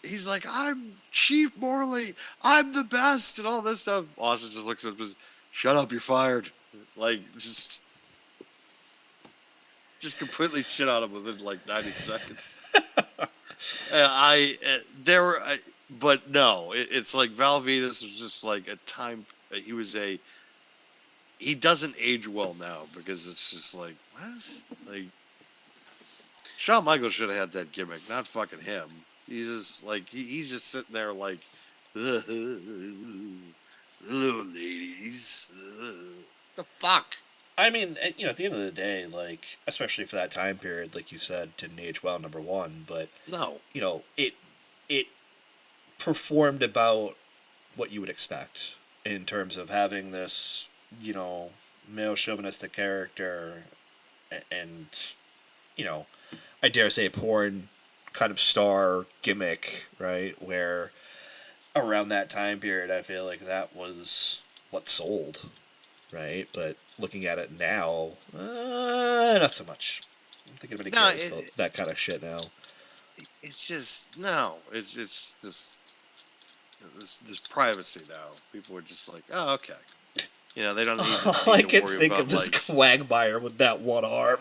He's like, I'm Chief Morley. I'm the best and all this stuff. Austin just looks at him and says, shut up, you're fired. Like, just completely shit on him within like 90 seconds. But no, it's like Val Venus was just like a time. He doesn't age well now because it's just like, what? Like, Shawn Michaels should have had that gimmick, not fucking him. He's just like, he's just sitting there like, Hello, ladies. The fuck? I mean, at the end of the day, like, especially for that time period, like you said, didn't age well, number one, but, No. it performed about what you would expect in terms of having this, male chauvinistic character and, you know, I dare say porn kind of star gimmick, right? Where around that time period, I feel like that was what sold, right? But looking at it now, not so much. I don't think anybody No, cares about that kind of shit now. it's just no. It's just this privacy now. People are just like, oh, okay. They don't All I need to can worry think about of is like. Quagmire with that one arm.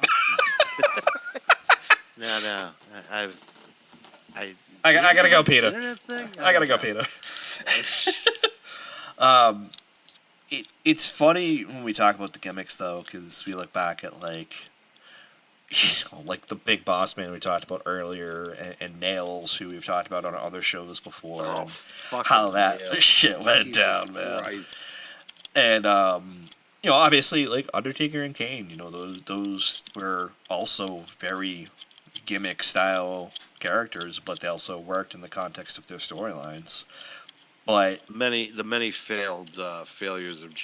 No. I. I gotta go, Peter. Internet thing? I gotta go, Peter. Um, it's funny when we talk about the gimmicks, though, because we look back at, like, like the Big Boss Man we talked about earlier, and Nails, who we've talked about on other shows before, Oh, and fucking how that nails. shit went Jesus down, man. Christ. And, obviously, like, Undertaker and Kane, those were also very gimmick-style characters, but they also worked in the context of their storylines. But The many failures of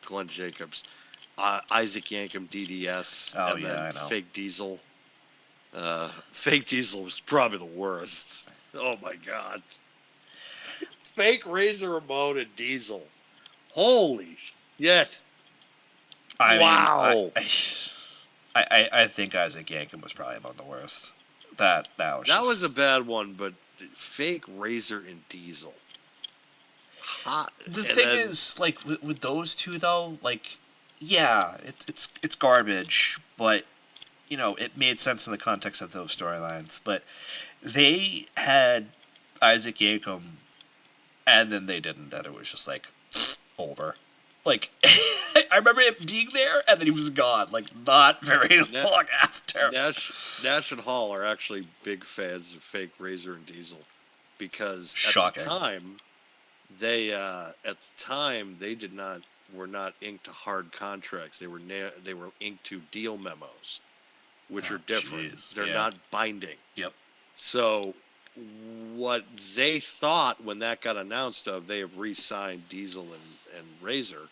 Glenn Jacobs, Isaac Yankem DDS, oh and yeah, then I know. Fake Diesel. Fake Diesel was probably the worst. Oh my god. Fake Razor Ramon and Diesel. Holy yes. Wow. I I think Isaac Yankem was probably among the worst. That Was a bad one, but Fake Razor and Diesel. Hot. The And thing then, is, like, with those two though, like, yeah, it's garbage, but it made sense in the context of those storylines. But they had Isaac Yankem, and then they didn't, and it was just like over. Like, I remember him being there, and then he was gone. Like, not very long after. Nash and Hall are actually big fans of Fake Razor and Diesel because Shocking. they did not were not inked to hard contracts. They were inked to deal memos, which are different. Geez. They're Yeah. not binding. Yep. So what they thought when that got announced they have re-signed Diesel and Razor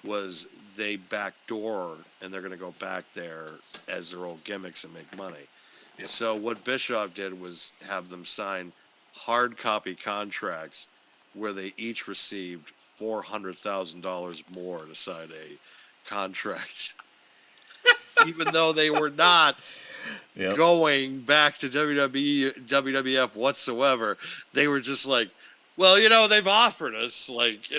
was they backdoor and they're going to go back there as their old gimmicks and make money. Yep. So what Bischoff did was have them sign hard copy contracts where they each received $400,000 more to sign a contract, even though they were not going back to WWF whatsoever. They were just like, well, they've offered us, like.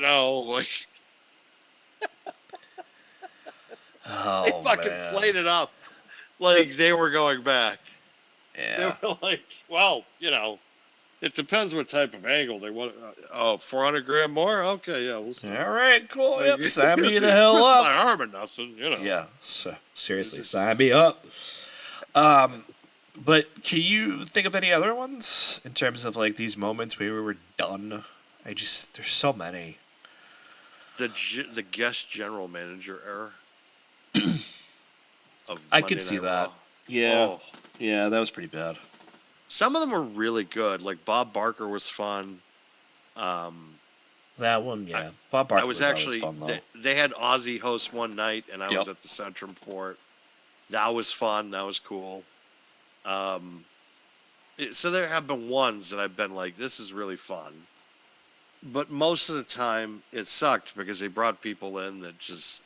Oh, they fucking played it up like they were going back. Yeah. They were like, well, it depends what type of angle they want. 400 grand more? Okay, yeah, we'll see. All right, cool. Like, Yep, sign me the hell up. My arm or nothing, Yeah, so, seriously, sign me up. But can you think of any other ones in terms of, like, these moments where we were done? There's so many. The guest general manager era. I could see that. Raw. Yeah. Oh. Yeah, that was pretty bad. Some of them were really good. Like Bob Barker was fun. That one, yeah. Bob Barker was actually fun, though. They had Ozzy host one night, and I was at the Centrum for it. That was fun. That was cool. So there have been ones that I've been like, this is really fun. But most of the time, it sucked because they brought people in that just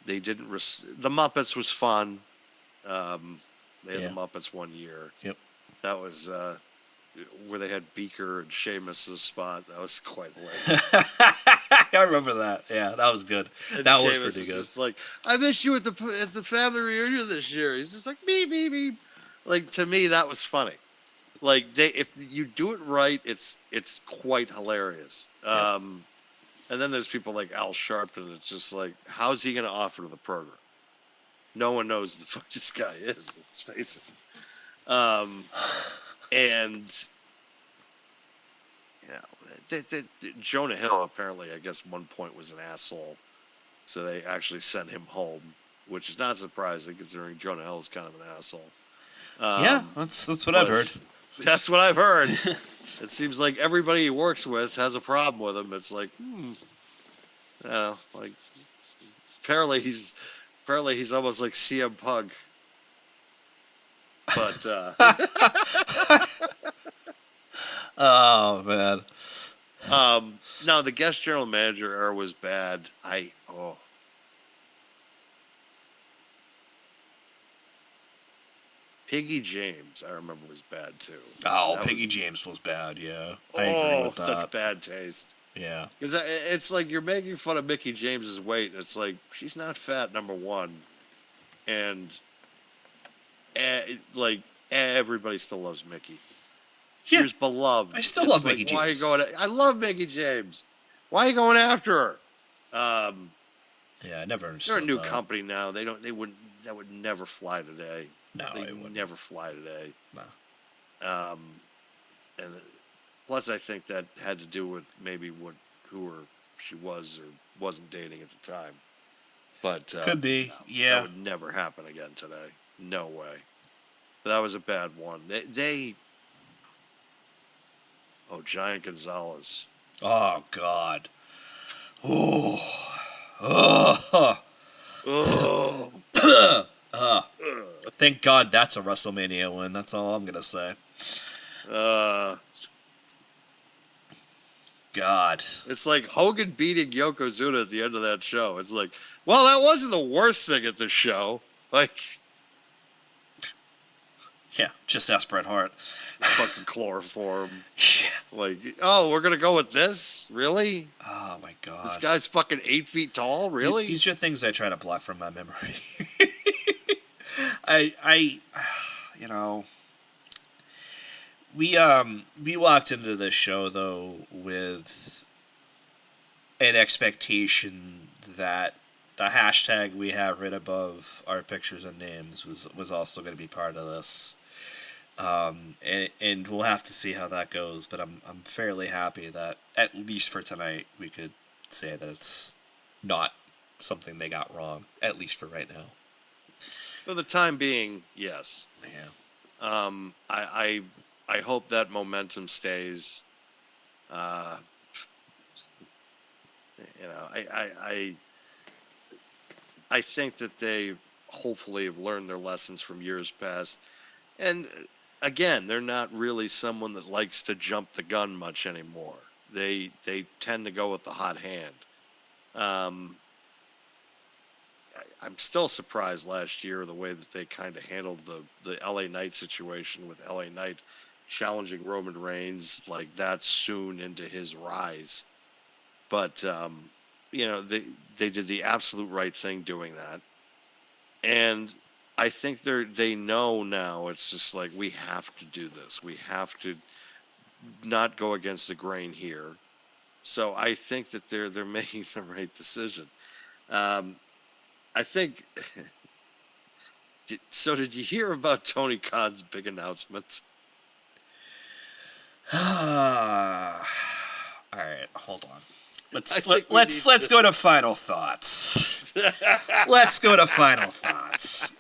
they didn't. The Muppets was fun. They had the Muppets one year. Yep. That was where they had Beaker and Sheamus in the spot. That was quite hilarious. I remember that. Yeah, that was good. And that Sheamus was pretty good. Just like, I miss you at the family reunion this year. He's just like beep beep beep. Like, to me, that was funny. Like, if you do it right, it's quite hilarious. Yep. And then there's people like Al Sharpton. It's just like, how's he going to offer to the program? No one knows who the fuck this guy is. Let's face it. And Jonah Hill apparently, I guess, one point was an asshole, so they actually sent him home, which is not surprising considering Jonah Hill is kind of an asshole. Yeah, that's what I've heard. That's what I've heard. It seems like everybody he works with has a problem with him. It's like, like apparently he's almost like CM Punk. But oh man. no, the guest general manager era was bad. Piggy James, I remember, was bad too. Oh, Piggy James was bad. Yeah, I agree with that. Such bad taste. Yeah, because it's like you're making fun of Mickey James's weight. It's like she's not fat, number one, and like everybody still loves Mickey. Yeah. She was beloved. I still love Mickey James. Why are you going? I love Mickey James. Why are you going after her? Yeah, I never understood. They're a new that. company now. They wouldn't. That would never fly today. No, they it wouldn't. never fly today. No. And plus, I think that had to do with maybe she was or wasn't dating at the time. But could be. No, yeah, that would never happen again today. No way. But that was a bad one. Giant Gonzalez. Oh God. Oh. Thank God that's a WrestleMania win. That's all I'm gonna say. God. It's like Hogan beating Yokozuna at the end of that show. It's like, well, that wasn't the worst thing at the show. Like, yeah, just ask Bret Hart. Fucking chloroform. Yeah. Like, oh, we're gonna go with this? Really? Oh my God. This guy's fucking 8 feet tall? Really? These are things I try to block from my memory. I you know, we walked into this show though with an expectation that the hashtag we have right above our pictures and names was also going to be part of this. And we'll have to see how that goes, but I'm fairly happy that at least for tonight we could say that it's not something they got wrong, at least for right now. For the time being, yes. Yeah. I hope that momentum stays. I think that they hopefully have learned their lessons from years past. And again, they're not really someone that likes to jump the gun much anymore. They tend to go with the hot hand. I'm still surprised last year the way that they kind of handled the LA Knight situation with LA Knight challenging Roman Reigns like that soon into his rise. But they did the absolute right thing doing that. And I think they know now it's just like we have to do this. We have to not go against the grain here. So I think that they're making the right decision. I think. Did you hear about Tony Khan's big announcement? All right, hold on. Let's go to final thoughts. Let's go to final thoughts.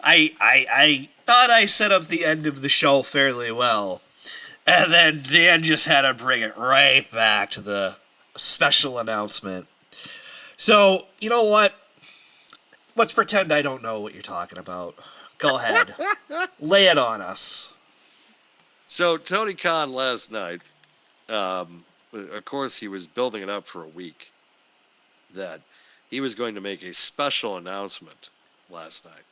I thought I set up the end of the show fairly well, and then Dan just had to bring it right back to the special announcement. So, you know what? Let's pretend I don't know what you're talking about. Go ahead. Lay it on us. So, Tony Khan last night, of course, he was building it up for a week, that he was going to make a special announcement last night.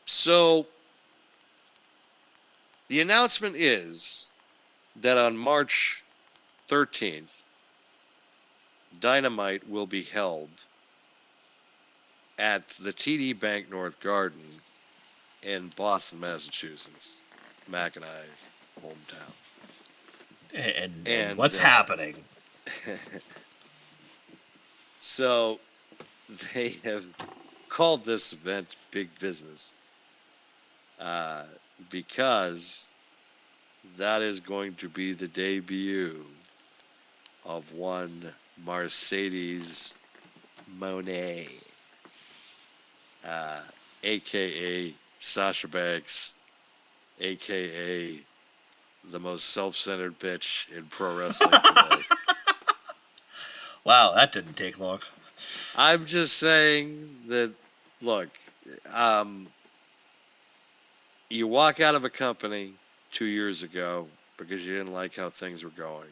So, the announcement is that on March 13th, Dynamite will be held at the TD Bank North Garden in Boston, Massachusetts, Mac and I's hometown. And what's happening? So they have called this event Big Business because that is going to be the debut of one Mercedes Monet, a.k.a. Sasha Banks, a.k.a. the most self-centered bitch in pro wrestling today. Wow, that didn't take long. I'm just saying that, look, you walk out of a company 2 years ago because you didn't like how things were going.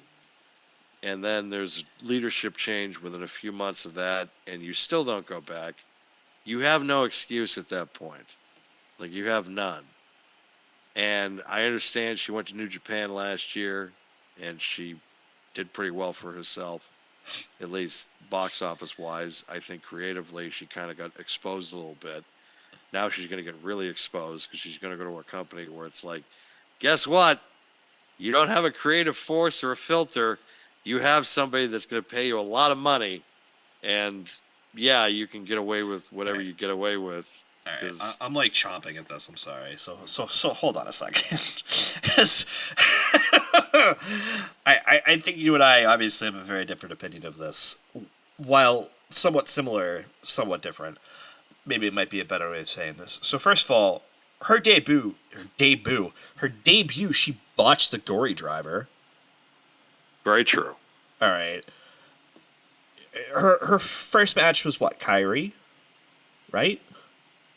And then there's leadership change within a few months of that, and you still don't go back. You have no excuse at that point. Like, you have none. And I understand she went to New Japan last year, and she did pretty well for herself, at least box office wise. I think creatively she kind of got exposed a little bit. Now she's going to get really exposed because she's going to go to a company where it's like, guess what? You don't have a creative force or a filter. You have somebody that's going to pay you a lot of money, and yeah, you can get away with whatever you get away with. All right, I'm like chomping at this. I'm sorry. So hold on a second. I think you and I obviously have a very different opinion of this. While somewhat similar, somewhat different. Maybe it might be a better way of saying this. So first of all, her debut, she botched the Gory Driver. Very true. All right. Her first match was what? Kyrie, right?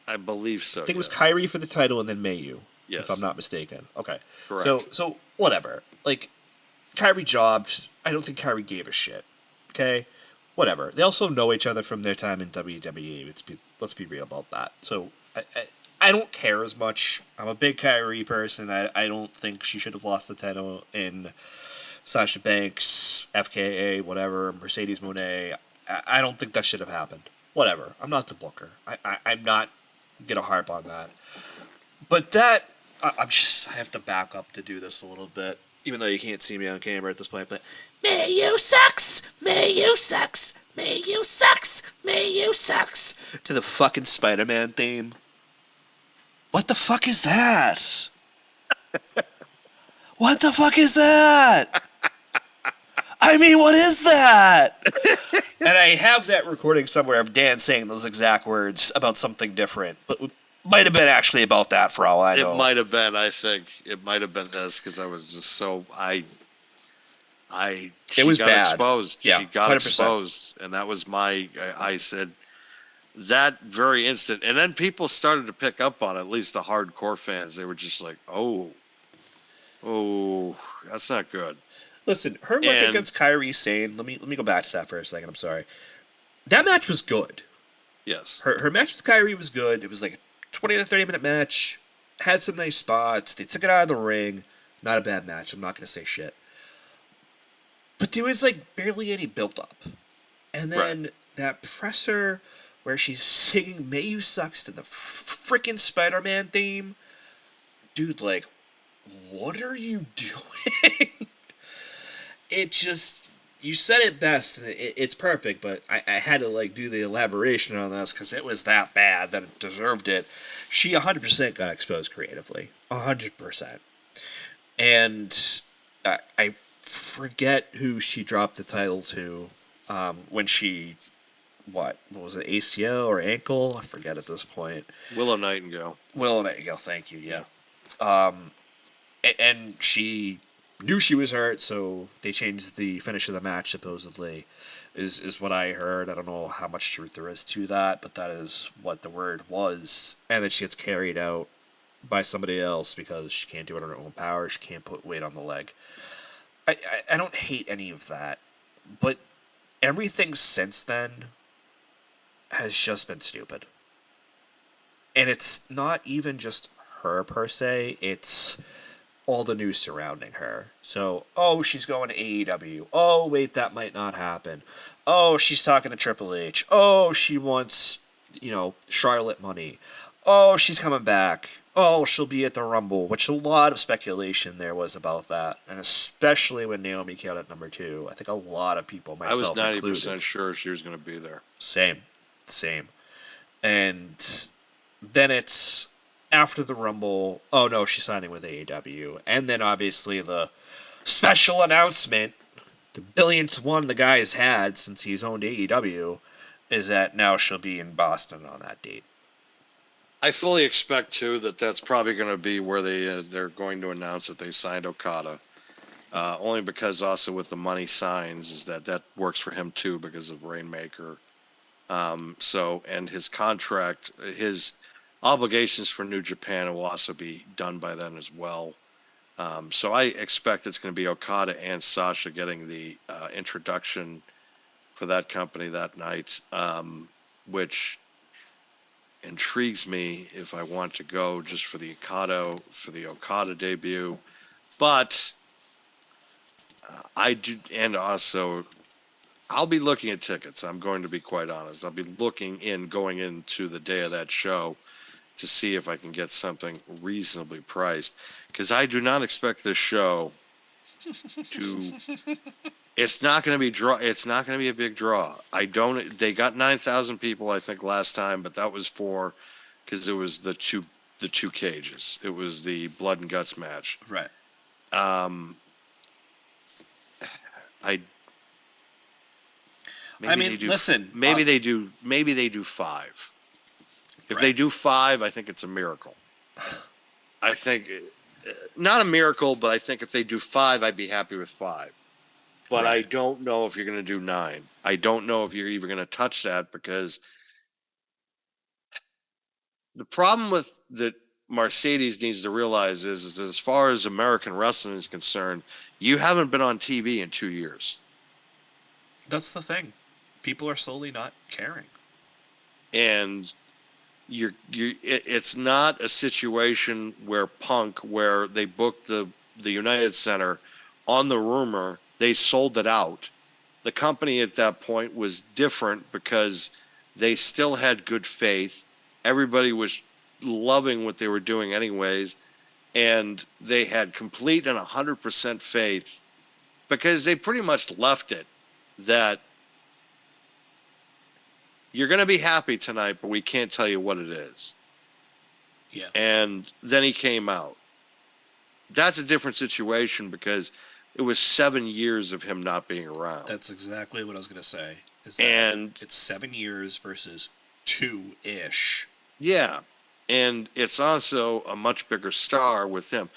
I believe so. I think it was Kyrie for the title, and then Mayu, yes, if I'm not mistaken. Okay, correct. So whatever. Like, Kyrie jobbed. I don't think Kyrie gave a shit. Okay, whatever. They also know each other from their time in WWE. Let's be real about that. So I don't care as much. I'm a big Kyrie person. I don't think she should have lost the title in Sasha Banks, FKA, whatever, Mercedes Monet. I don't think that should have happened. Whatever. I'm not the booker. I'm not gonna harp on that. But that, I have to back up to do this a little bit, even though you can't see me on camera at this point. But Mayu sucks, Mayu sucks, Mayu sucks, Mayu sucks, to the fucking Spider-Man theme. What the fuck is that? What the fuck is that? I mean, what is that? And I have that recording somewhere of Dan saying those exact words about something different, but it might have been actually about that for all I know. It might have been. I think it might have been this because I was just so It was got bad. exposed. Yeah, she got 100%. exposed, and that was I said that very instant, and then people started to pick up on it. At least the hardcore fans, they were just like, "Oh, that's not good." Listen, her work against Kairi Sane. Let me go back to that for a second. I'm sorry. That match was good. Yes, her match with Kairi was good. It was like a 20 to 30 minute match. Had some nice spots. They took it out of the ring. Not a bad match. I'm not gonna say shit. But there was like barely any build up, and then that presser where she's singing "Mayu Sucks" to the freaking Spider-Man theme. Dude, like, what are you doing? It just, you said it best, and it's perfect, but I had to, like, do the elaboration on this, because it was that bad that it deserved it. She 100% got exposed creatively. 100%. And I forget who she dropped the title to when she, what was it, ACL or ankle? I forget at this point. Willow Nightingale, Thank you, yeah. And she knew she was hurt, so they changed the finish of the match, supposedly, is what I heard. I don't know how much truth there is to that, but that is what the word was. And then she gets carried out by somebody else because she can't do it on her own power. She can't put weight on the leg. I don't hate any of that, but everything since then has just been stupid. And it's not even just her, per se. It's all the news surrounding her. So, oh, she's going to AEW. Oh, wait, that might not happen. Oh, she's talking to Triple H. Oh, she wants, Charlotte money. Oh, she's coming back. Oh, she'll be at the Rumble, which a lot of speculation there was about that. And especially when Naomi came out at number 2. I think a lot of people, myself I was 90% included, sure she was going to be there. Same. And then it's, after the Rumble, oh no, she's signing with AEW. And then obviously the special announcement, the billionth one the guy's had since he's owned AEW, is that now she'll be in Boston on that date. I fully expect too that that's probably going to be where they're going to announce that they signed Okada. Only because also with the money signs is that works for him too because of Rainmaker. And his contract, his obligations for New Japan will also be done by then as well. So I expect it's going to be Okada and Sasha getting the introduction for that company that night, which intrigues me if I want to go just for the Okada debut. But I do, and also I'll be looking at tickets. I'm going to be quite honest. I'll be going into the day of that show to see if I can get something reasonably priced, because I do not expect this show to. It's not going to be It's not going to be a big draw. They got 9,000 people, I think, last time, but that was because it was the two cages. It was the blood and guts match. Right. Listen. Maybe they do 5. If they do 5, I think it's a miracle. I think not a miracle, but I think if they do 5, I'd be happy with 5. But right. I don't know if you're going to do 9. I don't know if you're even going to touch that, because the problem with that Mercedes needs to realize is that as far as American wrestling is concerned, you haven't been on TV in 2 years. That's the thing. People are slowly not caring. And it's not a situation where where they booked the United Center on the rumor, they sold it out. The company at that point was different because they still had good faith. Everybody was loving what they were doing anyways, and they had complete and 100% faith, because they pretty much left it that you're going to be happy tonight, but we can't tell you what it is. Yeah. And then he came out. That's a different situation, because it was 7 years of him not being around. That's exactly what I was going to say. And it's 7 years versus 2-ish. Yeah. And it's also a much bigger star with him.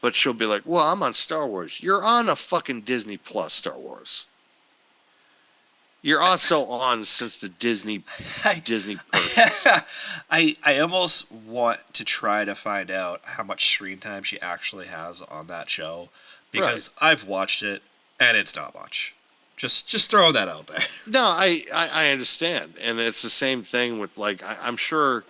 But she'll be like, well, I'm on Star Wars. You're on a fucking Disney Plus Star Wars. You're also on since the Disney purchase. I almost want to try to find out how much screen time she actually has on that show, because right. I've watched it and it's not much. Just throw that out there. No, I understand, and it's the same thing with, like, I'm sure.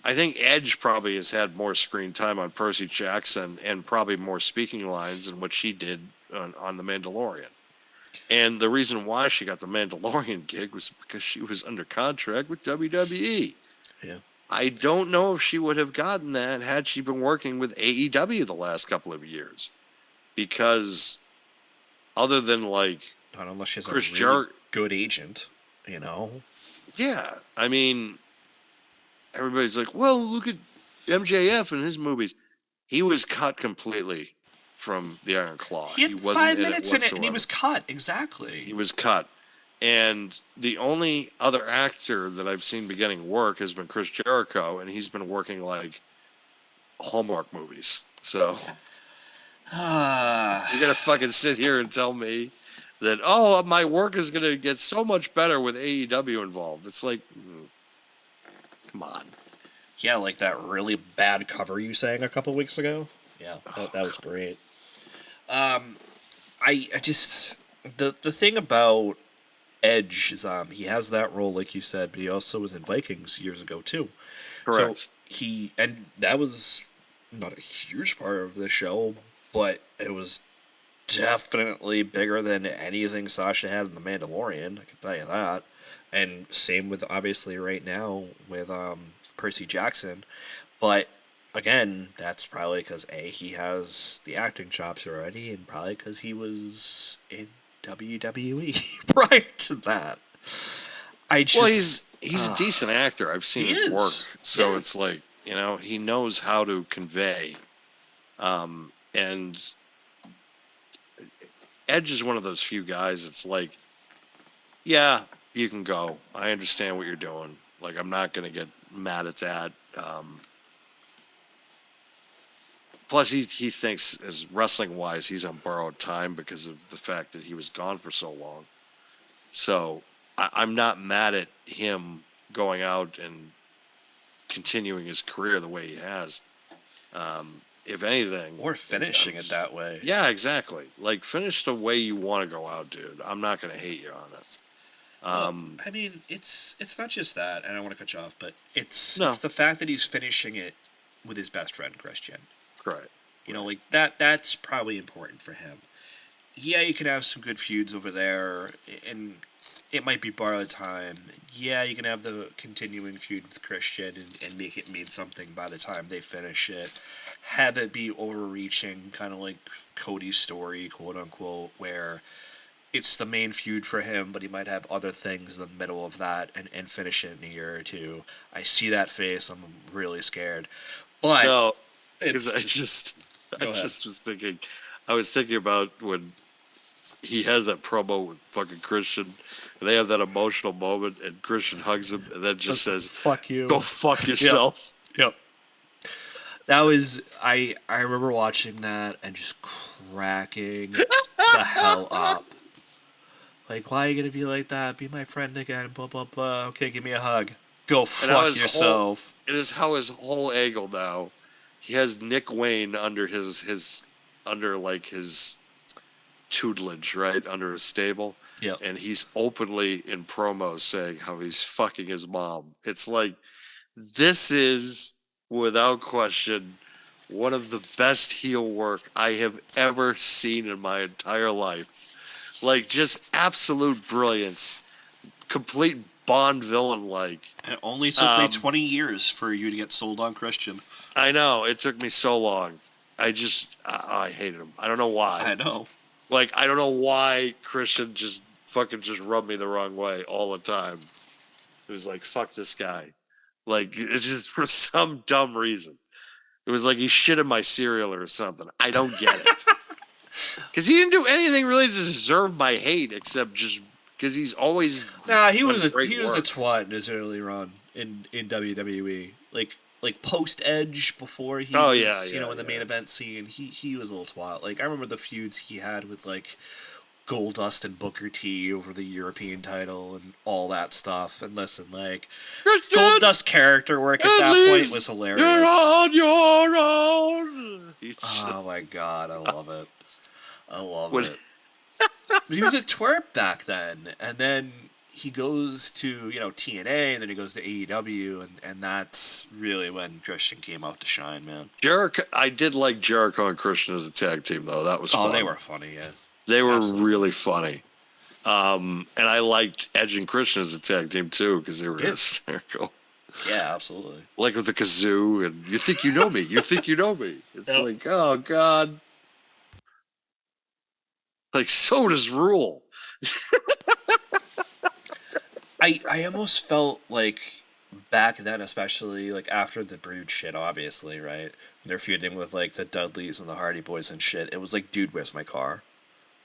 I think Edge probably has had more screen time on Percy Jackson and probably more speaking lines than what she did on The Mandalorian. And the reason why she got the Mandalorian gig was because she was under contract with WWE. Yeah. I don't know if she would have gotten that had she been working with AEW the last couple of years. Because other than, like, not unless she's a really good agent, you know? Yeah. I mean, everybody's like, well, look at MJF and his movies. He was cut completely from the Iron Claw. He had 5 minutes in it, and he was cut. Exactly. He was cut. And the only other actor that I've seen beginning work has been Chris Jericho, and he's been working, like, Hallmark movies. So you gotta fucking sit here and tell me that, oh, my work is gonna get so much better with AEW involved. It's like, come on. Yeah, like that really bad cover you sang a couple weeks ago. Yeah, that was great. I just the thing about Edge is he has that role, like you said, but he also was in Vikings years ago too. Correct. So and that was not a huge part of the show, but it was definitely bigger than anything Sasha had in The Mandalorian, I can tell you that. And same with, obviously, right now with Percy Jackson. But, again, that's probably because, A, he has the acting chops already, and probably because he was in WWE prior to that. Well, he's a decent actor. I've seen his work. So it's like, You know, he knows how to convey. And Edge is one of those few guys. It's like, yeah, you can go. I understand what you're doing. Like, I'm not going to get mad at that. Plus, he thinks, as wrestling wise, he's on borrowed time because of the fact that he was gone for so long. So I'm not mad at him going out and continuing his career the way he has. If anything, or finishing it that way. Yeah, exactly. Like, finish the way you want to go out, dude. I'm not going to hate you on it. I mean, it's not just that, and I don't want to cut you off, but it's No. it's the fact that he's finishing it with his best friend Christian. Right. You know, like that's probably important for him. Yeah, you can have some good feuds over there, and it might be borrowed time. Yeah, you can have the continuing feud with Christian and make it mean something by the time they finish it. Have it be overreaching, kind of like Cody's story, quote unquote, where it's the main feud for him, but he might have other things in the middle of that and finish it in a year or two. I see that face. I'm really scared. But No, it's because I ahead. just was thinking about when he has that promo with fucking Christian, and they have that emotional moment, and Christian hugs him, and then just says, "Fuck you, go fuck yourself." Yep. That was I remember watching that and just cracking the hell up. Like, why are you gonna be like that? Be my friend again. Blah blah blah. Okay, give me a hug. Go fuck yourself. It is how his whole angle now. He has Nick Wayne under his under like his tutelage, right, under his stable. Yeah. And he's openly in promos saying how he's fucking his mom. It's like, this is without question one of the best heel work I have ever seen in my entire life. Like, just absolute brilliance, complete Bond villain like. And it only took me 20 years for you to get sold on Christian. I know, it took me so long. I hated him. I don't know why. I know. Like, I don't know why Christian just rubbed me the wrong way all the time. It was like, fuck this guy. Like, it's just for some dumb reason. It was like he shit in my cereal or something. I don't get it. Because he didn't do anything really to deserve my hate, except just because he's always. Nah, he was a twat in his early run in WWE. Like post Edge, before he was in the main event scene, he was a little twat. Like, I remember the feuds he had with like Goldust and Booker T over the European title and all that stuff. And listen, like, Christian, Goldust character work at that point was hilarious. You're on your own. Oh my god, I love it. I love it. But he was a twerp back then, and then he goes to TNA, and then he goes to AEW, and that's really when Christian came out to shine, man. Jericho, I did like Jericho and Christian as a tag team, though. That was fun. Oh, they were funny, yeah. They were really funny. And I liked Edge and Christian as a tag team, too, because they were hysterical. Yeah, absolutely. Like with the kazoo, and you think you know me. You think you know me. It's like, oh, God. Like, so does Rule. I almost felt like back then, especially like after the Brood shit, obviously, right? When they're feuding with like the Dudleys and the Hardy Boys and shit. It was like, dude, where's my car?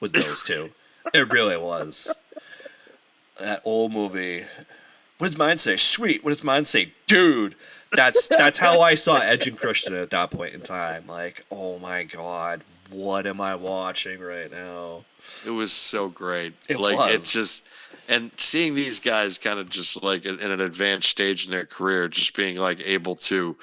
With those two. It really was. That old movie. What does mine say? Sweet. What does mine say? Dude. That's how I saw Edge and Christian at that point in time. Like, oh my god, what am I watching right now? It was so great. It's just, and seeing these guys kind of just like in an advanced stage in their career, just being like able to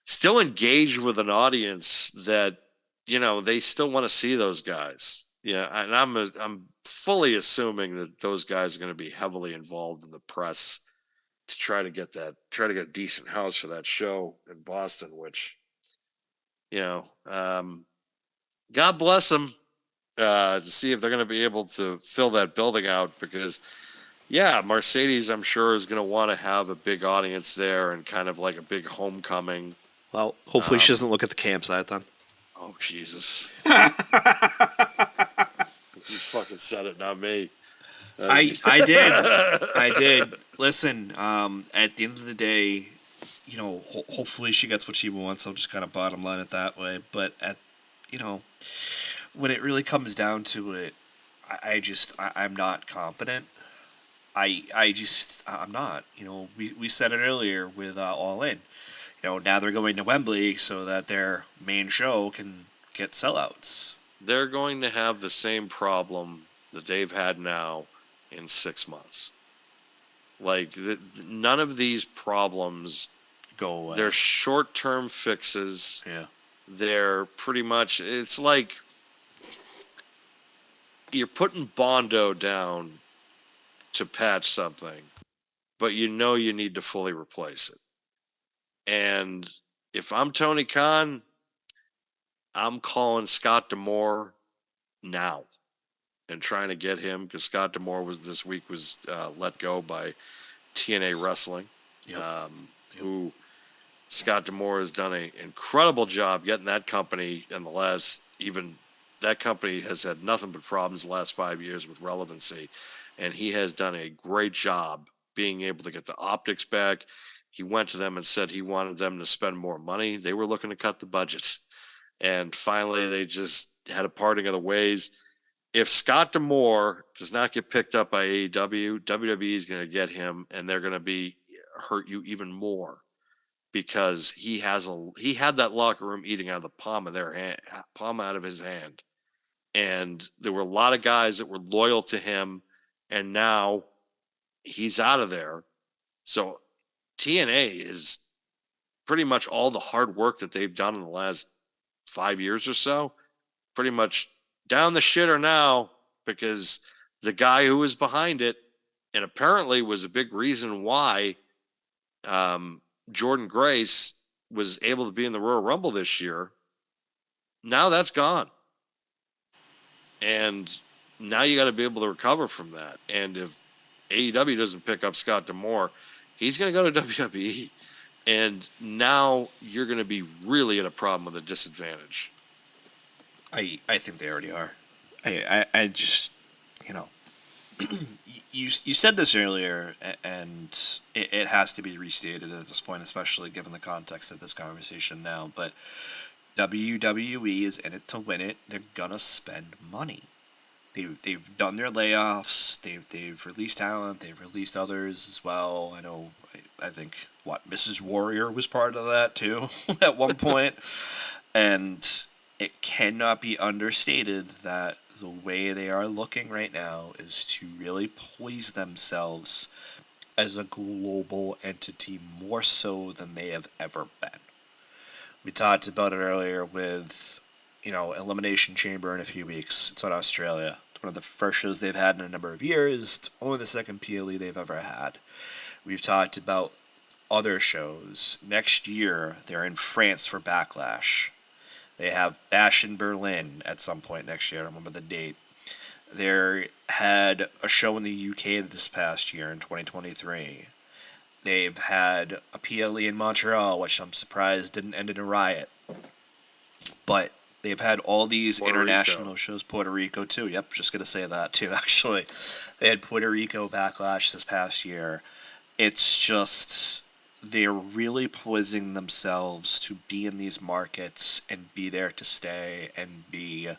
still engage with an audience that, they still want to see those guys. Yeah. And I'm fully assuming that those guys are going to be heavily involved in the press to try to get a decent house for that show in Boston, which, God bless them, to see if they're going to be able to fill that building out, because Mercedes, I'm sure, is going to want to have a big audience there and kind of like a big homecoming. Well, hopefully she doesn't look at the campsite then. Oh, Jesus. You fucking said it, not me. I did. Listen, at the end of the day, hopefully she gets what she wants. I'll just kind of bottom line it that way. But when it really comes down to it, I'm not confident. I'm not. We said it earlier with All In. Now they're going to Wembley so that their main show can get sellouts. They're going to have the same problem that they've had now in 6 months. Like, none of these problems go away. They're short-term fixes. Yeah. They're pretty much, it's like you're putting Bondo down to patch something, but you need to fully replace it. And if I'm Tony Khan, I'm calling Scott D'Amore now and trying to get him, because Scott D'Amore this week was let go by TNA Wrestling, who Scott D'Amore has done an incredible job getting that company in the last, that company has had nothing but problems the last 5 years with relevancy. And he has done a great job being able to get the optics back. He went to them and said he wanted them to spend more money. They were looking to cut the budgets. And finally, they just had a parting of the ways. If Scott D'Amore does not get picked up by AEW, WWE is going to get him, and they're going to hurt you even more, because he had that locker room eating out of the palm of his hand. And there were a lot of guys that were loyal to him, and now he's out of there. So TNA is pretty much all the hard work that they've done in the last 5 years or so, pretty much down the shitter now, because the guy who was behind it, and apparently was a big reason why Jordan Grace was able to be in the Royal Rumble this year, now that's gone. And now you got to be able to recover from that. And if AEW doesn't pick up Scott D'Amore, he's going to go to WWE. And now you're going to be really in a problem with a disadvantage. I think they already are. I just, you said this earlier, and it has to be restated at this point, especially given the context of this conversation now. But WWE is in it to win it. They're gonna spend money. They've done their layoffs. They've released talent. They've released others as well. I know. I think Mrs. Warrior was part of that too at one point, and it cannot be understated that the way they are looking right now is to really poise themselves as a global entity, more so than they have ever been. We talked about it earlier with, Elimination Chamber in a few weeks. It's in Australia. It's one of the first shows they've had in a number of years. It's only the second PLE they've ever had. We've talked about other shows. Next year, they're in France for Backlash. They have Bash in Berlin at some point next year. I don't remember the date. They had a show in the UK this past year in 2023. They've had a PLE in Montreal, which I'm surprised didn't end in a riot. But they've had all these international shows. Puerto Rico, too. Yep, just going to say that, too, actually. They had Puerto Rico Backlash this past year. It's just, they're really poising themselves to be in these markets and be there to stay and be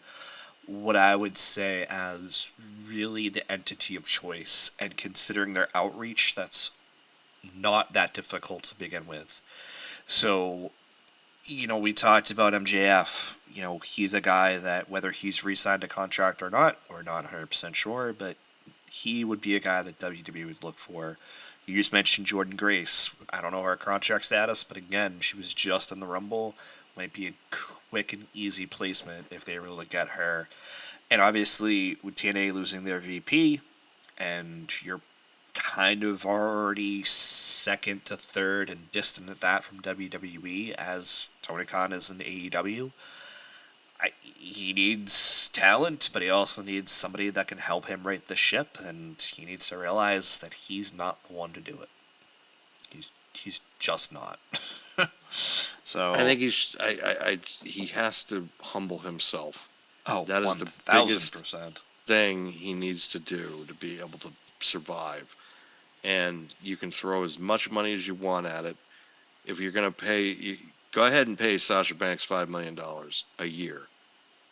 what I would say as really the entity of choice. And considering their outreach, that's not that difficult to begin with. So, we talked about MJF. He's a guy that, whether he's re-signed a contract or not, we're not 100% sure, but he would be a guy that WWE would look for. You just mentioned Jordan Grace. I don't know her contract status, but again, she was just in the Rumble. Might be a quick and easy placement if they were able to get her. And obviously, with TNA losing their VP, and you're kind of already second to third and distant at that from WWE, as Tony Khan is in AEW. He needs talent, but he also needs somebody that can help him right the ship, and he needs to realize that he's not the one to do it. He's just not. So I think he has to humble himself. Oh, that is 1,000%. The biggest thing he needs to do to be able to survive. And you can throw as much money as you want at it. if you're going to pay, go ahead and pay Sasha Banks $5 million a year.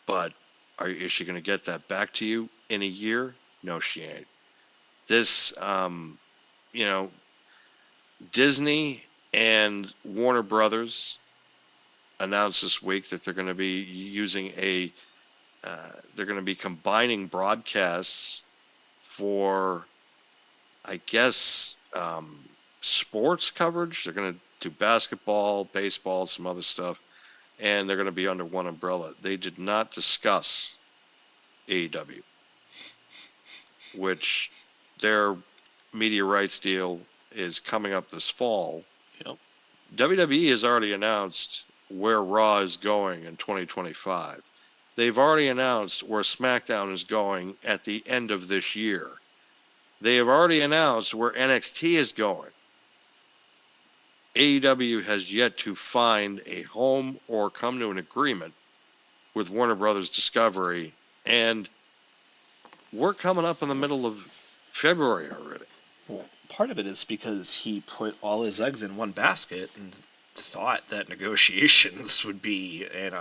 But is she going to get that back to you in a year? No, she ain't. This, Disney and Warner Brothers announced this week that they're going to be they're going to be combining broadcasts for, I guess, sports coverage. They're going to do basketball, baseball, some other stuff, and they're going to be under one umbrella. They did not discuss AEW, which their media rights deal is coming up this fall. Yep. WWE has already announced where Raw is going in 2025. They've already announced where SmackDown is going at the end of this year. They have already announced where NXT is going. AEW has yet to find a home or come to an agreement with Warner Brothers Discovery, and we're coming up in the middle of February already. Well, part of it is because he put all his eggs in one basket and thought that negotiations would be in,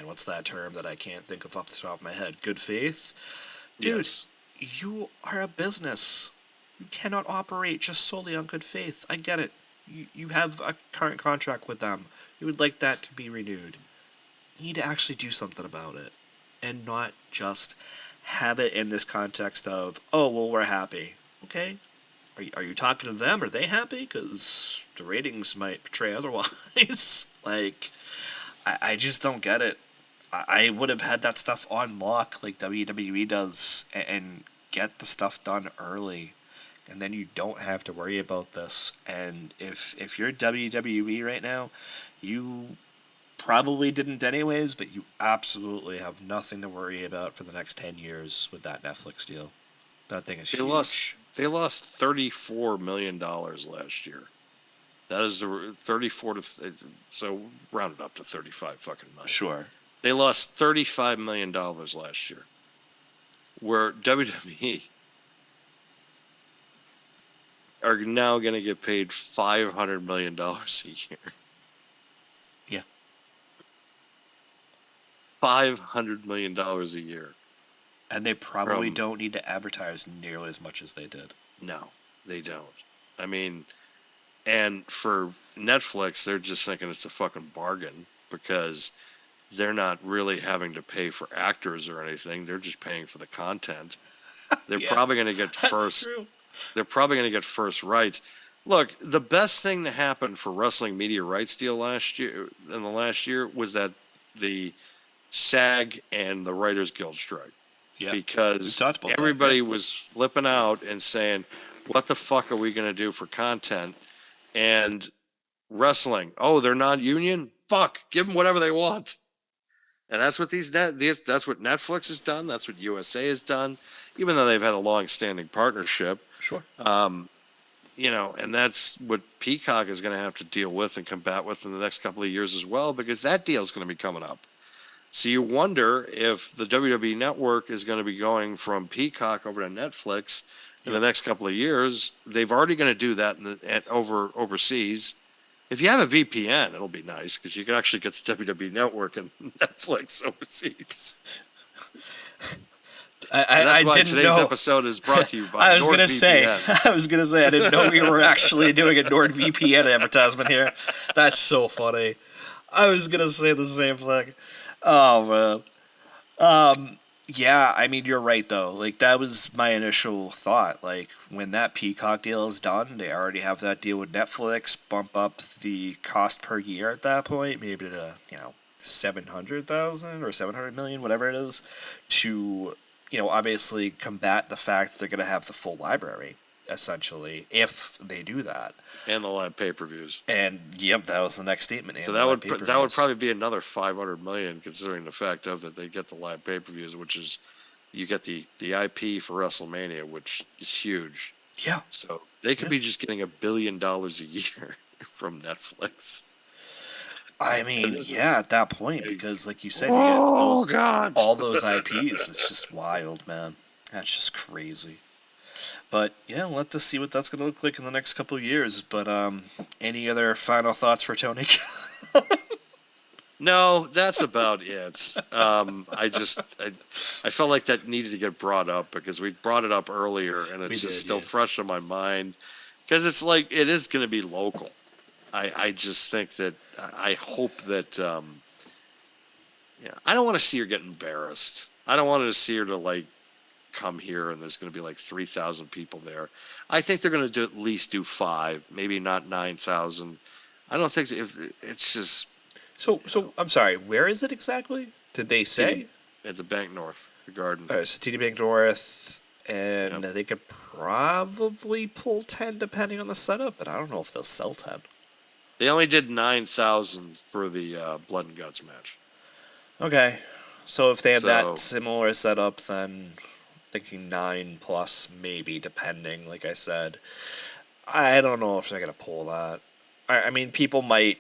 what's that term that I can't think of off the top of my head? Good faith? Dude, Yes. You are a business. You cannot operate just solely on good faith. I get it. You have a current contract with them. You would like that to be renewed. You need to actually do something about it. And not just have it in this context of, oh, well, we're happy. Okay. Are you talking to them? Are they happy? Because the ratings might portray otherwise. I just don't get it. I would have had that stuff on lock like WWE does and get the stuff done early. And then you don't have to worry about this. And if you're WWE right now, you probably didn't anyways, but you absolutely have nothing to worry about for the next 10 years with that Netflix deal. That thing is huge. They lost $34 million last year. That is the 34 to, so round it up to 35 fucking million. Sure. They lost $35 million last year. Where WWE are now going to get paid $500 million a year. Yeah. $500 million a year. And they probably don't need to advertise nearly as much as they did. No, they don't. I mean, and for Netflix, they're just thinking it's a fucking bargain because they're not really having to pay for actors or anything. They're just paying for the content. They're probably going to get first. True. They're probably going to get first rights. Look, the best thing to happen for wrestling media rights deal last year was that the SAG and the Writers Guild strike. Yeah, because everybody was flipping out and saying, what the fuck are we going to do for content? And wrestling, oh, they're not union? Fuck, give them whatever they want. And that's what that's what Netflix has done. That's what USA has done, even though they've had a long-standing partnership. Sure. And that's what Peacock is going to have to deal with and combat with in the next couple of years as well, because that deal is going to be coming up. So you wonder if the WWE Network is going to be going from Peacock over to Netflix in the next couple of years. They've already going to do that overseas. If you have a VPN, it'll be nice because you can actually get the WWE Network and Netflix overseas. I didn't today's know. episode is brought to you by I was gonna say, I didn't know we were actually doing a NordVPN advertisement here. That's so funny. I was gonna say the same thing. Oh man. Yeah, I mean you're right though. Like that was my initial thought. Like when that Peacock deal is done, they already have that deal with Netflix. Bump up the cost per year at that point, maybe to 700,000 or 700 million, whatever it is, to obviously combat the fact that they're going to have the full library, essentially, if they do that. And the live pay-per-views. And, yep, that was the next statement. So that would probably be another 500 million, considering the fact of that they get the live pay-per-views, which is, you get the IP for WrestleMania, which is huge. Yeah. So they could be just getting $1 billion a year from Netflix. I mean, yeah, at that point, because like you said, you get all those IPs. It's just wild, man. That's just crazy. But yeah, we'll have to see what that's going to look like in the next couple of years. But any other final thoughts for Tony? No, that's about it. I felt like that needed to get brought up because we brought it up earlier, and it's still fresh in my mind because it's like it is going to be local. I just think that I hope that I don't want to see her get embarrassed. I don't want to see her to like come here and there's going to be like 3,000 people there. I think they're going to at least do 5, maybe not 9,000. I don't think if it's just. So I'm sorry. Where is it exactly? Did they say? At the Bank North, the Garden. So TD Bank North, and they could probably pull 10 depending on the setup, but I don't know if they'll sell 10. They only did 9,000 for the Blood and Guts match. Okay, so if they have that similar setup, then thinking 9 plus maybe, depending. Like I said, I don't know if they're gonna pull that. I mean, people might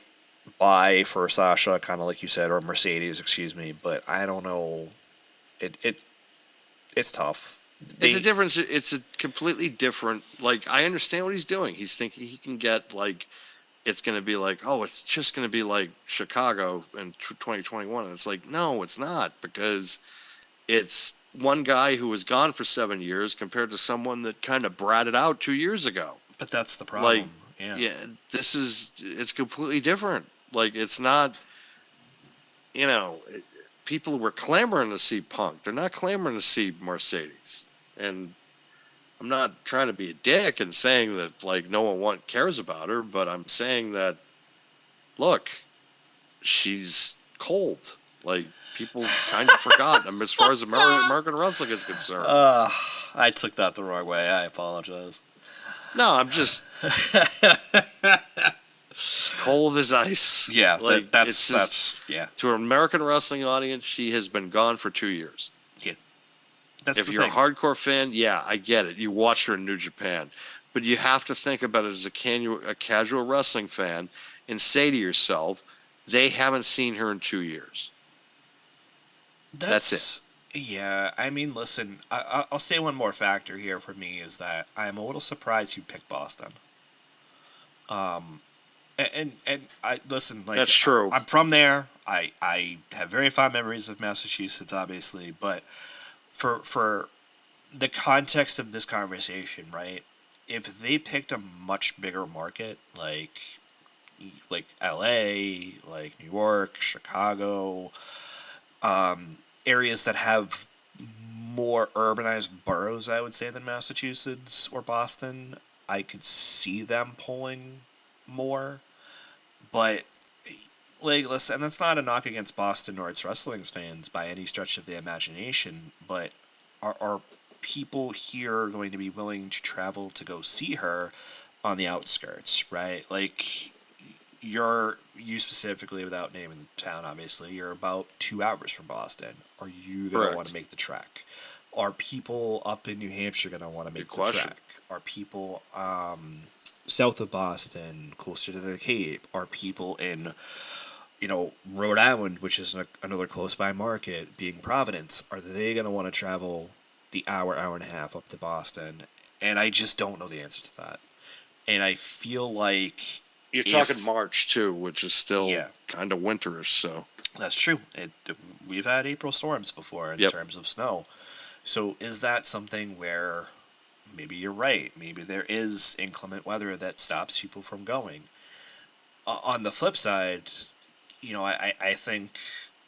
buy for Sasha, kind of like you said, or Mercedes, excuse me, but I don't know. It's tough. It's a difference. It's a completely different. Like, I understand what he's doing. He's thinking he can get like, it's going to be like, oh, it's just going to be like Chicago in 2021, and it's like, no, it's not, because it's one guy who was gone for 7 years compared to someone that kind of bratted out 2 years ago. But that's the problem. Like, it's completely different. Like, it's not, people were clamoring to see Punk. They're not clamoring to see Mercedes. And I'm not trying to be a dick and saying that, like, no one cares about her, but I'm saying that, look, she's cold. Like, people kind of forgot as far as American wrestling is concerned. I took that the wrong way. I apologize. No, I'm just cold as ice. Yeah, like that's to an American wrestling audience, she has been gone for 2 years. Yeah, if you're a hardcore fan, I get it. You watch her in New Japan, but you have to think about it as a casual wrestling fan and say to yourself, they haven't seen her in 2 years. That's it. Yeah, I mean, listen, I'll say one more factor here for me is that I'm a little surprised you picked Boston. And I listen, like, that's true. I'm from there. I have very fond memories of Massachusetts, obviously, but for the context of this conversation, right? If they picked a much bigger market, like LA, like New York, Chicago, areas that have more urbanized boroughs, I would say, than Massachusetts or Boston, I could see them pulling more. But, like, listen, and that's not a knock against Boston or its wrestling fans by any stretch of the imagination, but are people here going to be willing to travel to go see her on the outskirts, right? Like, you specifically, without naming the town, obviously, you're about 2 hours from Boston. Are you going to want to make the trek? Are people up in New Hampshire going to want to make the trek? Are people south of Boston, closer to the Cape? Are people in, Rhode Island, which is another close by market, being Providence? Are they going to want to travel the hour and a half up to Boston? And I just don't know the answer to that. And I feel like you're talking March too, which is still kind of winterish. So that's true. We've had April storms before in terms of snow. So is that something where maybe you're right? Maybe there is inclement weather that stops people from going. On the flip side, I think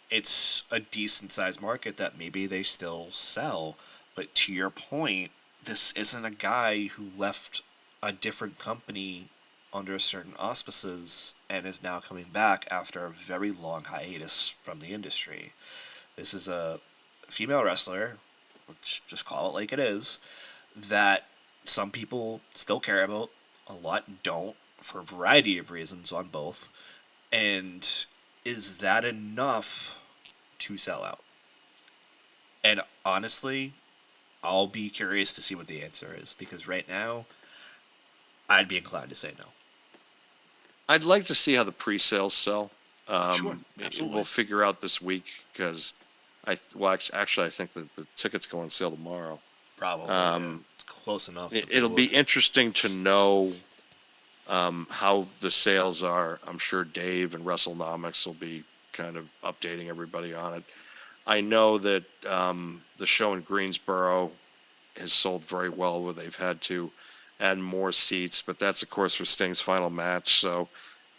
it's a decent sized market that maybe they still sell. But to your point, this isn't a guy who left a different company under certain auspices and is now coming back after a very long hiatus from the industry. This is a female wrestler, let's just call it like it is, that some people still care about, a lot don't, for a variety of reasons on both. And is that enough to sell out? And honestly, I'll be curious to see what the answer is, because right now, I'd be inclined to say no. I'd like to see how the pre-sales sell. Sure, absolutely. We'll figure out this week because I think that the tickets go on sale tomorrow. Probably. close enough. It'll be interesting to know how the sales are. I'm sure Dave and WrestleNomics will be kind of updating everybody on it. I know that the show in Greensboro has sold very well, where they've had to add more seats, but that's of course for Sting's final match, so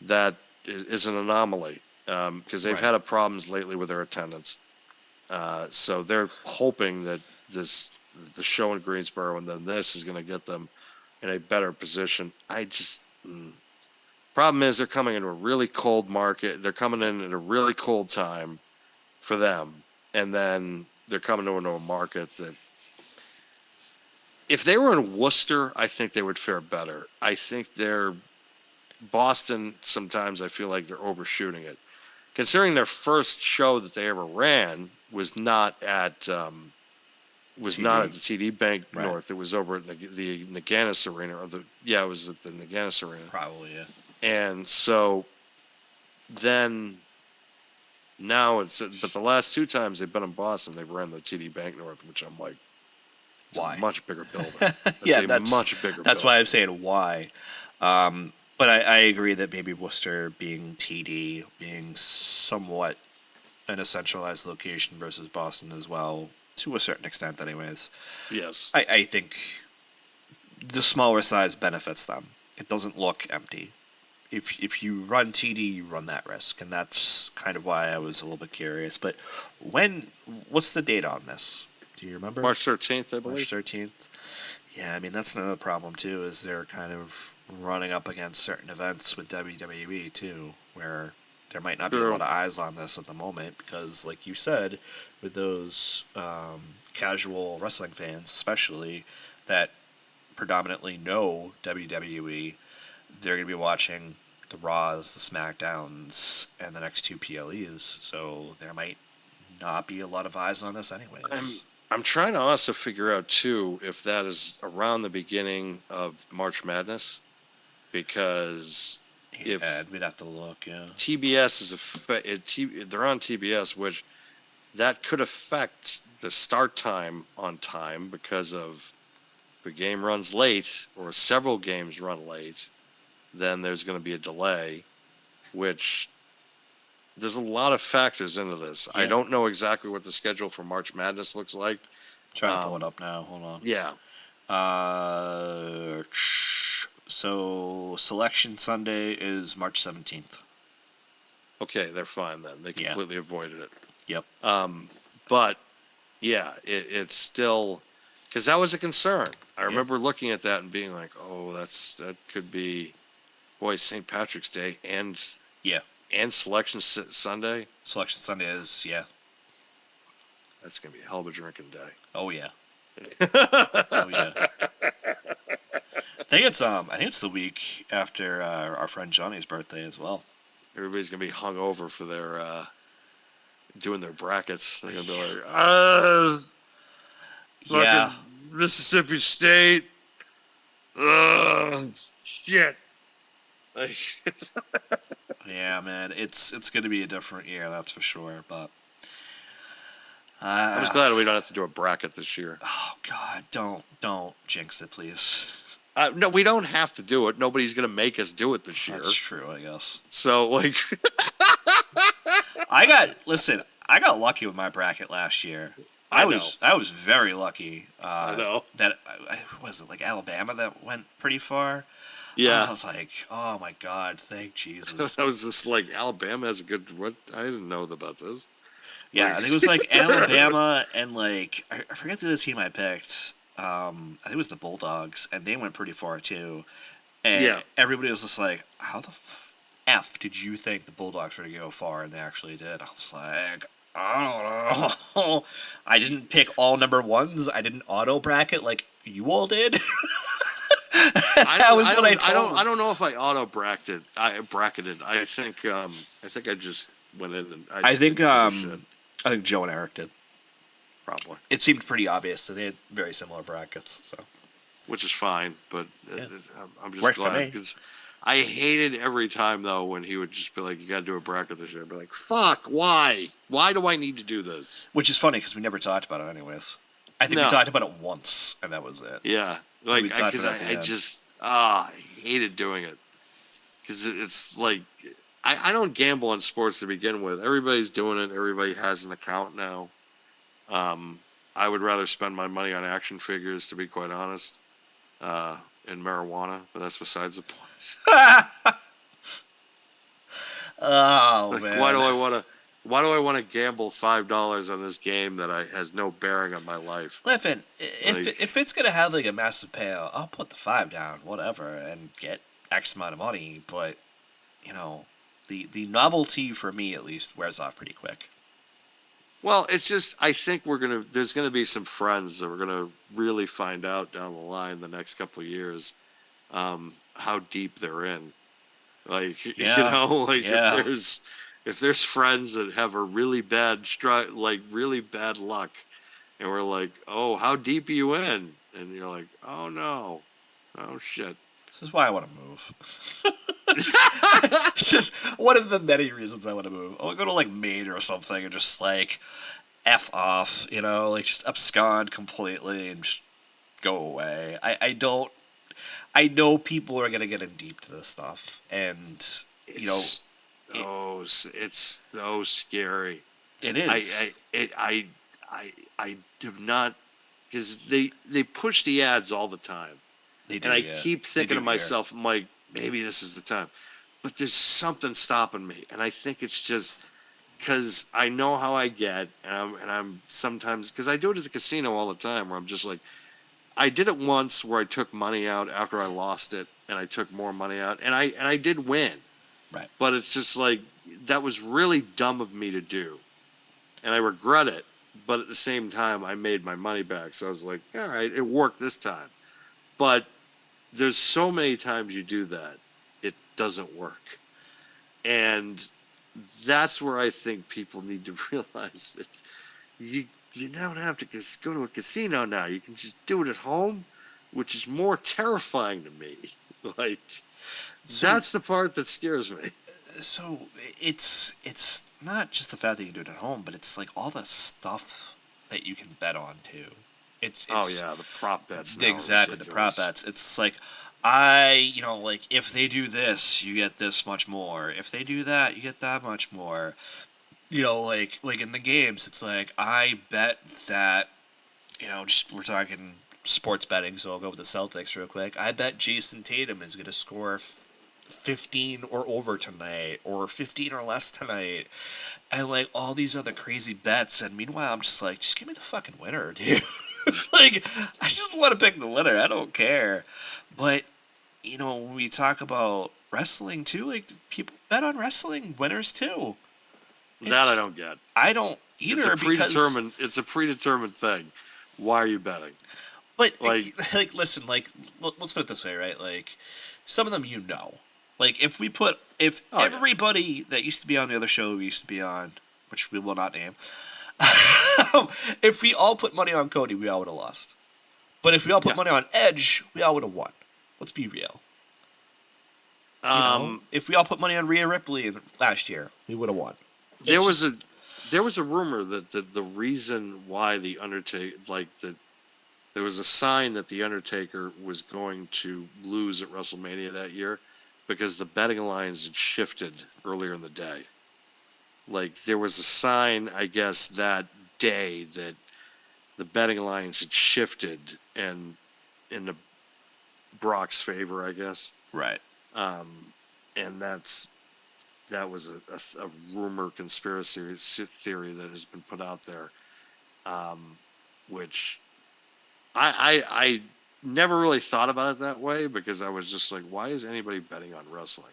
that is an anomaly because they've had problems lately with their attendance. So they're hoping that the show in Greensboro and then this is going to get them in a better position. Problem is they're coming into a really cold market. They're coming in at a really cold time for them, and then they're coming into a market that, if they were in Worcester, I think they would fare better. I think Boston, sometimes I feel like they're overshooting it. Considering their first show that they ever ran was not at the TD Bank North. It was over at the Naganis Arena. It was at the Naganis Arena. Probably, yeah. And so then now but the last two times they've been in Boston, they've ran the TD Bank North, which I'm like, why? A much bigger building. That's much bigger. That's why I'm saying why. But I agree that maybe Worcester being TD, being somewhat in a centralized location versus Boston as well, to a certain extent anyways. Yes. I think the smaller size benefits them. It doesn't look empty. If you run TD, you run that risk, and that's kind of why I was a little bit curious. But what's the date on this? Do you remember? March 13th, I believe. March 13th. Yeah, I mean, that's another problem, too, is they're kind of running up against certain events with WWE, too, where there might not be a lot of eyes on this at the moment, because, like you said, with those casual wrestling fans, especially, that predominantly know WWE, they're going to be watching the Raws, the SmackDowns, and the next two PLEs, so there might not be a lot of eyes on this anyways. I'm trying to also figure out, too, if that is around the beginning of March Madness, because we'd have to look, yeah. TBS they're on TBS, which that could affect the start time on time, because of the game runs late or several games run late, then there's going to be a delay, which there's a lot of factors into this. Yeah. I don't know exactly what the schedule for March Madness looks like. Trying to pull it up now. Hold on. Yeah. So Selection Sunday is March 17th. Okay, they're fine then. They completely avoided it. Yep. But yeah, it's still, because that was a concern. I remember looking at that and being like, "Oh, that could be, boy, St. Patrick's Day and Selection Sunday." Selection Sunday is That's gonna be a hell of a drinking day. Oh yeah. Oh yeah. I think it's the week after our friend Johnny's birthday as well. Everybody's gonna be hungover for their doing their brackets. They're gonna be like, Mississippi State. Shit. Yeah, man, it's gonna be a different year, that's for sure. But I'm just glad we don't have to do a bracket this year. Oh God, don't jinx it, please. No, we don't have to do it. Nobody's gonna make us do it this year. That's true, I guess. So like, I got lucky with my bracket last year. I was very lucky. I know that was it like Alabama that went pretty far. Yeah, I was like, oh my God, thank Jesus. I was just like, Alabama has a good. What, I didn't know about this. Yeah, I think it was like Alabama and like I forget the other team I picked. I think it was the Bulldogs, and they went pretty far too. And everybody was just like, how the F did you think the Bulldogs were going to go far? And they actually did. I was like, I don't know. I didn't pick all number ones. I didn't auto bracket like you all did. I don't know if I auto bracketed. I think I just went in and I think Joe and Eric did. Probably. It seemed pretty obvious, so they had very similar brackets. So, which is fine, but I'm just glad, because I hated every time though when he would just be like, "You got to do a bracket this year." I'd be like, "Fuck, why? Why do I need to do this?" Which is funny because we never talked about it anyways. I think we No. talked about it once, and that was it. Yeah, We like talked because about it at the I end. just I hated doing it because it's like I don't gamble on sports to begin with. Everybody's doing it. Everybody has an account now. I would rather spend my money on action figures, to be quite honest, and marijuana, but that's besides the point. Oh Like, man. why do I want to gamble $5 on this game that has no bearing on my life? Listen, Like, if it's gonna have like a massive payout, I'll put the 5 down, whatever, and get X amount of money. But you know, the novelty for me at least wears off pretty quick. well, it's just I think there's gonna be some friends that we're gonna really find out down the line the next couple of years, how deep they're in. Like, Yeah, like yeah. if there's friends that have a really really bad luck, and we're like, oh, how deep are you in? And you're like, oh no, oh shit. This is why I want to move. It's just one of the many reasons I want to move. I want to go to like Maine or something and just like F off, like just abscond completely and just go away. I don't. I know people are gonna get in deep to this stuff, and It's it, it's so scary. it I is. I have not, because they push the ads all the time, They do, and I yeah. keep They thinking do to here. myself, I'm like, maybe this is the time, but there's something stopping me, and I think it's just because I know how I get, and I'm sometimes because I do it at the casino all the time, where I'm just like, I did it once where I took money out after I lost it, and I took more money out, and I did win, Right. but it's just like that was really dumb of me to do, and I regret it. But at the same time, I made my money back, so I was like, all right, it worked this time. But there's so many times you do that, it doesn't work, and that's where I think people need to realize that you don't have to go to a casino now. You can just do it at home, which is more terrifying to me. Like, So that's the part that scares me. so it's not just the fact that you can do it at home, but it's like all the stuff that you can bet on too. Oh It's yeah, the prop bets now are exactly the prop ridiculous. bets. It's like like if they do this, you get this much more. If they do that, you get that much more. Like in the games, it's like I bet that just we're talking sports betting, so I'll go with the Celtics real quick. I bet Jason Tatum is going to score 15 or over tonight, or 15 or less tonight, and like all these other crazy bets. And meanwhile, I'm just like, just give me the fucking winner, dude. Like, I just want to pick the winner. I don't care. But when we talk about wrestling too, like people bet on wrestling winners too. That I It's don't get. I don't It's a either because predetermined. It's a predetermined thing. Why are you betting? but Like, like listen, like let's put it this way, right? Like some of them like if oh yeah, everybody that used to be on the other show we used to be on, which we will not name, if we all put money on Cody, we all would have lost. But if we all put yeah. money on Edge, we all would have won. Let's be real. If we all put money on Rhea Ripley last year, we would have won. There It's was just a there was a rumor that the reason why the Undertaker, there was a sign that the Undertaker was going to lose at WrestleMania that year because the betting lines had shifted earlier in the day. Like, there was a sign, I guess, that day that the betting lines had shifted and in the Brock's favor, I guess. right. And that was a rumor conspiracy theory that has been put out there, which I never really thought about it that way because I was just like, why is anybody betting on wrestling?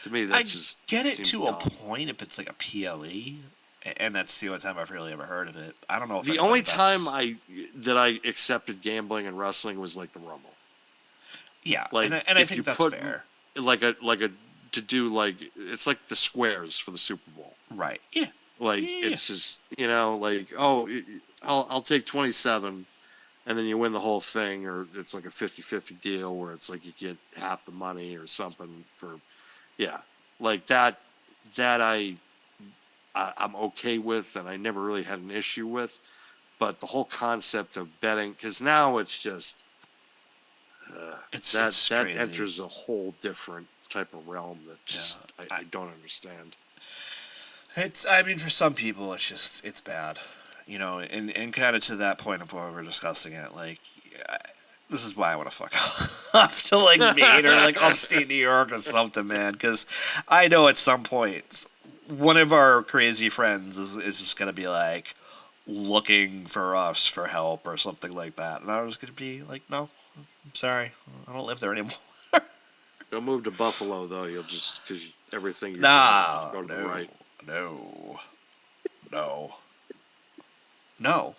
To me, I that just get it seems to a dumb. point if it's like a PLE, and that's the only time I've really ever heard of it. I don't know if The anybody only time bets. I accepted gambling and wrestling was like the Rumble. Yeah, Like, and I if you think that's put fair. like a to do, like, it's like the squares for the Super Bowl. Right. Yeah. Like, Yeah. it's just, like, oh, I'll take 27, and then you win the whole thing, or it's like a 50-50 deal where it's like you get half the money or something for, yeah, like that I'm okay with, and I never really had an issue with. But the whole concept of betting, because now it's just It's that crazy. enters a whole different type of realm that just I don't understand. I mean, for some people, it's bad, you know, and kind of to that point of where we're discussing it, like, this is why I want to fuck off to, like, Maine or, like, upstate New York or something, man, because I know at some point, one of our crazy friends is just going to be, like, looking for us for help or something like that, and I was going to be like, no, I'm sorry, I don't live there anymore. Don't move to Buffalo, though. You'll just, because everything you're Nah, doing, go to the right. No. No.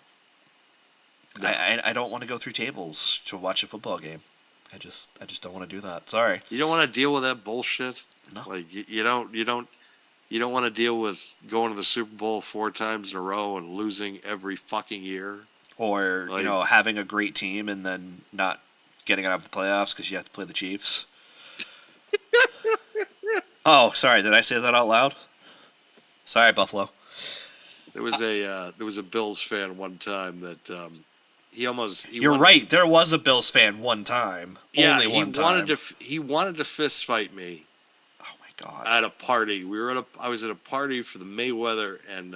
I don't want to go through tables to watch a football game. I just don't want to do that. Sorry. You don't want to deal with that bullshit. No. Like you don't want to deal with going to the Super Bowl 4 times in a row and losing every fucking year. Or, like, you know, having a great team and then not getting out of the playoffs because you have to play the Chiefs. Oh, sorry. Did I say that out loud? Sorry, Buffalo. There was a Bills fan one time that You're right. There was a Bills fan one time. Yeah, Only one time. He wanted to fist fight me. Oh my god! At a party, I was at a party for the Mayweather and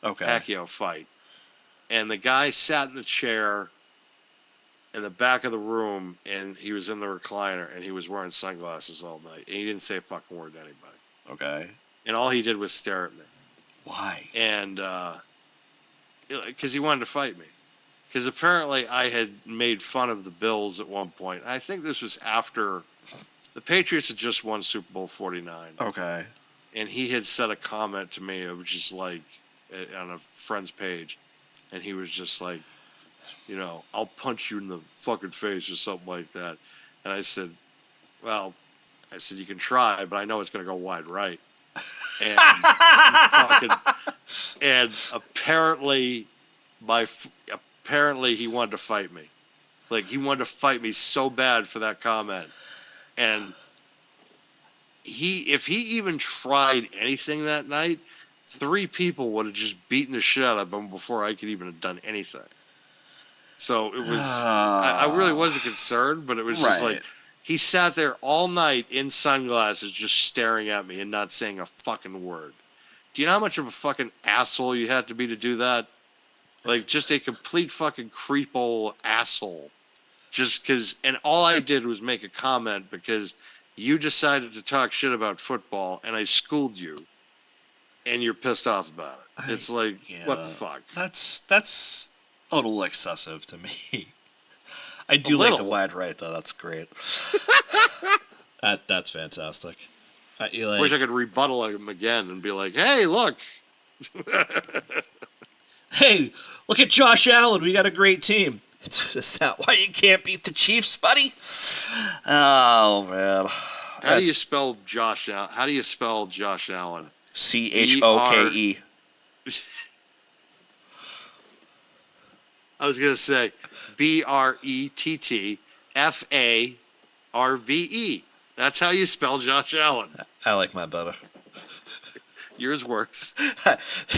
Pacquiao fight, and the guy sat in the chair in the back of the room, and he was in the recliner, and he was wearing sunglasses all night, and he didn't say a fucking word to anybody. Okay. And all he did was stare at me. Why? And because he wanted to fight me. Because apparently I had made fun of the Bills at one point. I think this was after the Patriots had just won Super Bowl 49. Okay. And he had said a comment to me, it was just like on a friend's page. And he was just like, you know, I'll punch you in the fucking face or something like that. And I said, well, you can try, but I know it's going to go wide right. And apparently he wanted to fight me. Like, he wanted to fight me so bad for that comment. And if he even tried anything that night, 3 people would have just beaten the shit out of him before I could even have done anything. So it was, I really wasn't concerned, but it was just like, he sat there all night in sunglasses just staring at me and not saying a fucking word. Do you know how much of a fucking asshole you had to be to do that? Like, just a complete fucking creepo asshole. Just because, and all I did was make a comment because you decided to talk shit about football and I schooled you and you're pissed off about it. It's like, what the fuck? That's a little excessive to me. I do like the wide right, though. That's great. That's fantastic. Wish I could rebuttal him again and be like, hey, look. Hey, look at Josh Allen. We got a great team. Is that why you can't beat the Chiefs, buddy? Oh, man. How do you spell Josh Allen? How do you spell Josh Allen? Choke. I was going to say BRETTFARVE. That's how you spell Josh Allen. I like mine better. Yours works.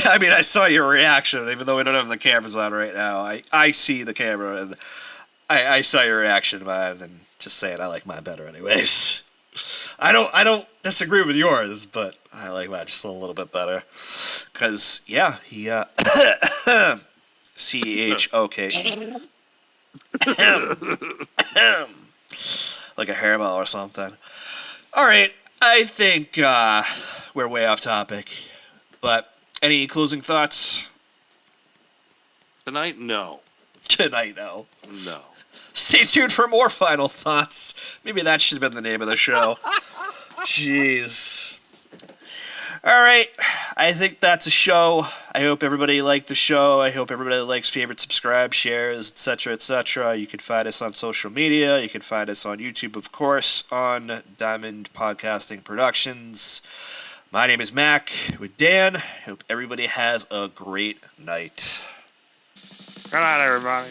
I mean, I saw your reaction, even though we don't have the cameras on right now. I see the camera, and I saw your reaction, man, and just saying I like mine better anyways. I don't disagree with yours, but I like mine just a little bit better. Because, yeah, he, CHOKE. Like a hairball or something. All right, I think we're way off topic. But any closing thoughts? Tonight, no. Tonight, no. No. Stay tuned for more final thoughts. Maybe that should have been the name of the show. Jeez. All right, I think that's a show. I hope everybody liked the show. I hope everybody likes, favorite, subscribe, shares, etc., etc. You can find us on social media. You can find us on YouTube, of course, on Diamond Podcasting Productions. My name is Mac with Dan. Hope everybody has a great night. Good night, everybody.